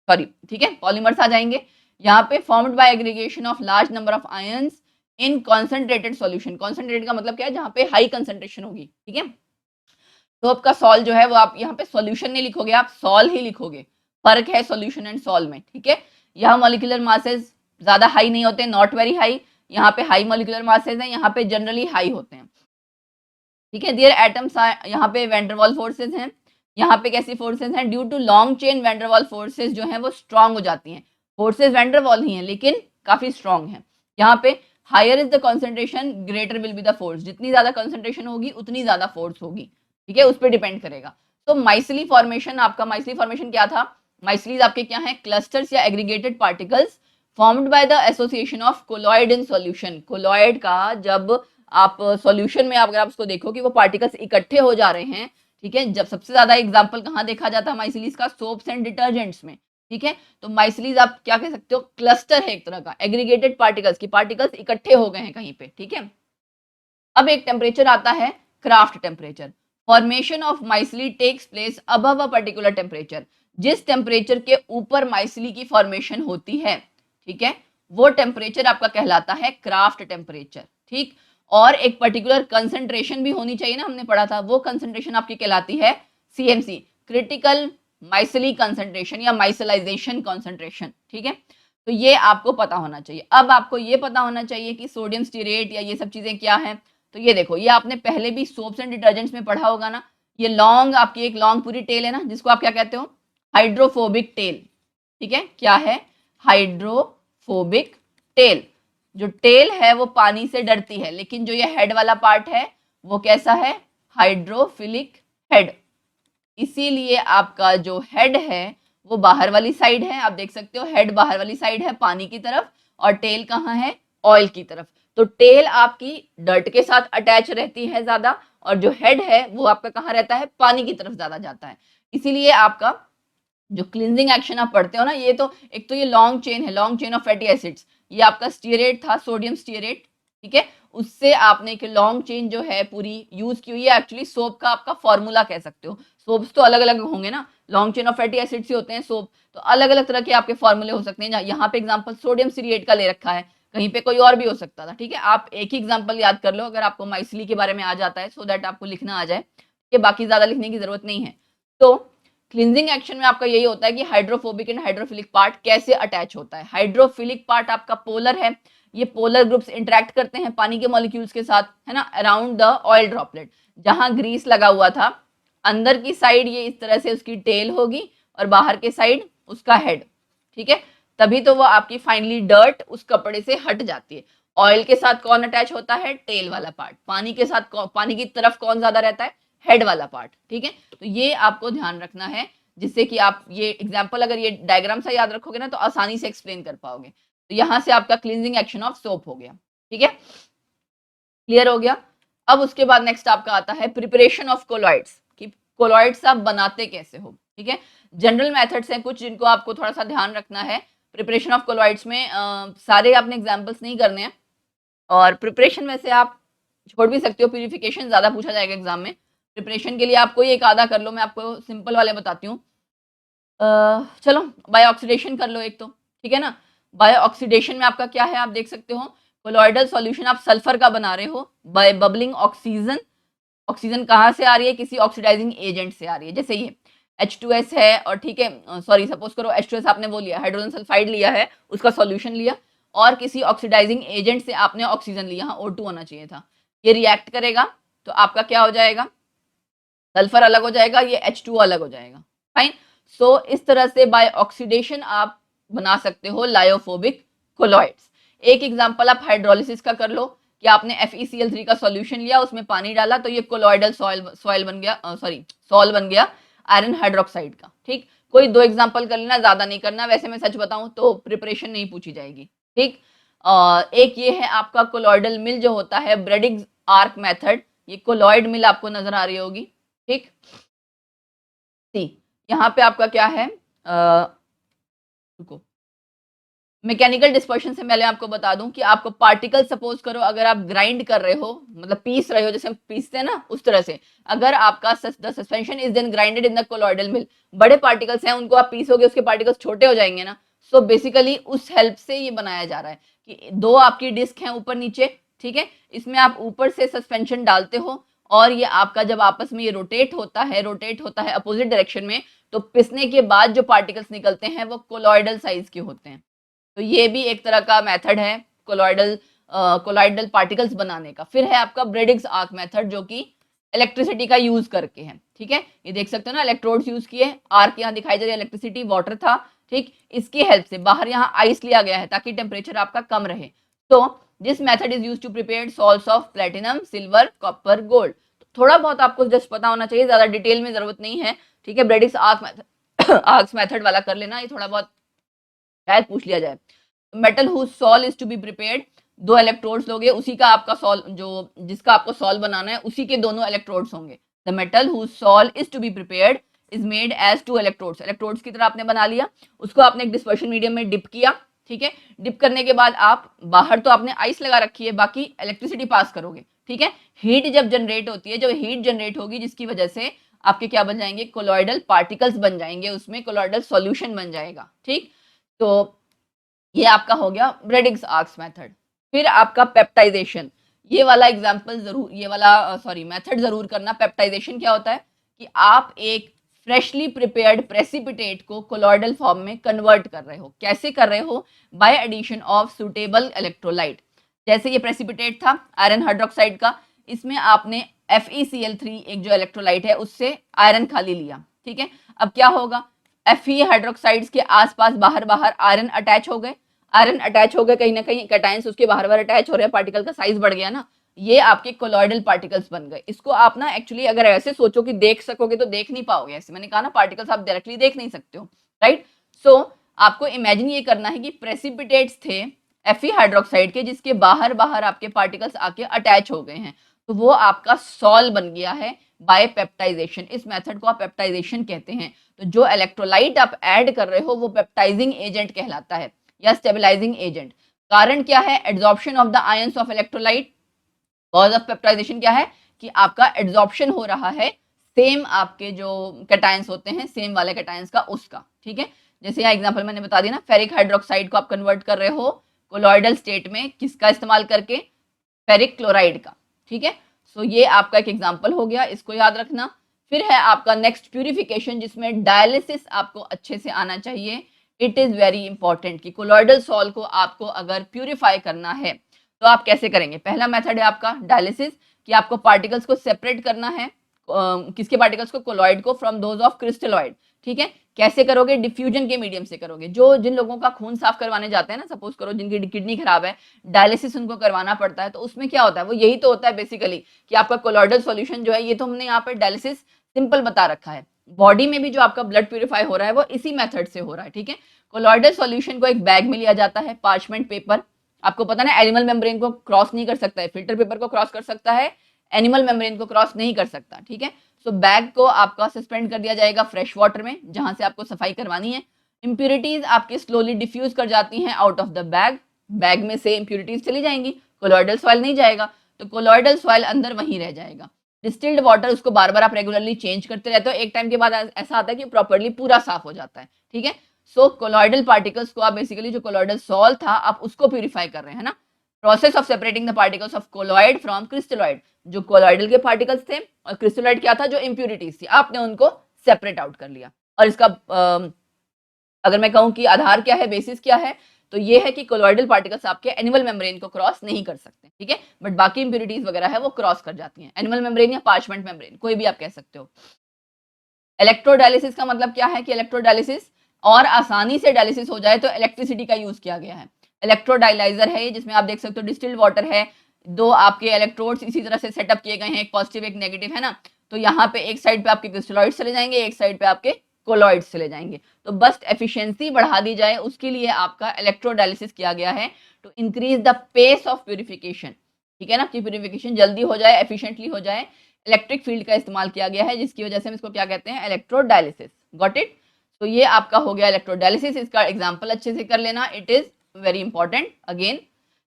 sorry, ठीक है, पॉलीमर्स आ जाएंगे, यहाँ पे formed by aggregation of large number of ions in concentrated solution, concentrated का मतलब क्या है, जहाँ पे हाई कंसेंट्रेशन होगी, ठीक है, तो आपका सॉल जो है वो आप यहाँ पे सॉल्यूशन नहीं लिखोगे, आप सॉल ही लिखोगे, फर्क है सॉल्यूशन एंड सॉल में, ठीक है। यहाँ मॉलिक्यूलर मासेस ज्यादा हाई नहीं होते, नॉट वेरी हाई, यहाँ पे हाई मॉलिक्यूलर मासेस हैं, यहाँ पे जनरली हाई होते हैं, ठीक है। देयर एटम्स, यहाँ पे वैंडरवॉल फोर्सेज हैं, यहाँ पे कैसी फोर्सेज हैं, due to long chain van der Waals forces जो हैं वो स्ट्रांग हो जाती हैं, फोर्सेज वैंडरवॉल ही हैं लेकिन काफी स्ट्रांग हैं। यहाँ पे higher is the concentration greater will be the force, जितनी ज्यादा कंसंट्रेशन होगी उतनी ज्यादा फोर्स होगी, ठीक है, उस पर डिपेंड करेगा। तो माइसिली फॉर्मेशन, आपका माइसिली फॉर्मेशन क्या था, माइसिलीज आपके क्या है, क्लस्टर्स या aggregated particles formed by the association of colloid in solution, colloid का जब आप सॉल्यूशन में अगर आप उसको देखो कि वो पार्टिकल्स इकट्ठे हो जा रहे हैं, ठीक है, जब सबसे ज्यादा एग्जांपल कहाँ देखा जाता है माइसिलीज का, सोप्स एंड डिटर्जेंट्स में, ठीक है, तो माइसिलीज आप क्या कह सकते हो, क्लस्टर है एक तरह का, एग्रीगेटेड पार्टिकल्स की, पार्टिकल्स इकट्ठे हो गए हैं कहीं पे, ठीक है। अब एक टेम्परेचर आता है Krafft temperature, formation of micelle takes place above a particular temperature, जिस टेम्परेचर के ऊपर माइसिली की फॉर्मेशन होती है, ठीक है, वो टेम्परेचर आपका कहलाता है क्राफ्ट टेम्परेचर, ठीक। और एक पर्टिकुलर कंसंट्रेशन भी होनी चाहिए ना, हमने पढ़ा था, वो कंसंट्रेशन आपकी कहलाती है CMC, क्रिटिकल माइसिली कंसंट्रेशन या माइसलाइजेशन कंसंट्रेशन, ठीक है। तो ये आपको पता होना चाहिए। अब आपको ये पता होना चाहिए कि सोडियम स्टीरेट या ये सब चीजें क्या है। तो ये देखो, ये आपने पहले भी सोप्स एंड डिटर्जेंट्स में पढ़ा होगा ना, ये लॉन्ग आपकी एक लॉन्ग पूरी टेल है ना, जिसको आप क्या कहते हो, हाइड्रोफोबिक टेल, ठीक है। क्या है, हाइड्रोफोबिक टेल। जो टेल है वो पानी से डरती है, लेकिन जो ये हेड वाला पार्ट है वो कैसा है, हाइड्रोफिलिक हेड। इसीलिए आपका जो हेड है वो बाहर वाली साइड है, आप देख सकते हो हेड बाहर वाली साइड है पानी की तरफ, और टेल कहाँ है, ऑयल की तरफ। तो टेल आपकी डर्ट के साथ अटैच रहती है ज्यादा, और जो हेड है वो आपका कहाँ रहता है, पानी की तरफ ज्यादा जाता है। इसीलिए आपका जो क्लिनजिंग एक्शन आप पढ़ते हो ना, ये तो एक तो ये लॉन्ग चेन है, long chain of fatty acids, ये आपका स्टीरेट था, सोडियम स्टीरेट, ठीक है। उससे आपने एक लॉन्ग चेन जो है पूरी यूज की हुई है। एक्चुअली सोप का आपका फॉर्मूला कह सकते हो, सोप्स तो अलग अलग होंगे ना, long chain of fatty acids ही होते हैं सोप, तो अलग अलग तरह के आपके फॉर्मूले हो सकते हैं। यहाँ पे एग्जाम्पल सोडियम स्टीरेट का ले रखा है, कहीं पे कोई और भी हो सकता था, ठीक है। आप एक ही एग्जाम्पल याद कर लो अगर आपको माइसिली के बारे में आ जाता है, सो दैट आपको लिखना आ जाए, कि बाकी ज्यादा लिखने की जरूरत नहीं है। तो क्लिनजिंग एक्शन में आपका यही होता है कि हाइड्रोफोबिक एंड हाइड्रोफिलिक पार्ट कैसे अटैच होता है। हाइड्रोफिलिक पार्ट आपका पोलर है, ये पोलर ग्रुप्स इंटरेक्ट करते हैं पानी के मॉलिक्यूल्स के साथ, है ना, अराउंड द ऑयल ड्रॉपलेट। जहां ग्रीस लगा हुआ था, अंदर की साइड ये इस तरह से उसकी टेल होगी, और बाहर के साइड उसका हेड, ठीक है। तभी तो वो आपकी फाइनली डर्ट उस कपड़े से हट जाती है। ऑयल के साथ कौन अटैच होता है, टेल वाला पार्ट। पानी के साथ पानी की तरफ कौन ज्यादा रहता है, हेड वाला पार्ट, ठीक है। तो ये आपको ध्यान रखना है, जिससे कि आप ये एग्जाम्पल अगर ये डायग्राम से याद रखोगे ना, तो आसानी से एक्सप्लेन कर पाओगे। तो यहां से आपका क्लींजिंग एक्शन ऑफ सोप हो गया, ठीक है, क्लियर हो गया। अब उसके बाद नेक्स्ट आपका आता है प्रिपरेशन ऑफ कोलॉइड्स, कि कोलॉइड्स आप बनाते कैसे हो, ठीक है। जनरल मेथड्स हैं कुछ जिनको आपको थोड़ा सा ध्यान रखना है प्रिपरेशन ऑफ कोलॉइड्स में। सारे आपने एग्जाम्पल्स नहीं करने हैं, और प्रिपरेशन में से आप छोड़ भी सकते हो, प्यूरिफिकेशन ज्यादा पूछा जाएगा एग्जाम में। प्रिपरेशन के लिए आप कोई एक आधा कर लो, मैं आपको सिंपल वाले बताती हूँ। चलो बायो ऑक्सीडेशन कर लो एक तो, ठीक है ना। बायो ऑक्सीडेशन में आपका क्या है, आप देख सकते हो कोलॉइडल सॉल्यूशन आप सल्फर का बना रहे हो बाय बबलिंग ऑक्सीजन। ऑक्सीजन कहाँ से आ रही है, किसी ऑक्सीडाइजिंग एजेंट से आ रही है, जैसे ये H2S है, और ठीक है, सॉरी सपोज करो H2S आपने वो लिया, हाइड्रोजन सल्फाइड लिया है, उसका सॉल्यूशन लिया, और किसी ऑक्सीडाइजिंग एजेंट से आपने ऑक्सीजन लिया, O2 होना चाहिए था। ये रिएक्ट करेगा तो आपका क्या हो जाएगा, सल्फर अलग हो जाएगा, ये H2O अलग हो जाएगा, फाइन। सो इस तरह से बाय ऑक्सीडेशन आप बना सकते हो लायोफोबिक कोलॉइड्स। एक एग्जांपल आप हाइड्रोलिसिस का कर लो, कि आपने FeCl3 का सॉल्यूशन लिया, उसमें पानी डाला, तो ये कोलॉइडल सॉइल बन गया, सॉरी सॉल बन गया आयरन हाइड्रोक्साइड का, ठीक। कोई दो एग्जांपल कर लेना, ज्यादा नहीं करना, वैसे मैं सच बताऊं तो प्रिपरेशन नहीं पूछी जाएगी, ठीक। एक ये है आपका कोलॉइडल मिल जो होता है, ब्रेडिग्स आर्क मेथड, ये कोलॉइड मिल आपको नजर आ रही होगी, ठीक। सी यहाँ पे आपका क्या है, रुको, मैकेनिकल डिस्पर्शन से पहले आपको बता दूं कि आपको पार्टिकल सपोज करो, अगर आप ग्राइंड कर रहे हो, मतलब पीस रहे हो, जैसे हम पीसते हैं ना उस तरह से, अगर आपका the suspension is then grinded in the colloidal mill, बड़े पार्टिकल्स हैं उनको आप पीसोगे, उसके पार्टिकल्स छोटे हो जाएंगे ना। सो बेसिकली उस हेल्प से ये बनाया जा रहा है कि दो आपकी डिस्क हैं ऊपर नीचे, ठीक है, इसमें आप ऊपर से सस्पेंशन डालते हो, और ये आपका जब आपस में ये रोटेट होता है अपोजिट डायरेक्शन में, तो पिसने के बाद जो पार्टिकल्स निकलते हैं वो कोलॉइडल साइज के होते हैं। तो ये भी एक तरह का मेथड है कोलॉइडल पार्टिकल्स बनाने का। फिर है आपका ब्रेडिग्स आर्क मेथड, जो कि इलेक्ट्रिसिटी का यूज करके है, ठीक है। ये देख सकते हो ना, इलेक्ट्रोड्स यूज किए, आर्क यहाँ दिखाई दे रही है, इलेक्ट्रिसिटी वाटर था, ठीक। इसकी हेल्प से बाहर यहाँ आइस लिया गया है ताकि टेम्परेचर आपका कम रहे। तो this method is use to prepare salts of platinum, silver, copper, gold. थोड़ा बहुत आपको जस्ट पता होना चाहिए, ज्यादा डिटेल में जरूरत नहीं है, ठीक है। ब्रेडिग्स आर्क मेथड आर्क मेथड वाला कर लेना, ये थोड़ा बहुत शायद पूछ लिया जाए। Metal whose sol is to be prepared, दो इलेक्ट्रोड्स लोगे, उसी का आपका सॉल, जो जिसका आपको सॉल बनाना है उसी के दोनों इलेक्ट्रोड्स होंगे। The metal whose sol is to be prepared is made as two electrodes, electrodes की तरह आपने बना लिया, उसको आपने एक डिस्पर्शन मीडियम में डिप किया, ठीक है। डिप करने के बाद आप बाहर तो आपने आइस लगा रखी है, बाकी इलेक्ट्रिसिटी पास करोगे, ठीक है। हीट जब जनरेट होती है, जब हीट जनरेट होगी जिसकी वजह से आपके क्या बन जाएंगे, कोलॉइडल पार्टिकल्स बन जाएंगे, उसमें कोलॉइडल सॉल्यूशन बन जाएगा। ठीक, तो ये आपका हो गया ब्रेडिग्स आर्क्स मेथड। फिर आपका पेप्टाइजेशन, ये वाला एग्जांपल जरूर, ये वाला सॉरी मेथड जरूर करना। पेप्टाइजेशन क्या होता है कि आप एक फ्रेशली प्रिपेयर्ड प्रेसिपिटेट को कोलॉइडल फॉर्म में कन्वर्ट कर रहे हो। कैसे कर रहे हो, by addition of suitable electrolyte. जैसे ये प्रेसिपिटेट था आयरन हाइड्रोक्साइड का, इसमें आपने FeCl3 एक जो इलेक्ट्रोलाइट है उससे आयरन खाली लिया। ठीक है, अब क्या होगा, Fe हाइड्रोक्साइड्स के आसपास बाहर बाहर आयरन अटैच हो गए, आयरन अटैच हो गए, कहीं ना कहीं कैटायंस उसके बाहर बाहर अटैच हो रहे हैं, पार्टिकल का साइज बढ़ गया ना, ये आपके कोलॉइडल पार्टिकल्स बन गए। इसको आप ना एक्चुअली अगर ऐसे सोचो कि देख सकोगे तो देख नहीं पाओगे, ऐसे मैंने कहा ना पार्टिकल्स आप डायरेक्टली देख नहीं सकते हो, राइट। सो आपको इमेजिन ये करना है कि प्रेसिपिटेट्स थे Fe हाइड्रोक्साइड के जिसके बाहर बाहर आपके पार्टिकल्स आके अटैच हो गए हैं, तो वो आपका सॉल बन गया है बाय पेप्टाइजेशन। इस मेथड को आप पेप्टाइजेशन कहते हैं। तो जो इलेक्ट्रोलाइट आप ऐड कर रहे हो वो पेप्टाइजिंग एजेंट कहलाता है या स्टेबलाइजिंग एजेंट। कारण क्या है, adsorption of the ions of electrolyte. Cause of peptization क्या है कि आपका एड्सॉर्प्शन हो रहा है सेम आपके जो कैटायंस होते हैं, सेम वाले कैटायंस का उसका। ठीक है, जैसे यहाँ एग्जांपल मैंने बता दिया ना, फेरिक हाइड्रोक्साइड को आप कन्वर्ट कर रहे हो कोलॉइडल स्टेट में, किसका इस्तेमाल करके, फेरिक क्लोराइड का। ठीक है, सो ये आपका एक एग्जांपल हो गया, इसको याद रखना। फिर है आपका नेक्स्ट प्यूरिफिकेशन, जिसमें डायलिसिस आपको अच्छे से आना चाहिए। इट इज वेरी इंपॉर्टेंट कि कोलॉइडल सॉल्ट को आपको अगर प्यूरिफाई करना है तो आप कैसे करेंगे। पहला मेथड है आपका डायलिसिस, कि आपको पार्टिकल्स को सेपरेट करना है, किसके पार्टिकल्स को, कोलॉइड को, फ्रॉम दोज ऑफ क्रिस्टलॉइड। ठीक है, कैसे करोगे, डिफ्यूजन के मीडियम से करोगे। जो जिन लोगों का खून साफ करवाने जाते हैं ना, सपोज करो जिनकी किडनी खराब है, डायलिसिस उनको करवाना पड़ता है, तो उसमें क्या होता है, वो यही तो होता है बेसिकली कि आपका कोलॉइडल सॉल्यूशन जो है, ये तो हमने यहाँ पर डायलिसिस सिंपल बता रखा है। बॉडी में भी जो आपका ब्लड प्यूरिफाई हो रहा है वो इसी मेथड से हो रहा है। ठीक है, कोलॉइडल सॉल्यूशन को एक बैग में लिया जाता है, पार्चमेंट पेपर, आपको पता ना एनिमल मेम्ब्रेन को क्रॉस नहीं कर सकता है, फिल्टर पेपर को क्रॉस कर सकता है, एनिमल मेम्ब्रेन को क्रॉस नहीं कर सकता। ठीक है, सो बैग को आपका सस्पेंड कर दिया जाएगा फ्रेश वाटर में, जहां से आपको सफाई करवानी है। इंप्यूरिटीज आपके स्लोली डिफ्यूज कर जाती हैं out of the bag, bag में से इंप्यूरिटीज चली जाएंगी, कोलॉइडल सॉइल नहीं जाएगा, तो कोलॉइडल सॉइल अंदर वहीं रह जाएगा। डिस्टिल्ड वाटर, उसको बार बार आप रेगुलरली चेंज करते रहते हो, एक टाइम के बाद ऐसा आता है कि प्रॉपर्ली पूरा साफ हो जाता है। ठीक है, सो कोलॉइडल पार्टिकल्स को आप बेसिकली जो कोलॉइडल सॉल्ट था आप उसको प्यूरिफाई कर रहे हैं ना। Process of separating the particles of colloid from crystalloid, जो कोलॉइडल के पार्टिकल्स थे, और क्रिस्टलॉइड क्या था, जो इंप्यूरिटीज थी, आपने उनको सेपरेट आउट कर लिया। और इसका अगर मैं कहूं कि आधार क्या है, बेसिस क्या है, तो ये है कि कोलॉइडल पार्टिकल्स आपके एनिमल मेम्ब्रेन को क्रॉस नहीं कर सकते। ठीक है, बट बाकी इंप्यूरिटीज वगैरह है वो क्रॉस कर जाती हैं, एनिमल मेम्ब्रेन या पार्चमेंट मेम्ब्रेन, कोई भी आप कह सकते हो। इलेक्ट्रोडायलिसिस का मतलब क्या है कि इलेक्ट्रोडायलिसिस और आसानी से डायलिसिस हो जाए तो इलेक्ट्रिसिटी का यूज किया गया है। इलेक्ट्रोडायलाइजर है ये, जिसमें आप देख सकते हो डिस्टिल्ड वाटर है, दो आपके इलेक्ट्रोड्स इसी तरह से सेटअप किए गए हैं, एक पॉजिटिव एक नेगेटिव है ना, तो यहाँ पे एक साइड पे आपके क्रिस्टलॉइड्स चले जाएंगे, एक साइड पे आपके कोलॉइड्स चले जाएंगे। तो बस एफिशिएंसी बढ़ा दी जाए उसके लिए आपका इलेक्ट्रोडायलिसिस किया गया है, to increase the pace of purification. ठीक है ना, कि प्यूरिफिकेशन जल्दी हो जाए, एफिशिएंटली हो जाए। इलेक्ट्रिक फील्ड का इस्तेमाल किया गया है, जिसकी वजह से हम इसको क्या कहते हैं, इलेक्ट्रोडायलिसिस। Got it. तो ये आपका हो गया इलेक्ट्रोडायलिसिस, इसका एग्जांपल अच्छे से कर लेना, it is very important again.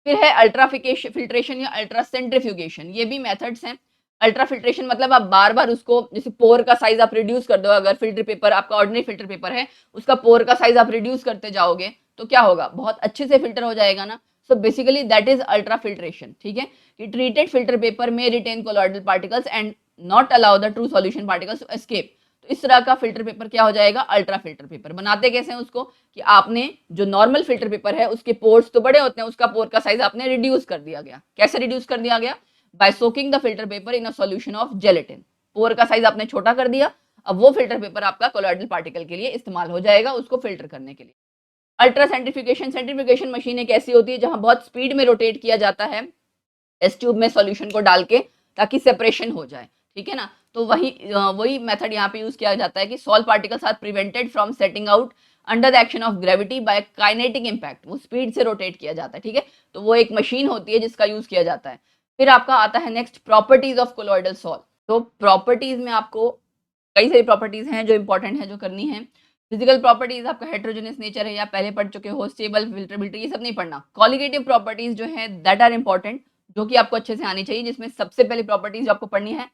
फिर है अल्ट्राफिकेशन फिल्ट्रेशन या अल्ट्रा सेंट्रीफ्यूगेशन, ये भी मेथड्स हैं। अल्ट्रा फिल्ट्रेशन मतलब आप बार बार उसको, जैसे पोर का साइज आप रिड्यूस कर दो, अगर फिल्टर पेपर आपका ऑर्डिनरी फिल्टर पेपर है, उसका पोर का साइज आप रिड्यूस करते जाओगे तो क्या होगा, बहुत अच्छे से फिल्टर हो जाएगा ना। So basically that is ultra filtration. ठीक है, कि ट्रीटेड फिल्टर पेपर में retain colloidal particles and not allow the true solution particles to escape. तो इस तरह का फिल्टर पेपर क्या हो जाएगा, अल्ट्रा फिल्टर पेपर। बनाते कैसे हैं उसको, कि आपने जो नॉर्मल फिल्टर पेपर है उसके पोर्स तो बड़े होते हैं, उसका पोर का साइज आपने रिड्यूस कर दिया गया। कैसे रिड्यूस कर दिया गया, by soaking the filter paper in a solution of gelatin. Pore का साइज आपने छोटा कर दिया, अब वो फिल्टर पेपर आपका कोलॉइडल पार्टिकल के लिए इस्तेमाल हो जाएगा, उसको फिल्टर करने के लिए। अल्ट्रा सेंट्रीफ्यूगेशन, सेंट्रीफ्यूगेशन मशीन एक ऐसी होती है जहां बहुत स्पीड में रोटेट किया जाता है टेस्ट ट्यूब में सॉल्यूशन को डाल के, ताकि सेपरेशन हो जाए। ठीक है ना, तो वही मेथड यहाँ पे यूज किया जाता है कि salt particles are prevented from setting out under the action of gravity by kinetic impact. वो स्पीड से रोटेट किया जाता है। ठीक है, तो वो एक मशीन होती है जिसका यूज किया जाता है। फिर आपका आता है next properties of colloidal salt. तो प्रॉपर्टीज में आपको कई सारी प्रॉपर्टीज हैं जो इंपॉर्टेंट है, जो करनी है। फिजिकल प्रॉपर्टीज आपका हेट्रोजेनियस नेचर है, या पहले पढ़ चुके हो, स्टेबल, फिल्टरेबिलिटी, ये सब नहीं पढ़ना। क्वालिटेटिव प्रॉपर्टीज जो है दैट आर इंपॉर्टेंट, जो कि आपको अच्छे से आनी चाहिए, जिसमें सबसे पहली प्रॉपर्टीज जो आपको पढ़नी है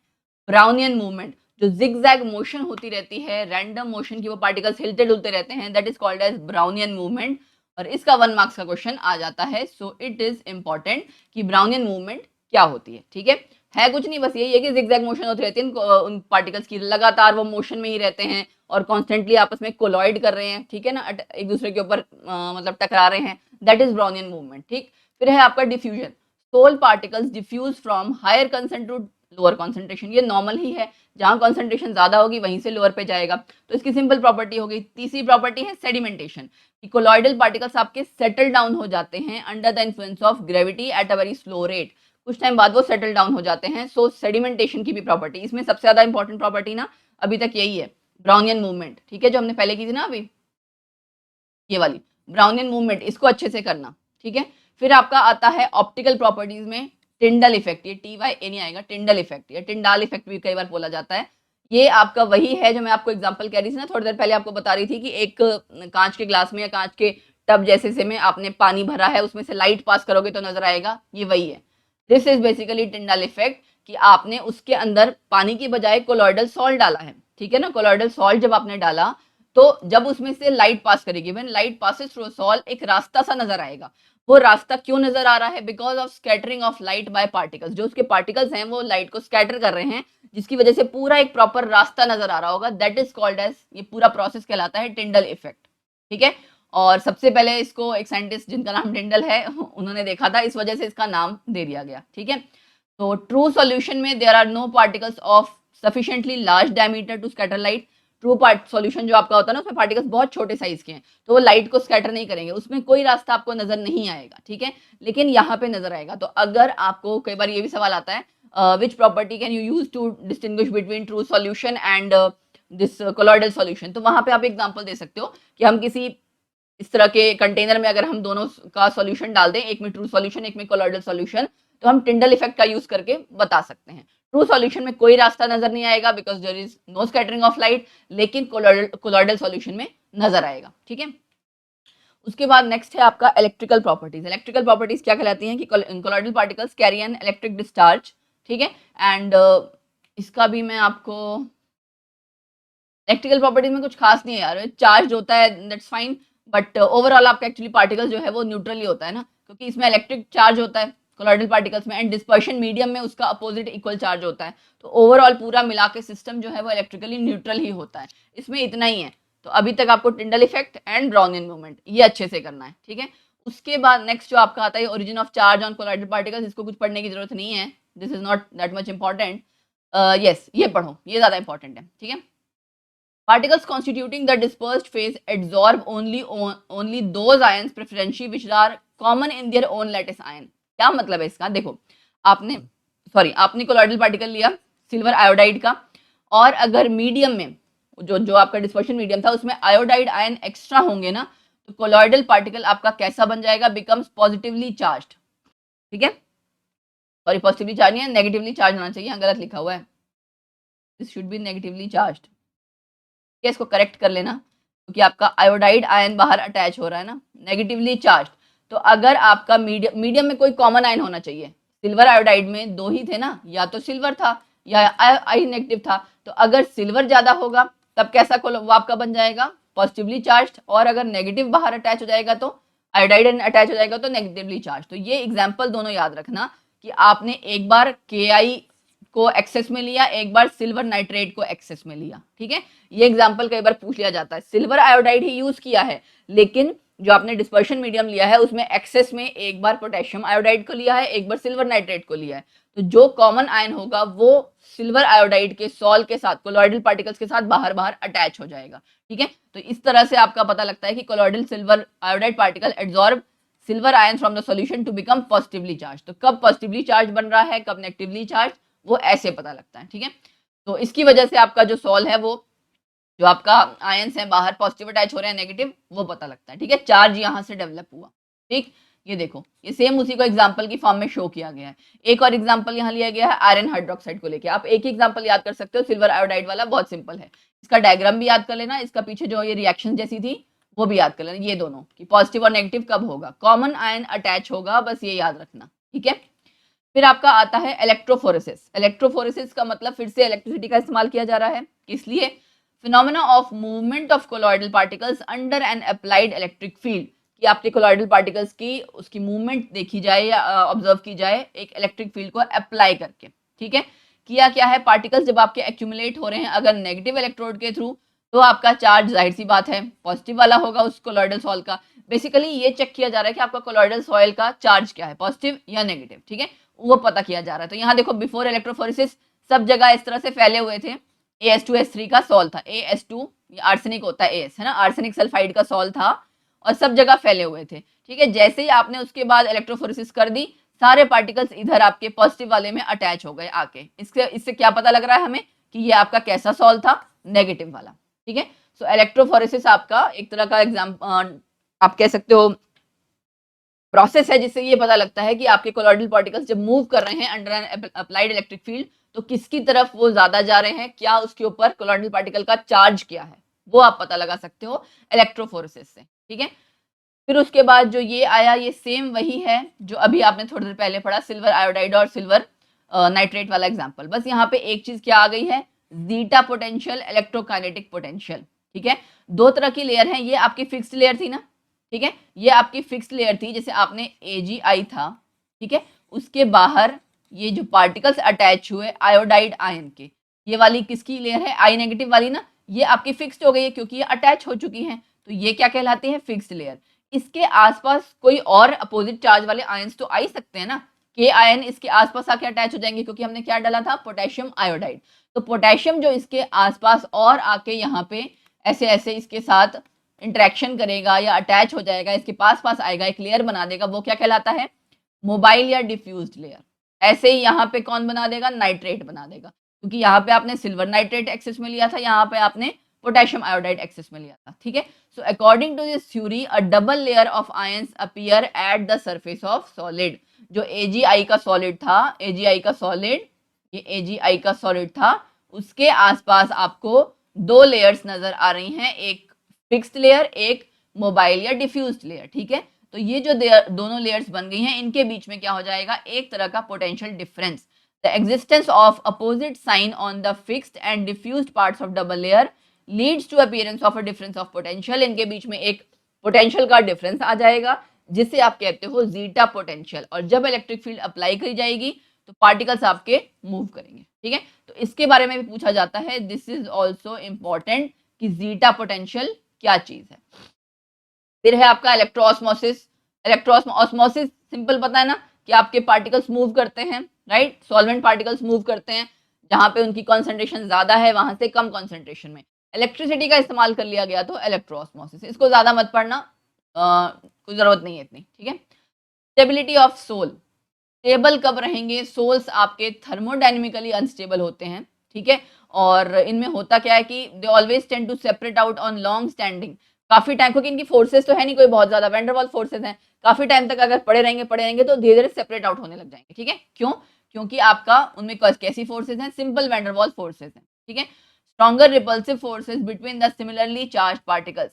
ब्राउनियन मूवमेंट। जो जिगजैग मोशन होती रहती है, रैंडम मोशन की, वो पार्टिकल्स हिलते डुलते रहते हैं, that is called as Brownian movement. और इसका 1 मार्क्स का क्वेश्चन आ जाता है। सो इट इज इंपॉर्टेंट कि ब्राउनियन मूवमेंट क्या होती है। ठीक है कुछ नहीं, बस यही है कि जिगजैग मोशन होती रहती है उन पार्टिकल्स की, लगातार वो मोशन में ही रहते हैं और कॉन्स्टेंटली आपस में कोलॉइड कर रहे हैं, ठीक है ना, एक दूसरे के ऊपर मतलब टकरा रहे हैं, दैट इज ब्राउनियन मूवमेंट। ठीक, फिर है आपका diffusion, sol particles diffuse from higher concentration to lower concentration. ये नॉर्मल ही है, जहां कंसेंट्रेशन ज्यादा होगी वहीं से लोअर पे जाएगा, तो इसकी सिंपल प्रॉपर्टी हो गई। तीसरी प्रॉपर्टी है सेडिमेंटेशन, कि कोलॉइडल पार्टिकल्स आपके सेटल डाउन हो जाते हैं under the influence of gravity at a very slow rate, कुछ टाइम बाद वो सेटल डाउन हो जाते हैं। सो सेडिमेंटेशन की भी प्रॉपर्टी, इसमें सबसे ज्यादा इंपॉर्टेंट प्रॉपर्टी ना अभी तक यही है, ब्राउनियन मूवमेंट। ठीक है, जो हमने पहले की थी ना अभी, ये वाली ब्राउनियन मूवमेंट, इसको अच्छे से करना। ठीक है, फिर आपका आता है ऑप्टिकल प्रॉपर्टीज में टिंडल इफेक्ट, ये TYA नहीं आएगा, टिंडल इफेक्ट या टिंडाल इफेक्ट भी कई बार बोला जाता है। ये आपका वही है जो मैं आपको एग्जांपल कह रही थी ना थोड़ी देर पहले, आपको बता रही थी कि एक कांच के ग्लास में या कांच के टब जैसे से में आपने पानी भरा है, उसमें से लाइट पास करोगे तो नजर आएगा, ये वही है। This is basically Tyndall effect, कि आपने उसके अंदर पानी की बजाय कोलॉइडल सॉल्ट डाला है। ठीक है ना, कोलॉइडल सॉल्ट जब आपने डाला तो जब उसमें से लाइट पास करेगी, when light passes through salt, एक रास्ता सा नजर आएगा। वो रास्ता क्यों नजर आ रहा है? Because of scattering of light by particles, जो उसके पार्टिकल्स हैं वो लाइट को स्कैटर कर रहे हैं, जिसकी वजह से पूरा एक प्रॉपर रास्ता नजर आ रहा होगा, दैट इज कॉल्ड एज, ये पूरा प्रोसेस कहलाता है टिंडल इफेक्ट। ठीक है, और सबसे पहले इसको एक साइंटिस्ट जिनका नाम टिंडल है उन्होंने देखा था, इस वजह से इसका नाम दे दिया गया। ठीक है, तो ट्रू सॉल्यूशन में there are no particles of sufficiently large diameter to scatter light. True part solution जो आपका होता है ना, उसमें पार्टिकल्स बहुत छोटे साइज के हैं, तो वो लाइट को स्कैटर नहीं करेंगे, उसमें कोई रास्ता आपको नजर नहीं आएगा। ठीक है, लेकिन यहाँ पे नजर आएगा। तो अगर आपको कई बार ये भी सवाल आता है, which property can you use to distinguish between true solution and this colloidal solution, तो वहां पे आप एग्जांपल दे सकते हो कि हम किसी इस तरह के कंटेनर में अगर हम दोनों का सॉल्यूशन डाल दें, एक में ट्रू सॉल्यूशन एक में कोलॉइडल सॉल्यूशन, तो हम टिंडल इफेक्ट का यूज करके बता सकते हैं। ट्रू सॉल्यूशन में कोई रास्ता नजर नहीं आएगा because there is no scattering of light, लेकिन कोलॉइडल सॉल्यूशन में नजर आएगा। ठीक है, उसके बाद नेक्स्ट है आपका इलेक्ट्रिकल प्रॉपर्टीज। इलेक्ट्रिकल प्रॉपर्टीज क्या कहलाती हैं कि colloidal particles carry an electric discharge. ठीक है, एंड इसका भी मैं आपको, इलेक्ट्रिकल प्रॉपर्टीज में कुछ खास नहीं है यार, चार्ज होता है दैट्स फाइन, बट ओवरऑल आपका एक्चुअली पार्टिकल जो है वो न्यूट्रली होता है ना, क्योंकि इसमें इलेक्ट्रिक चार्ज होता है कोलॉइडल पार्टिकल्स में, एंड डिस्पर्शन मीडियम में उसका अपोजिट इक्वल चार्ज होता है। तो ओवरऑल पूरा मिला के सिस्टम जो है वो इलेक्ट्रिकली न्यूट्रल ही होता है, इसमें इतना ही है। तो अभी तक आपको Tyndall effect and Brownian movement ये अच्छे से करना है। ठीक है, उसके बाद नेक्स्ट जो आपका आता है origin of charge on colloidal particles, इसको कुछ पढ़ने की जरूरत नहीं है, this is not that much important. Yes, ये पढ़ो, ये ज्यादा इंपॉर्टेंट है। ठीक है, particles constituting the dispersed phase absorb only those ions preferentially which are common in their own lattice ion। क्या मतलब है इसका? देखो, आपने कोलॉइडल पार्टिकल लिया सिल्वर आयोडाइड का, और अगर मीडियम में जो आपका डिस्पर्शन मीडियम था उसमें आयोडाइड आयन एक्स्ट्रा होंगे ना, तो कोलॉइडल पार्टिकल आपका कैसा बन जाएगा? Becomes positively charged. ठीक है, सॉरी पॉजिटिवली चार्ज नहीं है, नेगेटिवली चार्ज होना चाहिए, गलत लिखा हुआ है, this should be negatively charged. इसको करेक्ट कर लेना, क्योंकि आपका आयोडाइड आयन बाहर अटैच हो रहा है ना, नेगेटिवली चार्ज। तो अगर आपका मीडियम में कोई कॉमन आयन होना चाहिए, सिल्वर आयोडाइड में दो ही थे ना, या तो सिल्वर था या आई नेगेटिव था, तो अगर सिल्वर ज्यादा होगा तब कैसा वो आपका बन जाएगा? पॉजिटिवली चार्ज, और अगर नेगेटिव बाहर अटैच हो जाएगा तो आयोडाइड अटैच हो जाएगा तो नेगेटिवली चार्ज। तो ये एग्जाम्पल दोनों याद रखना कि आपने एक बार KI को एक्सेस में लिया, एक बार सिल्वर नाइट्रेट को एक्सेस में लिया। ठीक है, ये एग्जांपल कई बार पूछ लिया जाता है, सिल्वर आयोडाइड ही यूज किया है, लेकिन जो आपने डिस्पर्शन मीडियम लिया है उसमें एक्सेस में एक बार पोटेशियम आयोडाइड को लिया है, एक बार सिल्वर नाइट्रेट को लिया है, तो जो कॉमन आयन होगा वो सिल्वर आयोडाइड के सॉल्ट के साथ, कोलॉइडल पार्टिकल्स के साथ बाहर बाहर अटैच हो जाएगा। ठीक है, तो इस तरह से आपका पता लगता है कि colloidal silver iodide particle absorb silver ion from the solution to become positively charge. तो कब पॉजिटिवली चार्ज बन रहा है, कब नेगेटिवली चार्ज, वो ऐसे पता लगता है। ठीक है, तो इसकी वजह से आपका जो सॉल्व है वो, जो आपका आयंस है बाहर पॉजिटिव अटैच हो रहे हैं नेगेटिव, वो पता लगता है। ठीक है, चार्ज यहां से डेवलप हुआ। ठीक, ये देखो, ये सेम उसी को एग्जांपल की फॉर्म में शो किया गया है। एक और एग्जांपल यहाँ लिया गया है आयरन हाइड्रोक्साइड को लेके, आप एक ही एग्जांपल याद कर सकते हो, सिल्वर आयोडाइड वाला बहुत सिंपल है, इसका डायग्राम भी याद कर लेना, इसका पीछे जो ये रिएक्शन जैसी थी वो भी याद कर लेना, ये दोनों कि पॉजिटिव और नेगेटिव कब होगा, कॉमन आयन अटैच होगा, बस ये याद रखना। ठीक है, फिर आपका आता है इलेक्ट्रोफोरेसिस। इलेक्ट्रोफोरेसिस का मतलब फिर से इलेक्ट्रिसिटी का इस्तेमाल किया जा रहा है, किस लिए? Phenomena of movement of colloidal particles under N applied electric field, कि आपके कोलॉइडल पार्टिकल्स की उसकी मूवमेंट देखी जाए या ऑब्जर्व की जाए एक इलेक्ट्रिक फील्ड को अप्लाई करके, ठीक है। किया क्या है, पार्टिकल्स जब आपके एक्यूमुलेट हो रहे हैं अगर नेगेटिव इलेक्ट्रोड के थ्रू, तो आपका चार्ज जाहिर सी बात है पॉजिटिव वाला होगा उस कोलॉइडल सॉइल का। बेसिकली ये चेक किया जा रहा है कि आपका कोलॉइडल सॉइल का चार्ज क्या है, पॉजिटिव या नेगेटिव, ठीक है, वो पता किया जा रहा है। तो यहाँ देखो बिफोर इलेक्ट्रोफोरेसिस सब जगह इस तरह से फैले हुए थे। AS2S3 का सॉल था, AS2 आर्सेनिक होता है, AS है ना, आर्सेनिक सल्फाइड का सॉल था और सब जगह फैले हुए थे, ठीक है। जैसे ही आपने उसके बाद इलेक्ट्रोफोरेसिस कर दी, सारे पार्टिकल्स इधर आपके पॉजिटिव वाले में अटैच हो गए आके। इससे क्या पता लग रहा है हमें कि ये आपका कैसा सॉल था, नेगेटिव वाला, ठीक है। सो इलेक्ट्रोफोरेसिस आपका एक तरह का एग्जाम आप कह सकते हो प्रोसेस है, जिससे ये पता लगता है कि आपके कोलॉइडल पार्टिकल्स जब मूव कर रहे हैं under N applied electric field, तो किसकी तरफ वो ज्यादा जा रहे हैं, क्या उसके ऊपर कोलॉइडल पार्टिकल का चार्ज क्या है, वो आप पता लगा सकते हो इलेक्ट्रोफोरेसिस से, ठीक है। फिर उसके बाद जो ये आया, ये सेम वही है जो अभी आपने थोड़ी देर पहले पढ़ा, सिल्वर आयोडाइड और सिल्वर नाइट्रेट वाला एग्जाम्पल। बस यहाँ पे एक चीज क्या आ गई है, जीटा पोटेंशियल, इलेक्ट्रोकाइनेटिक पोटेंशियल, ठीक है। दो तरह की लेयर है, ये आपकी फिक्स्ड लेयर थी ना, ठीक है, ये आपकी फिक्स्ड लेयर थी, जैसे आपने AgI था, ठीक है, उसके बाहर ये जो पार्टिकल्स अटैच हुए आयोडाइड आयन के, ये वाली किसकी लेयर है, I नेगेटिव वाली ना, ये आपकी फिक्स्ड हो गई है क्योंकि ये अटैच हो चुकी हैं, तो ये क्या कहलाती है, फिक्स्ड लेयर। इसके आसपास कोई और अपोजिट चार्ज वाले आयंस तो आ ही सकते हैं ना, के आयन इसके आसपास आके अटैच हो जाएंगे क्योंकि हमने क्या डाला था, पोटेशियम आयोडाइड। तो पोटेशियम जो इसके आसपास और आके यहाँ पे ऐसे ऐसे इसके साथ इंटरेक्शन करेगा या अटैच हो जाएगा, इसके पास पास आएगा, एक लेयर बना देगा, वो क्या कहलाता है, मोबाइल या डिफ्यूज्ड लेयर। ऐसे ही यहाँ पे कौन बना देगा, नाइट्रेट बना देगा, क्योंकि यहाँ पे आपने सिल्वर नाइट्रेट एक्सेस में लिया था, यहाँ पे आपने पोटेशियम आयोडाइड एक्सेस में लिया था, ठीक है। So according to this theory a double layer of ions appear at the surface of solid. जो AgI का सॉलिड था, AgI का सॉलिड, ये AgI का सॉलिड था, उसके आसपास आपको दो लेयर्स नजर आ रही हैं, एक फिक्स्ड लेयर, एक मोबाइल या डिफ्यूज्ड लेयर, ठीक है। तो ये जो दोनों लेयर्स बन गई हैं, इनके बीच में क्या हो जाएगा, एक तरह का potential difference. The existence of opposite sign on the fixed and diffused parts of double layer leads to appearance of a difference of potential. इनके बीच में एक पोटेंशियल का डिफरेंस आ जाएगा, जिसे आप कहते हो जीटा पोटेंशियल। और जब इलेक्ट्रिक फील्ड अप्लाई करी जाएगी तो पार्टिकल्स आपके मूव करेंगे, ठीक है। तो इसके बारे में भी पूछा जाता है, दिस इज ऑल्सो इंपॉर्टेंट कि जीटा पोटेंशियल क्या चीज है। फिर है आपका इलेक्ट्रोऑस्मोसिस। इलेक्ट्रोऑस्मोसिस सिंपल पता है ना कि आपके पार्टिकल्स मूव करते हैं, राइट, सॉल्वेंट पार्टिकल्स मूव करते हैं, जहां पे उनकी कॉन्सेंट्रेशन ज्यादा है वहां से कम कॉन्सेंट्रेशन में इलेक्ट्रिसिटी का इस्तेमाल कर लिया गया, तो इलेक्ट्रोऑस्मोसिस। इसको ज्यादा मत पढ़ना, कोई जरूरत नहीं है इतनी, ठीक है। स्टेबिलिटी ऑफ सोल, स्टेबल कब रहेंगे सोल्स, आपके थर्मोडायनेमिकली अनस्टेबल होते हैं, ठीक है। और इनमें होता क्या है कि they always tend to separate out on long standing, काफी टाइम, क्योंकि इनकी फोर्सेस तो है नहीं कोई बहुत ज्यादा, वैंडरवाल फोर्सेस हैं, काफी टाइम तक अगर पड़े रहेंगे तो धीरे धीरे सेपरेट आउट होने लग जाएंगे, ठीक है। क्यों, क्योंकि आपका उनमें कैसी फोर्सेस हैं, सिंपल वैंडरवाल फोर्सेस हैं, ठीक है। Stronger repulsive forces between the similarly charge particles,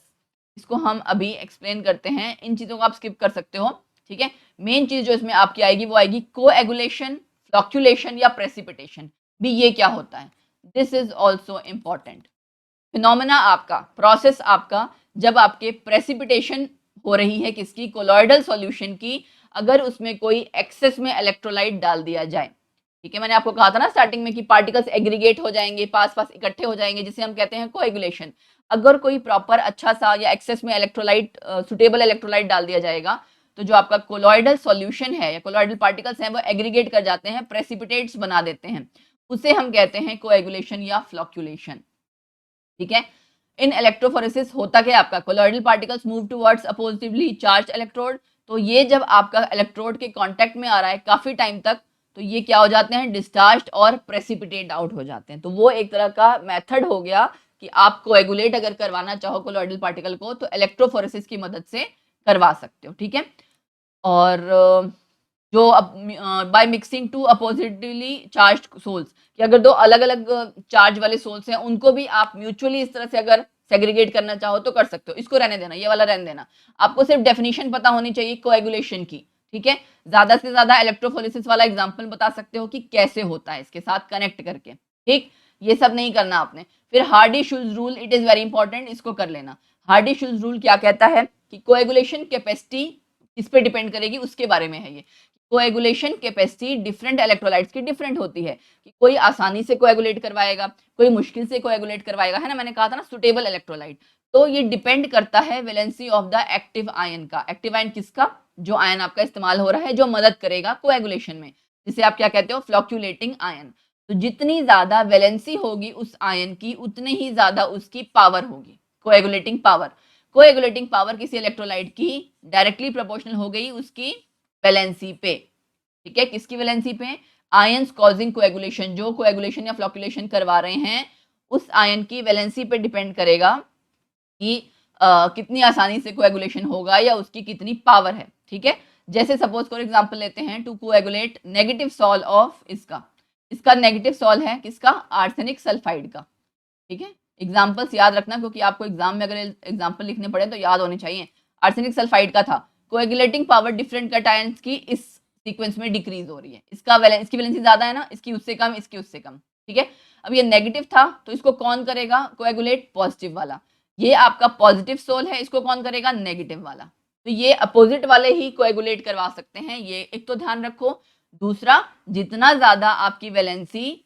इसको हम अभी एक्सप्लेन करते हैं, इन चीजों को आप स्किप कर सकते हो, ठीक है। मेन चीज जो इसमें आपकी आएगी वो आएगी कोएगुलेशन, फ्लक्चुलेशन या प्रेसिपिटेशन, भी ये क्या होता है, this is also important. Phenomena आपका, प्रोसेस आपका, जब आपके प्रेसिपिटेशन हो रही है किसकी, कोलॉइडल सॉल्यूशन की, अगर उसमें कोई एक्सेस में इलेक्ट्रोलाइट डाल दिया जाए, ठीक है। मैंने आपको कहा था ना स्टार्टिंग में कि पार्टिकल्स एग्रीगेट हो जाएंगे, पास पास इकट्ठे हो जाएंगे, जिसे हम कहते हैं कोएगुलेशन। अगर कोई प्रॉपर अच्छा सा या एक्सेस में इलेक्ट्रोलाइट, सुटेबल इलेक्ट्रोलाइट डाल दिया जाएगा, तो जो आपका कोलॉइडल सॉल्यूशन है या कोलॉइडल पार्टिकल्स हैं वो एग्रीगेट कर जाते हैं, प्रेसिपिटेट्स बना देते हैं, उसे हम कहते हैं कोएगुलेशन या फ्लक्चुलेशन, ठीक है। इन इलेक्ट्रोफोरेसिस होता क्या आपका, colloidal particles move towards a positively charge electrode, तो ये जब आपका इलेक्ट्रोड के कांटेक्ट में आ रहा है काफी टाइम तक, तो ये क्या हो जाते हैं, डिस्चार्ज और प्रेसिपिटेट आउट हो जाते हैं। तो वो एक तरह का मेथड हो गया कि आप कोएगुलेट अगर करवाना चाहो कोलॉइडल पार्टिकल को, तो इलेक्ट्रोफोरेसिस की मदद से करवा सकते हो, ठीक है। और जो by mixing two oppositely charged sols, कि अगर दो अलग अलग चार्ज वाले सोल्स हैं उनको भी आप म्यूचुअली इस तरह से अगर सेग्रीगेट करना चाहो तो कर सकते हो। इसको रहने देना, ये वाला रहने देना, आपको सिर्फ डेफिनेशन पता होनी चाहिए कोएगुलेशन की, ठीक है। ज्यादा से ज्यादा इलेक्ट्रोफोरेसिस वाला एग्जांपल बता सकते हो कि कैसे होता है इसके साथ कनेक्ट करके, ठीक। ये सब नहीं करना आपने। फिर Hardy-Schulze rule, it is very important, इसको कर लेना। हार्डी-शुल्ज रूल क्या कहता है कि कोएगुलेशन कैपेसिटी इस पे डिपेंड करेगी, उसके बारे में है ये। कोएगुलेशन कैपेसिटी डिफरेंट इलेक्ट्रोलाइट्स की डिफरेंट होती है कि कोई आसानी से कोएगुलेट करवाएगा, कोई मुश्किल से कोएगुलेट करवाएगा, है ना। मैंने कहा था ना सुटेबल इलेक्ट्रोलाइट। तो ये डिपेंड करता है valency of the active ion का। एक्टिव आयन किसका? जो आयन आपका इस्तेमाल हो रहा है, जो मदद करेगा कोएगुलेशन में, जिसे आप क्या कहते हो? फ्लक्चुलेटिंग आयन। तो जितनी ज्यादा वैलेंसी होगी उस आयन की, उतनी ही ज्यादा उसकी पावर होगी, कोएगुलेटिंग पावर। कोएगुलेटिंग पावर किसी इलेक्ट्रोलाइट की डायरेक्टली प्रोपोर्शनल हो गई उसकी वैलेंसी पे, ठीक है। किसकी वैलेंसी पे? आयंस कॉजिंग कोएगुलेशन, जो कोएगुलेशन या फ्लक्चुलेशन करवा रहे हैं, उस आयन की वैलेंसी पे डिपेंड करेगा कि कितनी आसानी से कोएगुलेशन होगा या उसकी कितनी पावर है, ठीक है। जैसे सपोज फॉर एग्जांपल लेते हैं, to coagulate negative sol of इसका नेगेटिव सॉल है किसका? आर्सेनिक सल्फाइड का, ठीक है। एग्जाम्पल्स याद रखना, क्योंकि आपको एग्जाम में अगर एग्जाम्पल लिखने पड़े तो याद होने चाहिए। आर्सेनिक सल्फाइड का था, कोएगुलेटिंग पावर डिफरेंट कैटायंस की इस सीक्वेंस में डिक्रीज हो रही है। इसकी वैलेंसी ज्यादा है ना, इसकी उससे कम, इसकी उससे कम, ठीक है। अब ये नेगेटिव था तो इसको कौन करेगा कोएगुलेट? पॉजिटिव वाला। ये आपका पॉजिटिव सोल है, इसको कौन करेगा? नेगेटिव वाला। तो ये अपोजिट वाले ही कोएगुलेट करवा सकते हैं, ये एक तो ध्यान रखो। दूसरा, जितना ज्यादा आपकी वैलेंसी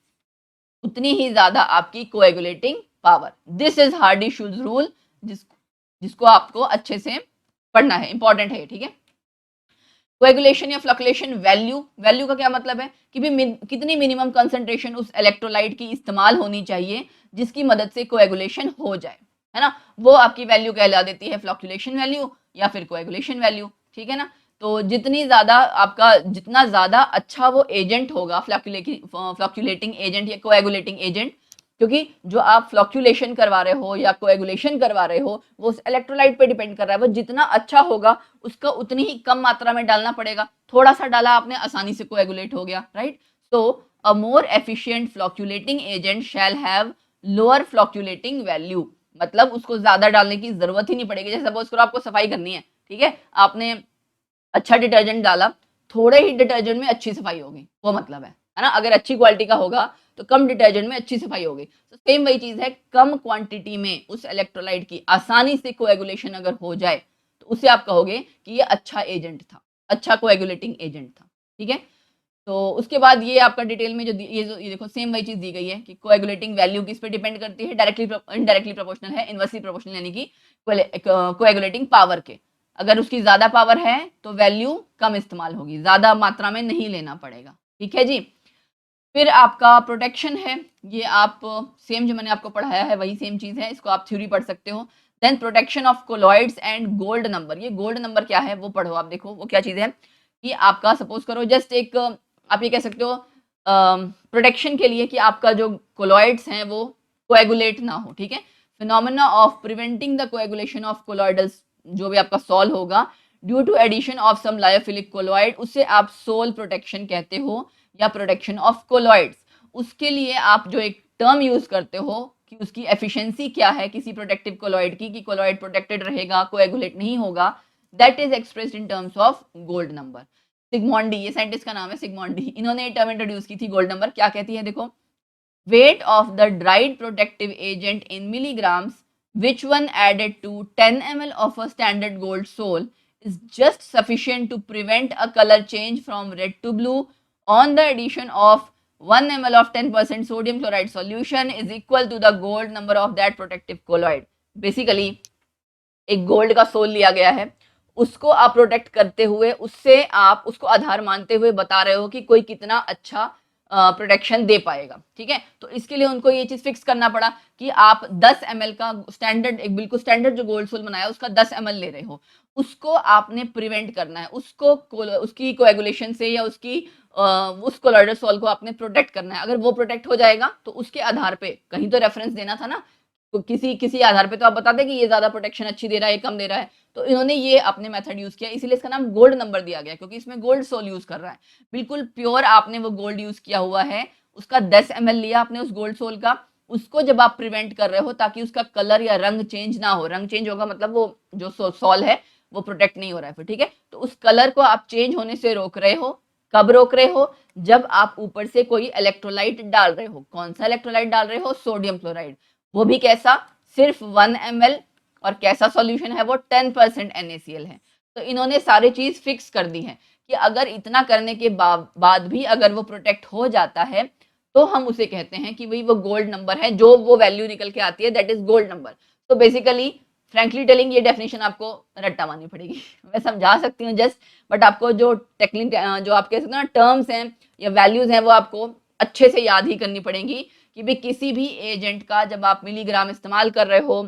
उतनी ही ज्यादा आपकी coagulating power. This is Hardy-Schulze rule, जिसको आपको अच्छे से पढ़ना है, इंपॉर्टेंट है, ठीक है। कोएगुलेशन या फ्लक्चुएशन वैल्यू का क्या मतलब है कि भी कितनी मिनिमम कंसंट्रेशन उस इलेक्ट्रोलाइट की इस्तेमाल होनी चाहिए जिसकी मदद से कोएगुलेशन हो जाए, है ना। वो आपकी वैल्यू कहला देती है फ्लक्चुएशन वैल्यू या फिर कोएगुलेशन वैल्यू, ठीक है ना। तो जितना ज्यादा अच्छा वो एजेंट होगा, फ्लक्चुलेटिंग एजेंट या कोएगुलेटिंग एजेंट, क्योंकि जो आप फ्लक्चुलेशन करवा रहे हो या कोएगुलेशन करवा रहे हो वो उस इलेक्ट्रोलाइट पे डिपेंड कर रहा है। वो जितना अच्छा होगा उसका उतनी ही कम मात्रा में डालना पड़ेगा। थोड़ा सा डाला आपने, आसानी से कोएगुलेट हो गया, right. So a more efficient flocculating agent shall have lower flocculating value, मतलब उसको ज्यादा डालने की जरूरत ही नहीं पड़ेगी। जैसे सपोज करो आपको सफाई करनी है, ठीक है, आपने अच्छा डिटर्जेंट डाला, थोड़े ही डिटर्जेंट में अच्छी सफाई होगी, वो मतलब है ना। अगर अच्छी क्वालिटी का होगा तो कम डिटर्जेंट में अच्छी सफाई होगी। तो सेम वही चीज है, कम क्वांटिटी में उस इलेक्ट्रोलाइट की आसानी से कोएगुलेशन अगर हो जाए तो उसे आप कहोगे कि ये अच्छा एजेंट था, अच्छा कोएगुलेटिंग एजेंट था, ठीक है। तो उसके बाद ये आपका डिटेल में ये देखो सेम वही चीज दी गई है कि कोएगुलेटिंग वैल्यू किस पे डिपेंड करती है? डायरेक्टली इनडायरेक्टली प्रोपोर्शनल है, इनवर्सली प्रोपोर्शनल यानी कि कोएगुलेटिंग पावर के। अगर उसकी ज्यादा पावर है तो वैल्यू कम इस्तेमाल होगी, ज्यादा मात्रा में नहीं लेना पड़ेगा, ठीक है जी। फिर आपका प्रोटेक्शन है, ये आप सेम जो मैंने आपको पढ़ाया है वही सेम चीज है, इसको आप थ्योरी पढ़ सकते हो। Then protection of colloids and gold number, ये गोल्ड नंबर क्या है वो पढ़ो आप, देखो वो क्या चीज है कि आपका सपोज करो जस्ट एक आप ये कह सकते हो प्रोटेक्शन के लिए कि आपका जो कोलॉइड्स हैं वो कोएगुलेट ना हो, ठीक है। Phenomena of preventing the coagulation of colloidals, जो भी आपका सॉल होगा due to addition of some lyophilic colloid, उसे आप सोल प्रोटेक्शन कहते हो या प्रोटेक्शन ऑफ कोलॉइड्स। उसके लिए आप जो एक टर्म यूज करते हो कि उसकी एफिशिएंसी क्या है किसी प्रोटेक्टिव कोलॉइड की, कि कोलॉइड प्रोटेक्टेड रहेगा, कोएगुलेट नहीं होगा, that is expressed in terms of gold number. Zsigmondy, ये साइंटिस्ट का नाम है सिग्मोंडी, इन्होंने टर्म इंट्रोड्यूस की थी गोल्ड नंबर। क्या कहती है देखो, weight of the dried protective agent in milligrams, which one added to 10 ml of a standard gold sol is just sufficient to prevent a color change from red to blue on the addition of 1 ml of 10% sodium chloride solution is equal to the gold number of that protective colloid. Basically एक gold का soul लिया गया है, उसको आप protect करते हुए उससे आप उसको आधार मानते हुए बता रहे हो कि कोई कितना अच्छा प्रोटेक्शन दे पाएगा, ठीक है। तो इसके लिए उनको ये चीज फिक्स करना पड़ा कि आप 10 ml का स्टैंडर्ड, एक बिल्कुल स्टैंडर्ड जो गोल्ड सोल बनाया उसका 10 ml ले रहे हो, उसको आपने प्रिवेंट करना है, उसकी कोएगुलेशन से या उस कोलॉइडल सोल को आपने प्रोटेक्ट करना है। अगर वो प्रोटेक्ट हो जाएगा तो उसके आधार पे कहीं तो रेफरेंस देना था ना, तो किसी आधार पे तो आप बता दें कि ये ज्यादा प्रोटेक्शन अच्छी दे रहा है, ये कम दे रहा है। तो इन्होंने ये अपने मेथड यूज किया, इसीलिए इसका नाम गोल्ड नंबर दिया गया, क्योंकि इसमें गोल्ड सोल यूज कर रहा है, बिल्कुल प्योर आपने वो गोल्ड यूज किया हुआ है। उसका 10 ml लिया आपने उस गोल्ड सोल का, उसको जब आप प्रिवेंट कर रहे हो ताकि उसका कलर या रंग चेंज ना हो, रंग चेंज होगा मतलब वो जो सोल है वो प्रोटेक्ट नहीं हो रहा है फिर, ठीक है। तो उस कलर को आप चेंज होने से रोक रहे हो। कब रोक रहे हो? जब आप ऊपर से कोई इलेक्ट्रोलाइट डाल रहे हो। कौन सा इलेक्ट्रोलाइट डाल रहे हो? Sodium chloride. वो भी कैसा? सिर्फ 1 ml। और कैसा सॉल्यूशन है वो? 10% NaCl है। तो इन्होंने सारी चीज फिक्स कर दी है कि अगर इतना करने के बाद भी अगर वो प्रोटेक्ट हो जाता है तो हम उसे कहते हैं कि भाई वो गोल्ड नंबर है, जो वो वैल्यू निकल के आती है दैट इज गोल्ड नंबर। तो बेसिकली फ्रैंकली टेलिंग ये डेफिनेशन आपको रट्टा मारनी पड़ेगी। मैं समझा सकती हूँ जस्ट, बट आपको जो टेक्निक जो आप कह सकते हैं ना टर्म्स हैं या वैल्यूज हैं वो आपको अच्छे से याद ही करनी पड़ेगी कि भाई किसी भी एजेंट का जब आप मिलीग्राम इस्तेमाल कर रहे हो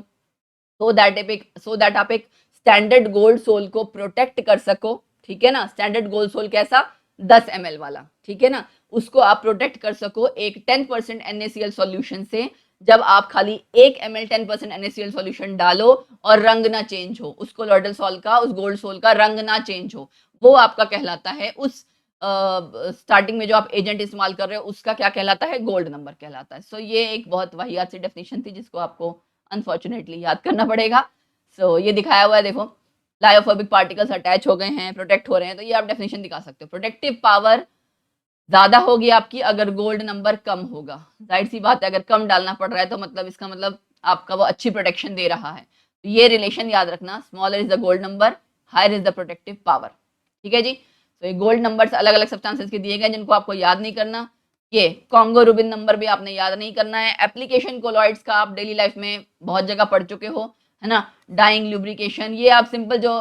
सो दैट आप एक स्टैंडर्ड गोल्ड सोल को प्रोटेक्ट कर सको, ठीक है ना। स्टैंडर्ड गोल्ड सोल कैसा? 10 ml वाला, ठीक है ना। उसको आप प्रोटेक्ट कर सको एक 10% NaCl सॉल्यूशन से, जब आप खाली 1 ml 10% NaCl सॉल्यूशन डालो और रंग ना चेंज हो, उस कोलॉइडल सोल का, उस गोल्ड सोल का रंग ना चेंज हो, वो आपका कहलाता है उस स्टार्टिंग में जो आप एजेंट इस्तेमाल कर रहे हो उसका क्या कहलाता है? गोल्ड नंबर कहलाता है। सो ये एक बहुत वाहियात सी डेफिनेशन थी जिसको आपको अनफॉर्चुनेटली याद करना पड़ेगा। सो ये दिखाया हुआ है, देखो लायोफोबिक पार्टिकल्स अटैच हो गए हैं, प्रोटेक्ट हो रहे हैं, तो ये आप डेफिनेशन दिखा सकते हो। प्रोटेक्टिव पावर ज्यादा होगी आपकी अगर गोल्ड नंबर कम होगा। जाहिर सी बात है, अगर कम डालना पड़ रहा है तो मतलब इसका मतलब आपका वो अच्छी प्रोटेक्शन दे रहा है। तो ये रिलेशन याद रखना, smaller is the gold number, higher is the protective power, ठीक है जी। तो ये गोल्ड नंबर अलग अलग सब्सटेंसेस के दिए गए जिनको आपको याद नहीं करना। ये कॉन्गो रूबिन नंबर भी आपने याद नहीं करना है। एप्लीकेशन कोलॉइड्स का आप डेली लाइफ में बहुत जगह पढ़ चुके हो, है ना। डाइंग, ल्यूब्रिकेशन, ये आप सिंपल जो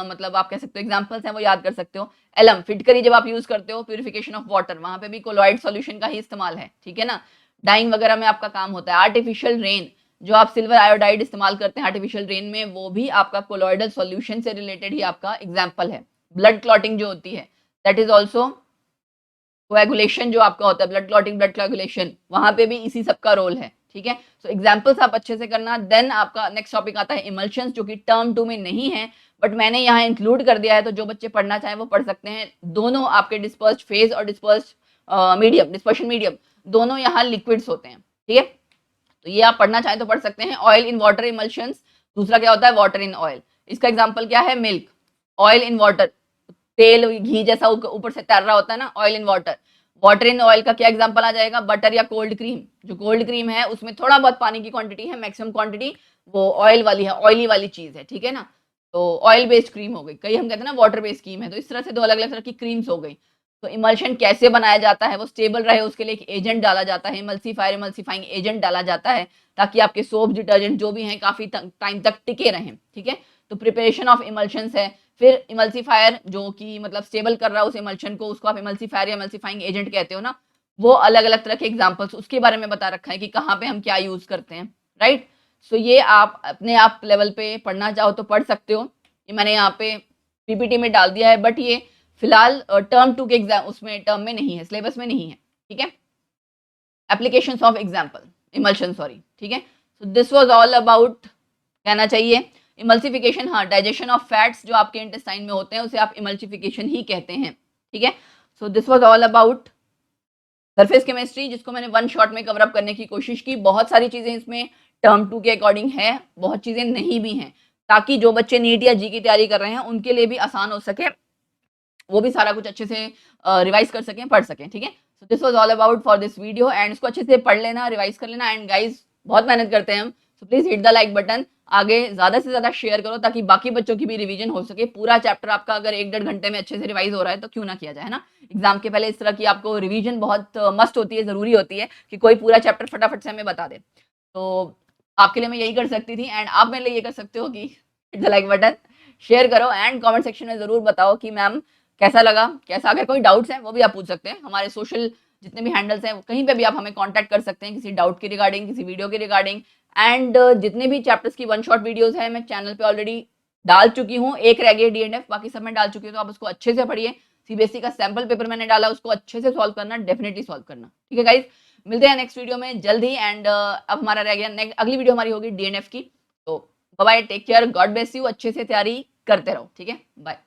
मतलब आप कह सकते हो एग्जांपल्स हैं वो याद कर सकते हो। एलम, फिटकरी जब आप यूज करते हो, प्यूरिफिकेशन ऑफ वाटर, वहां पे भी कोलॉइड सॉल्यूशन का ही इस्तेमाल है, ठीक है ना। डाइंग वगैरह में आपका काम होता है। आर्टिफिशियल रेन, जो आप सिल्वर आयोडाइड इस्तेमाल करते हैं आर्टिफिशियल रेन में, वो भी आपका कोलॉइडल सॉल्यूशन से रिलेटेड ही आपका एग्जाम्पल है। ब्लड क्लॉटिंग जो होती है दैट इज ऑल्सो कोएगुलेशन, जो आपका होता है ब्लड क्लॉटिंग, ब्लड कोएगुलेशन, वहां पे भी इसी सब का रोल है, ठीक है। सो एग्जांपल्स आप अच्छे से करना। देन आपका नेक्स्ट टॉपिक आता है इमल्शंस, जो कि टर्म 2 में नहीं है बट मैंने यहाँ इंक्लूड कर दिया है, तो जो बच्चे पढ़ना चाहें वो पढ़ सकते हैं। दोनों आपके डिस्पर्स्ड फेज और डिस्पर्स्ड मीडियम, डिस्पर्शन मीडियम, दोनों यहाँ लिक्विड्स होते हैं, ठीक है। तो ये आप पढ़ना चाहें तो पढ़ सकते हैं। ऑयल इन वाटर इमल्शंस, दूसरा क्या होता है? Water in oil. इसका एग्जाम्पल क्या है? मिल्क। ऑयल इन वाटर, तेल घी जैसा ऊपर से तैर रहा होता है ना, oil in water. Water in oil का क्या एग्जांपल आ जाएगा? बटर या कोल्ड क्रीम। जो कोल्ड क्रीम है उसमें थोड़ा बहुत पानी की क्वांटिटी है, मैक्सिमम क्वांटिटी वो ऑयल वाली है, ऑयली वाली चीज है, ठीक है ना। तो ऑयल बेस्ड क्रीम हो गई, कई हम कहते हैं ना वाटर बेस्ड क्रीम है। तो इस तरह से दो अलग अलग तरह की क्रीम्स हो गई। तो इमल्शन कैसे बनाया जाता है? वो स्टेबल रहे उसके लिए एक एजेंट डाला जाता है, इमल्सीफायर, इमल्सीफाइंग एजेंट डाला जाता है, ताकि आपके सोप, डिटर्जेंट जो भी हैं काफी टाइम तक टिके रहें, ठीक है। तो प्रिपरेशन ऑफ इमल्शंस है। फिर इमल्सीफायर जो कि मतलब स्टेबल कर रहा है उस इमल्शन को, उसको आप इमल्सीफायर या इमल्सीफाइंग एजेंट कहते हो ना। वो अलग अलग तरह के एग्जांपल्स उसके बारे में बता रखा है कि कहाँ पे हम क्या यूज करते हैं, राइट। सो ये आप अपने आप लेवल पे पढ़ना चाहो तो पढ़ सकते हो। ये मैंने यहाँ पे पीपीटी में डाल दिया है, बट ये फिलहाल टर्म 2 के एग्जाम उसमें टर्म में नहीं है, सिलेबस में नहीं है, ठीक है। Applications of example emulsion, sorry, ठीक है। So this was all about, कहना चाहिए इमल्सिफिकेशन। हाँ, डाइजेशन ऑफ फैट्स जो आपके इंटेस्टाइन में होते हैं उसे आप इमल्सिफिकेशन ही कहते हैं, ठीक है। So this was all about surface chemistry, जिसको मैंने वन शॉट में कवर अप करने की कोशिश की। बहुत सारी चीजें इसमें टर्म 2 के अकॉर्डिंग है, बहुत चीजें नहीं भी हैं, ताकि जो बच्चे नीट या जी की तैयारी कर रहे हैं उनके लिए भी आसान हो सके, वो भी सारा कुछ अच्छे से रिवाइज कर सकें, पढ़ सकें, ठीक है। So this was all about for this video, and इसको अच्छे से पढ़ लेना, रिवाइज कर लेना। एंड गाइज बहुत मेहनत करते हैं हम, so please hit the like button. आगे ज्यादा से ज्यादा शेयर करो ताकि बाकी बच्चों की भी रिवीजन हो सके। पूरा चैप्टर आपका अगर 1-1.5 घंटे में अच्छे से रिवाइज हो रहा है तो क्यों ना किया जाए, है ना। एग्जाम के पहले इस तरह की आपको रिवीजन बहुत मस्ट होती है, जरूरी होती है कि कोई पूरा चैप्टर फटाफट से हमें बता दे। तो आपके लिए मैं यही कर सकती थी, एंड आप मेरे लिए ये कर सकते हो कि hit the like button, share करो, एंड कमेंट सेक्शन में जरूर बताओ कि मैम कैसा लगा, कैसा। अगर कोई डाउट्स हैं वो भी आप पूछ सकते हैं। हमारे सोशल जितने भी हैंडल्स हैं कहीं पे भी आप हमें कांटेक्ट कर सकते हैं किसी डाउट के रिगार्डिंग, किसी वीडियो के रिगार्डिंग। एंड जितने भी चैप्टर्स की वन शॉट वीडियोस है मैं चैनल पे ऑलरेडी डाल चुकी हूँ। एक रह गई डीएनएफ, बाकी सब मैं डाल चुकी हूँ, तो आप उसको अच्छे से पढ़िए। सीबीएसई का सैंपल पेपर मैंने डाला, उसको अच्छे से सॉल्व करना, डेफिनेटली सॉल्व करना, ठीक है गाइज। मिलते हैं नेक्स्ट वीडियो में जल्द ही। एंड अब हमारा रह गया अगली वीडियो हमारी होगी डीएनएफ की। तो bye, take care, God bless you, अच्छे से तैयारी करते रहो, ठीक है, बाय।